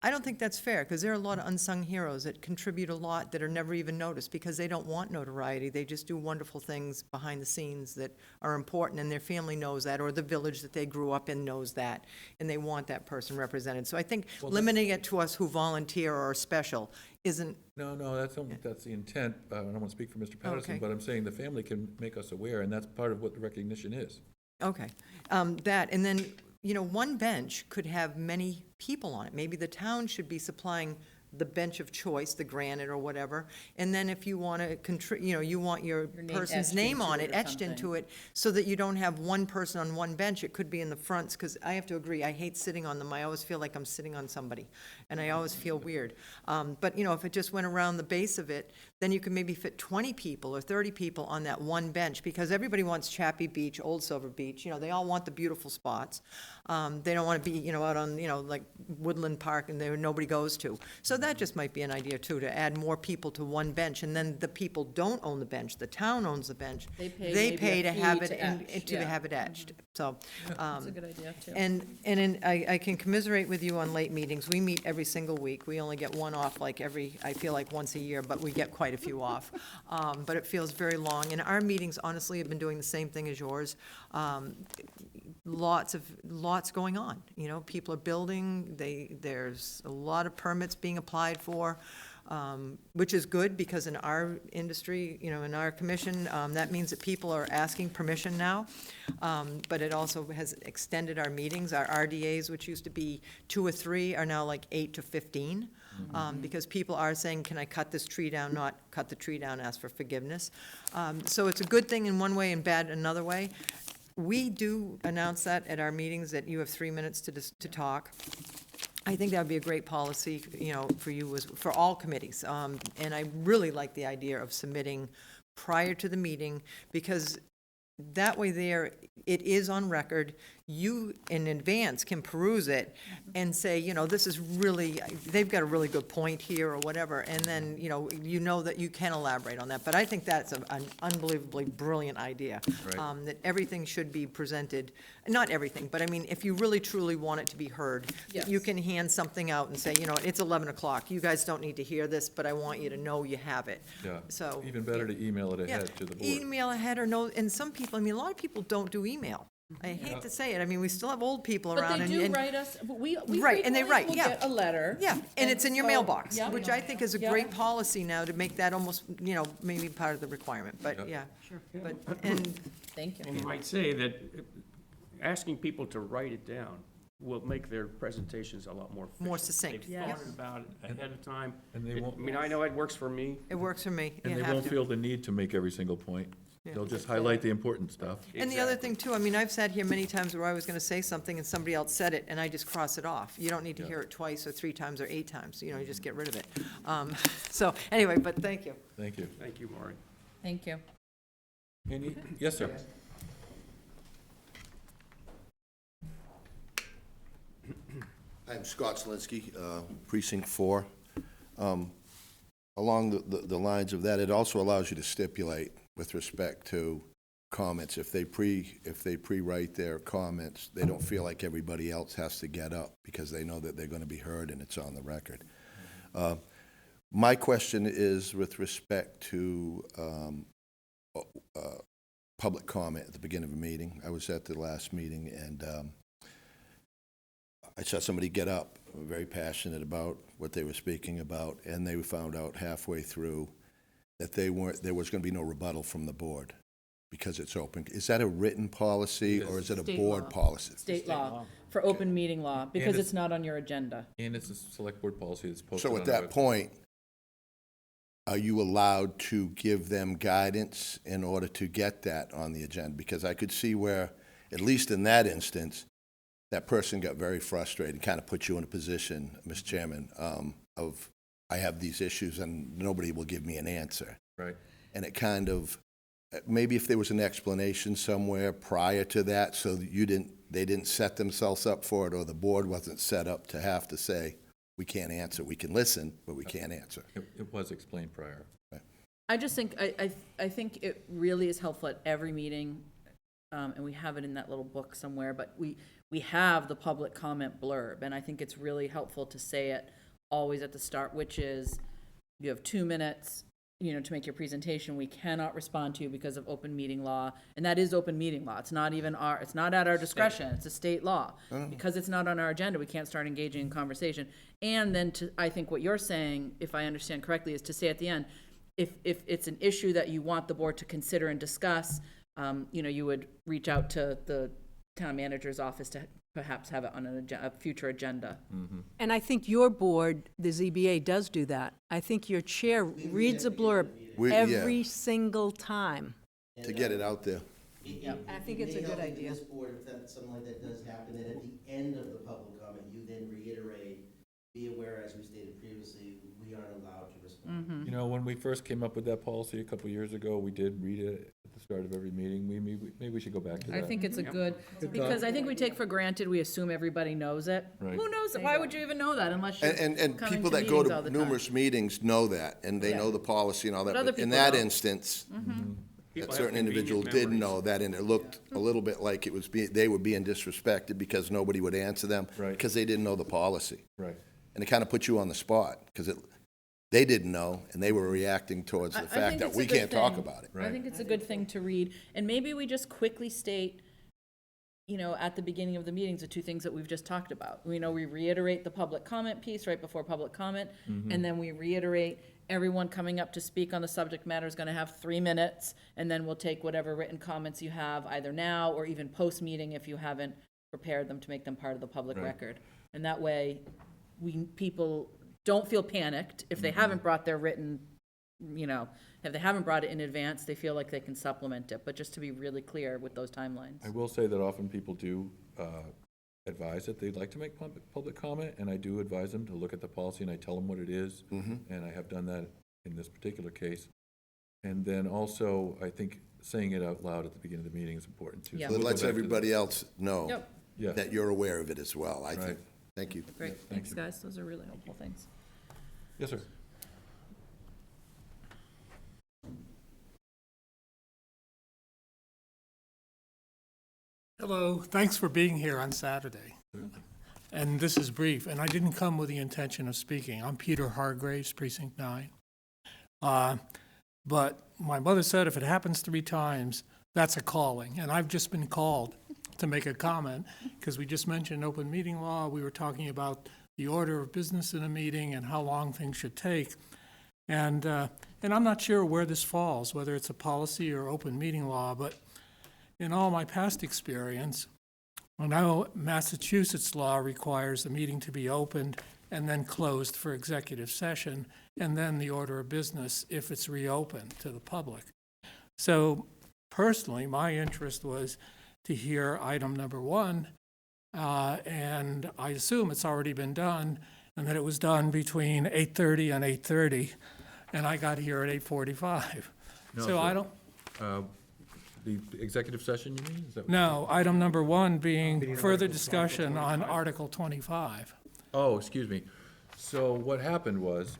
Speaker 7: I don't think that's fair, because there are a lot of unsung heroes that contribute a lot that are never even noticed because they don't want notoriety. They just do wonderful things behind the scenes that are important, and their family knows that, or the village that they grew up in knows that, and they want that person represented. So I think limiting it to us who volunteer or are special isn't.
Speaker 5: No, that's the intent. I don't want to speak for Mr. Patterson,
Speaker 7: Okay.
Speaker 5: but I'm saying the family can make us aware, and that's part of what the recognition is.
Speaker 7: Okay. That, and then, you know, one bench could have many people on it. Maybe the town should be supplying the bench of choice, the granite or whatever, and then if you want to you know, you want your
Speaker 14: name
Speaker 7: person's
Speaker 14: etched
Speaker 7: name
Speaker 14: into
Speaker 7: on
Speaker 14: it
Speaker 7: it,
Speaker 14: or
Speaker 7: etched
Speaker 14: something.
Speaker 7: into it, so that you don't have one person on one bench. It could be in the fronts, because I have to agree, I hate sitting on them. I always feel like I'm sitting on somebody, and I always feel weird. But, you know, if it just went around the base of it, then you could maybe fit 20 people or 30 people on that one bench, because everybody wants Chappie Beach, Old Silver Beach, you know, they all want the beautiful spots. They don't want to be, you know, out on, you know, like Woodland Park and there nobody goes to. So that just might be an idea too, to add more people to one bench, and then the people don't own the bench, the town owns the bench.
Speaker 14: They pay
Speaker 7: They
Speaker 14: maybe
Speaker 7: pay
Speaker 14: a
Speaker 7: to
Speaker 14: fee
Speaker 7: have
Speaker 14: to
Speaker 7: it,
Speaker 14: etch,
Speaker 7: to
Speaker 14: yeah.
Speaker 7: have it etched, so.
Speaker 14: That's a good idea, too.
Speaker 7: And I can commiserate with you on late meetings. We meet every single week. We only get one off like I feel like once a year, but we get quite a few off. But it feels very long. And our meetings honestly have been doing the same thing as yours. Lots going on, you know, people are building, there's a lot of permits being applied for, which is good, because in our industry, you know, in our commission, that means that people are asking permission now. But it also has extended our meetings. Our RDAs, which used to be 2 or 3, are now like 8 to 15. Because people are saying, can I cut this tree down, not cut the tree down, ask for forgiveness. So it's a good thing in one way and bad another way. We do announce that at our meetings, that you have 3 minutes to talk. I think that would be a great policy, you know, for you, for all committees. And I really like the idea of submitting prior to the meeting, because that way it is on record. You, in advance, can peruse it and say, you know, this is really, they've got a really good point here, or whatever, and then, you know that you can elaborate on that. But I think that's an unbelievably brilliant idea.
Speaker 5: Right.
Speaker 7: That everything should be presented, not everything, but I mean, if you really truly want it to be heard,
Speaker 14: Yes.
Speaker 7: you can hand something out and say, you know, it's 11 o'clock, you guys don't need to hear this, but I want you to know you have it.
Speaker 5: Yeah.
Speaker 7: So.
Speaker 5: Even better to email it
Speaker 7: Yeah,
Speaker 5: ahead to the board.
Speaker 7: email ahead or no, and some people, I mean, a lot of people don't do email. I hate to say it, I mean, we still have old people
Speaker 14: But
Speaker 7: around.
Speaker 14: they
Speaker 7: and-
Speaker 14: do
Speaker 7: and-
Speaker 14: write us, but we
Speaker 7: Right, and they
Speaker 14: frequently
Speaker 7: write,
Speaker 14: will
Speaker 7: yeah.
Speaker 14: get a letter.
Speaker 7: Yeah, and it's in your
Speaker 14: so-
Speaker 7: mailbox,
Speaker 14: yeah.
Speaker 7: which I think is a
Speaker 14: Yeah.
Speaker 7: great policy now, to make that almost, you know, maybe part of the requirement, but yeah. Sure. But, and,
Speaker 14: Thank you.
Speaker 8: And you might say that asking people to write it down will make their presentations a lot more efficient.
Speaker 7: More succinct.
Speaker 8: They've
Speaker 7: Yes.
Speaker 8: thought about it ahead of time.
Speaker 5: And they won't-
Speaker 8: I mean, I know it works for me.
Speaker 7: it works for me.
Speaker 5: And
Speaker 7: You
Speaker 5: they
Speaker 7: have
Speaker 5: won't
Speaker 7: to.
Speaker 5: feel the need to make every single point.
Speaker 7: Yeah.
Speaker 5: They'll just highlight the important stuff.
Speaker 7: And the other thing too, I mean, I've sat here many times where I was gonna say something and somebody else said it, and I just cross it off. You don't need to
Speaker 5: Yeah.
Speaker 7: hear it twice or 3 times or 8 times, you know, you just get rid of it. So, anyway, but thank you.
Speaker 5: Thank you.
Speaker 8: Thank you, Maureen.
Speaker 14: Thank you.
Speaker 5: Yes, sir.
Speaker 17: I'm Scott Selinsky, Precinct 4. Along the lines of that, it also allows you to stipulate with respect to comments. If they pre-write their comments, they don't feel like everybody else has to get up because they know that they're going to be heard and it's on the record. My question is with respect to public comment at the beginning of a meeting. I was at the last meeting, and I saw somebody get up, very passionate about what they were speaking about, and they found out halfway through that there was going to be no rebuttal from the board because it's open. Is that a written policy, or is it a
Speaker 14: State
Speaker 17: board
Speaker 14: law.
Speaker 17: policy?
Speaker 14: State law, for open meeting law, because it's not on your agenda.
Speaker 5: And it's a select board policy that's posted
Speaker 17: So
Speaker 5: on
Speaker 17: at
Speaker 5: the
Speaker 17: that
Speaker 5: website.
Speaker 17: point, are you allowed to give them guidance in order to get that on the agenda? Because I could see where, at least in that instance, that person got very frustrated and kind of put you in a position, Mr. Chairman, of, I have these issues and nobody will give me an answer.
Speaker 5: Right.
Speaker 17: And it kind of, maybe if there was an explanation somewhere prior to that, so that they didn't set themselves up for it, or the board wasn't set up to have to say, we can't answer. We can listen, but we can't answer.
Speaker 5: It was explained prior.
Speaker 14: I just think, I think it really is helpful at every meeting, and we have it in that little book somewhere, but we have the public comment blurb, and I think it's really helpful to say it always at the start, which is, you have 2 minutes, you know, to make your presentation. We cannot respond to you because of open meeting law, and that is open meeting law. It's not even it's not at our discretion. It's a state law. Because it's not on our agenda, we can't start engaging in conversation. And then I think what you're saying, if I understand correctly, is to say at the end, if it's an issue that you want the board to consider and discuss, you know, you would reach out to the town manager's office to perhaps have it on a future agenda.
Speaker 10: And I think your board, the ZBA, does do that. I think your chair reads a blurb every single time.
Speaker 17: To get it out there.
Speaker 10: I think it's a good idea.
Speaker 16: This board, if that, something like that does happen, that at the end of the public comment, you then reiterate, be aware, as we stated previously, we aren't allowed to respond.
Speaker 5: You know, when we first came up with that policy a couple years ago, we did read it at the start of every meeting. Maybe we should go back to that.
Speaker 14: I think it's a good, because I think we take for granted, we assume everybody knows it.
Speaker 5: Right.
Speaker 14: Who knows it? Why would you even know that unless you're
Speaker 17: And
Speaker 14: coming
Speaker 17: people
Speaker 14: to
Speaker 17: that go
Speaker 14: meetings all
Speaker 17: to
Speaker 14: the time?
Speaker 17: numerous meetings know that, and they
Speaker 14: Yeah.
Speaker 17: know the policy and all that.
Speaker 14: But other
Speaker 17: But in
Speaker 14: people
Speaker 17: that
Speaker 14: don't.
Speaker 17: instance,
Speaker 8: People
Speaker 17: that
Speaker 8: have
Speaker 17: certain
Speaker 8: convenient
Speaker 17: individual did
Speaker 8: memories.
Speaker 17: know that, and it looked a little bit like they were being disrespected because nobody would answer them.
Speaker 5: Right.
Speaker 17: Because they didn't know the policy.
Speaker 5: Right.
Speaker 17: And it kind of put you on the spot, because they didn't know, and they were reacting towards
Speaker 14: I
Speaker 17: the
Speaker 14: think
Speaker 17: fact that
Speaker 14: it's a
Speaker 17: we
Speaker 14: good
Speaker 17: can't talk
Speaker 14: thing.
Speaker 17: about it.
Speaker 14: I think it's a good thing to read, and maybe we just quickly state, at the beginning of the meetings, the two things that we've just talked about. We reiterate the public comment piece right before public comment, and then we reiterate everyone coming up to speak on the subject matter is gonna have 3 minutes, and then we'll take whatever written comments you have either now or even post-meeting if you haven't prepared them to make them part of the public
Speaker 5: Right.
Speaker 14: record. And that way, people don't feel panicked if they haven't brought their written, if they haven't brought it in advance, they feel like they can supplement it, but just to be really clear with those timelines.
Speaker 5: I will say that often people do advise that they'd like to make public comment, and I do advise them to look at the policy, and I tell them what it is, and I have done that in this particular case. And then also, I think saying it out loud at the beginning of the meeting is important too.
Speaker 14: Yeah.
Speaker 5: So
Speaker 17: It
Speaker 5: we'll go
Speaker 17: lets
Speaker 5: back to
Speaker 17: everybody else know
Speaker 14: Yep.
Speaker 5: Yeah.
Speaker 17: that you're aware of it as well, I think.
Speaker 5: Right.
Speaker 17: Thank you.
Speaker 14: Great, thanks, guys, those are really helpful things.
Speaker 5: Yes, sir.
Speaker 18: Hello, thanks for being here on Saturday. And this is brief, and I didn't come with the intention of speaking. I'm Peter Hargraves, Precinct 9. But my mother said if it happens 3 times, that's a calling. And I've just been called to make a comment, because we just mentioned open meeting law. We were talking about the order of business in a meeting and how long things should take. And I'm not sure where this falls, whether it's a policy or open meeting law, but in all my past experience, I know Massachusetts law requires a meeting to be opened and then closed for executive session, and then the order of business if it's reopened to the public. So personally, my interest was to hear item number 1, and I assume it's already been done, and that it was done between 8:30 and 8:30, and I got here at 8:45.
Speaker 5: No,
Speaker 18: So I don't,
Speaker 5: The executive session, you mean? Is that what-
Speaker 18: no, item number 1 being further discussion on Article 25.
Speaker 5: Oh, excuse me. So what happened was,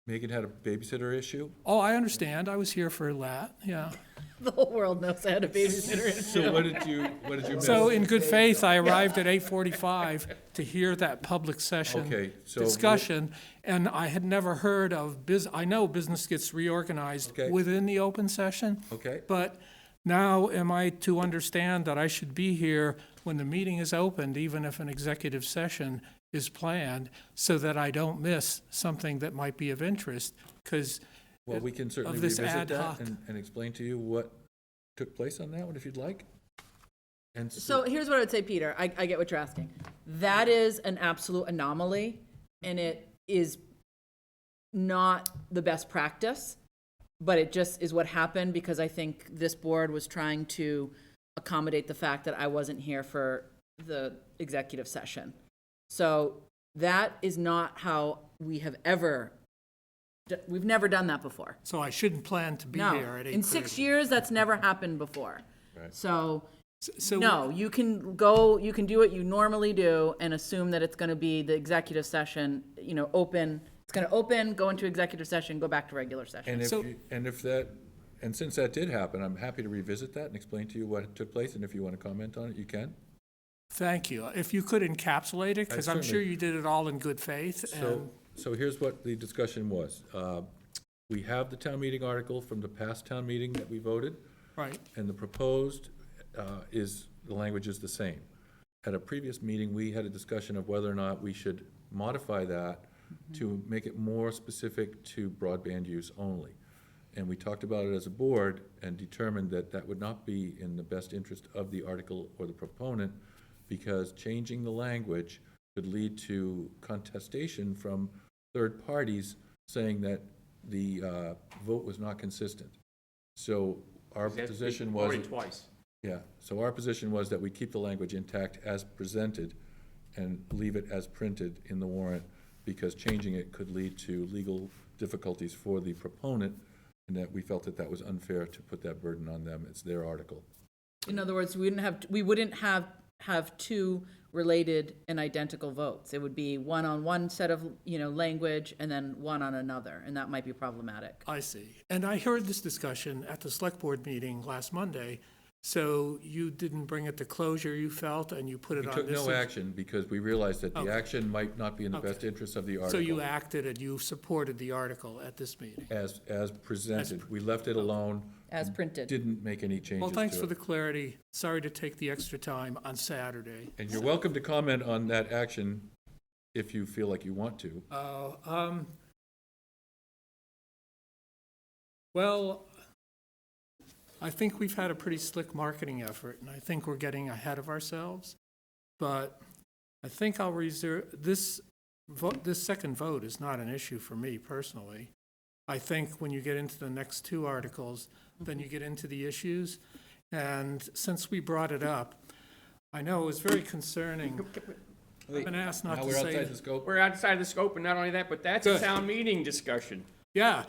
Speaker 5: Megan had a babysitter issue.
Speaker 18: Oh, I understand, I was here for that, yeah.
Speaker 14: The whole world knows I had a babysitter.
Speaker 5: So what did you miss?
Speaker 18: So in good faith, I arrived at 8:45 to hear that public session
Speaker 5: Okay, so
Speaker 18: discussion, and I had never heard of I know business gets reorganized
Speaker 5: Okay.
Speaker 18: within the open session.
Speaker 5: Okay.
Speaker 18: But now am I to understand that I should be here when the meeting is opened, even if an executive session is planned, so that I don't miss something that might be of interest? Because
Speaker 5: Well, we can certainly
Speaker 18: of this
Speaker 5: revisit
Speaker 18: ad
Speaker 5: that
Speaker 18: hoc.
Speaker 5: and explain to you what took place on that one, if you'd like. And
Speaker 14: So here's what I would say, Peter, I get what you're asking. That is an absolute anomaly, and it is not the best practice, but it just is what happened because I think this board was trying to accommodate the fact that I wasn't here for the executive session. So that is not how we have we've never done that before.
Speaker 18: So I shouldn't plan to be
Speaker 14: No,
Speaker 18: here at 8:30.
Speaker 14: in 6 years, that's never happened before.
Speaker 5: Right.
Speaker 14: So,
Speaker 18: So
Speaker 14: no, you can do what you normally do and assume that it's gonna be the executive session, open. It's gonna open, go into executive session, go back to regular session.
Speaker 5: And since that did happen, I'm happy to revisit that and explain to you what took place, and if you want to comment on it, you can.
Speaker 18: Thank you. If you could encapsulate it, because I'm sure
Speaker 5: certainly-
Speaker 18: you did it all in good faith.
Speaker 5: So here's what the discussion was. We have the town meeting article from the past town meeting that we voted.
Speaker 18: Right.
Speaker 5: And the proposed the language is the same. At a previous meeting, we had a discussion of whether or not we should modify that to make it more specific to broadband use only. And we talked about it as a board and determined that that would not be in the best interest of the article or the proponent, because changing the language could lead to contestation from third parties saying that the vote was not consistent. So our position was.
Speaker 8: Already twice.
Speaker 5: Yeah, so our position was that we keep the language intact as presented and leave it as printed in the warrant, because changing it could lead to legal difficulties for the proponent, and that we felt that that was unfair to put that burden on them. It's their article.
Speaker 14: In other words, we wouldn't have two related and identical votes. It would be one on one set of, language and then one on another, and that might be problematic.
Speaker 18: I see. And I heard this discussion at the select board meeting last Monday, so you didn't bring it to closure, you felt, and you put it
Speaker 5: We
Speaker 18: on
Speaker 5: took
Speaker 18: this.
Speaker 5: no action because we realized that the
Speaker 18: Okay.
Speaker 5: action might not be in the
Speaker 18: Okay.
Speaker 5: best interest of the article.
Speaker 18: So you acted and you supported the article at this meeting?
Speaker 5: As presented. We left it alone.
Speaker 14: As printed.
Speaker 5: Didn't make any changes to it.
Speaker 18: Well, thanks for the clarity. Sorry to take the extra time on Saturday.
Speaker 5: And you're welcome to comment on that action if you feel like you want to.
Speaker 18: Well, I think we've had a pretty slick marketing effort, and I think we're getting ahead of ourselves. But I think I'll reserve, this second vote is not an issue for me personally. I think when you get into the next two articles, then you get into the issues. And since we brought it up, I know it was very concerning. I've been asked not
Speaker 5: Now
Speaker 18: to
Speaker 5: we're
Speaker 18: say.
Speaker 5: outside the scope.
Speaker 8: We're outside the scope, and not only that, but that's a
Speaker 18: Good.
Speaker 8: town meeting discussion.
Speaker 18: Yeah,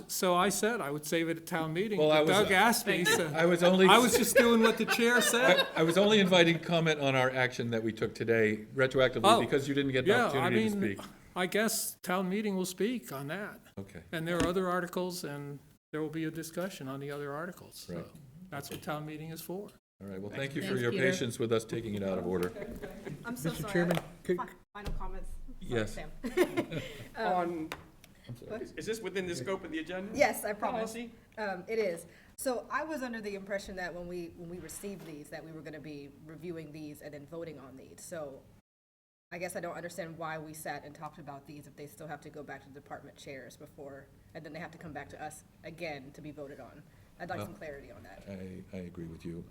Speaker 18: so I said I would save it at town meeting.
Speaker 5: Well,
Speaker 18: but Doug asked me, so
Speaker 5: I was only.
Speaker 18: I was just doing what the chair said.
Speaker 5: I was only inviting comment on our action that we took today retroactively because you didn't get an opportunity to speak.
Speaker 18: I guess town meeting will speak on that.
Speaker 5: Okay.
Speaker 18: And there are other articles, and there will be a discussion on the other articles. So
Speaker 5: Right.
Speaker 18: that's what town meeting is for.
Speaker 5: All right, well, thank you for
Speaker 14: Thanks,
Speaker 5: your
Speaker 14: Peter.
Speaker 5: patience with us taking it out of order.
Speaker 9: I'm so
Speaker 12: Mr.
Speaker 9: sorry.
Speaker 12: Chairman, could-
Speaker 9: Final comments? Sorry,
Speaker 5: Yes.
Speaker 9: Sam.
Speaker 8: On, is this within the scope of the agenda?
Speaker 9: Yes, I promise.
Speaker 8: Policy?
Speaker 9: It is. So I was under the impression that when we received these, that we were gonna be reviewing these and then voting on these. So I guess I don't understand why we sat and talked about these if they still have to go back to the department chairs before, and then they have to come back to us again to be voted on. I'd like some clarity on that.
Speaker 5: I agree with you.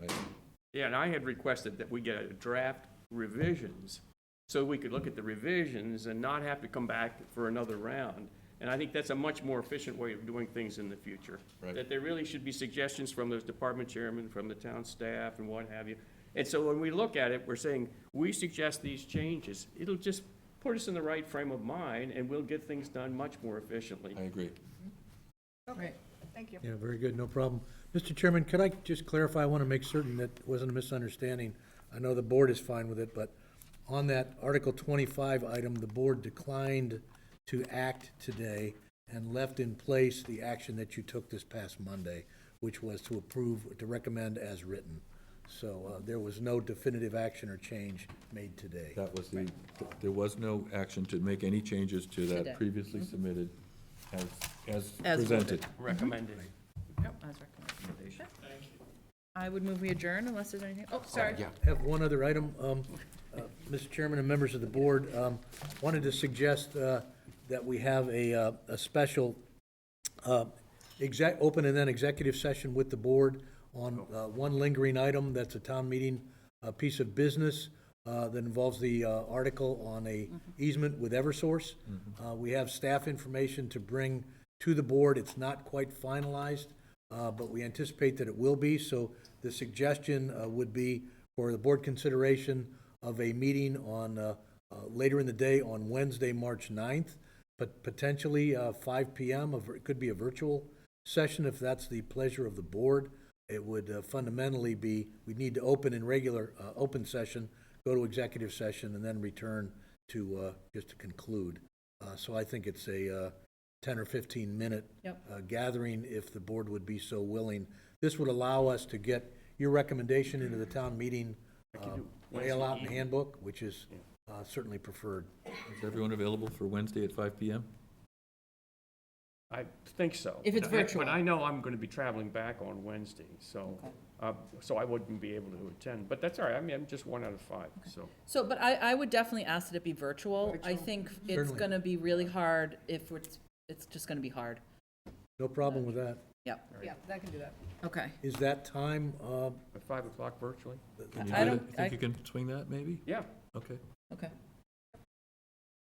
Speaker 8: Yeah, and I had requested that we get a draft revisions, so we could look at the revisions and not have to come back for another round. And I think that's a much more efficient way of doing things in the future.
Speaker 5: Right.
Speaker 8: That there really should be suggestions from those department chairmen, from the town staff, and what have you. And so when we look at it, we're saying, we suggest these changes. It'll just put us in the right frame of mind, and we'll get things done much more efficiently.
Speaker 5: I agree.
Speaker 9: Okay, thank you.
Speaker 12: Yeah, very good, no problem. Mr. Chairman, could I just clarify, I want to make certain that it wasn't a misunderstanding. I know the board is fine with it, but on that Article 25 item, the board declined to act today and left in place the action that you took this past Monday, which was to approve, to recommend as written. So there was no definitive action or change made today.
Speaker 5: That was there was no action to make any changes to
Speaker 14: Today.
Speaker 5: that previously submitted as
Speaker 14: As
Speaker 5: presented.
Speaker 14: voted.
Speaker 8: Recommended.
Speaker 14: Yep, as recommended. I would move we adjourn unless there's anything, oh, sorry.
Speaker 6: Yeah.
Speaker 12: Have one other item. Mr. Chairman and members of the board, wanted to suggest that we have a special open and then executive session with the board on one lingering item that's a town meeting piece of business that involves the article on a easement with Eversource. We have staff information to bring to the board. It's not quite finalized, but we anticipate that it will be. So the suggestion would be for the board consideration of a meeting on later in the day on Wednesday, March 9th, but potentially 5 p.m. It could be a virtual session if that's the pleasure of the board. It would fundamentally be, we'd need to open in regular open session, go to executive session, and then return to just to conclude. So I think it's a 10 or 15 minute gathering if the board would be so willing. This would allow us to get your recommendation into the town meeting layout and handbook, which is certainly preferred.
Speaker 5: Is everyone available for Wednesday at 5 p.m.?
Speaker 8: I think so.
Speaker 14: If it's virtual.
Speaker 8: But I know I'm gonna be traveling back on Wednesday, so, so I wouldn't be able to attend, but that's all right, I mean, I'm just 1 out of 5, so.
Speaker 14: So, but I would definitely ask that it be virtual. I think it's
Speaker 12: Certainly.
Speaker 14: gonna be really hard if it's just gonna be hard.
Speaker 12: No problem with that.
Speaker 14: Yep,
Speaker 9: Yeah, that can do that.
Speaker 14: okay.
Speaker 12: Is that time,
Speaker 8: At 5 o'clock virtually?
Speaker 5: Can you
Speaker 14: I
Speaker 5: do
Speaker 14: don't-
Speaker 5: that? Think you can swing that, maybe?
Speaker 8: Yeah.
Speaker 5: Okay.
Speaker 14: Okay,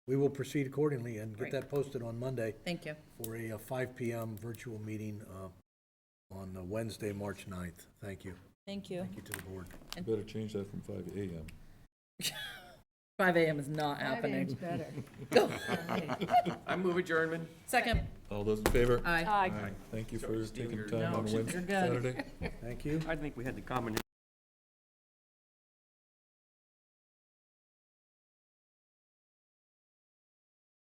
Speaker 12: we will proceed accordingly and get
Speaker 14: Great.
Speaker 12: that posted on Monday
Speaker 14: thank you.
Speaker 12: for a 5 p.m. virtual meeting on Wednesday, March 9th. Thank you.
Speaker 14: Thank you.
Speaker 12: Thank you to the board.
Speaker 5: Better change that from 5 a.m.
Speaker 14: 5 a.m. is not happening.
Speaker 10: better.
Speaker 8: I move adjournment.
Speaker 14: Second.
Speaker 5: All those in favor?
Speaker 14: Aye.
Speaker 10: Aye.
Speaker 5: Thank you for
Speaker 8: Steve,
Speaker 5: taking
Speaker 8: you're-
Speaker 5: time
Speaker 14: No,
Speaker 5: on
Speaker 14: you're
Speaker 5: Wednesday,
Speaker 14: good.
Speaker 5: Saturday.
Speaker 12: Thank you.
Speaker 8: I think we had the common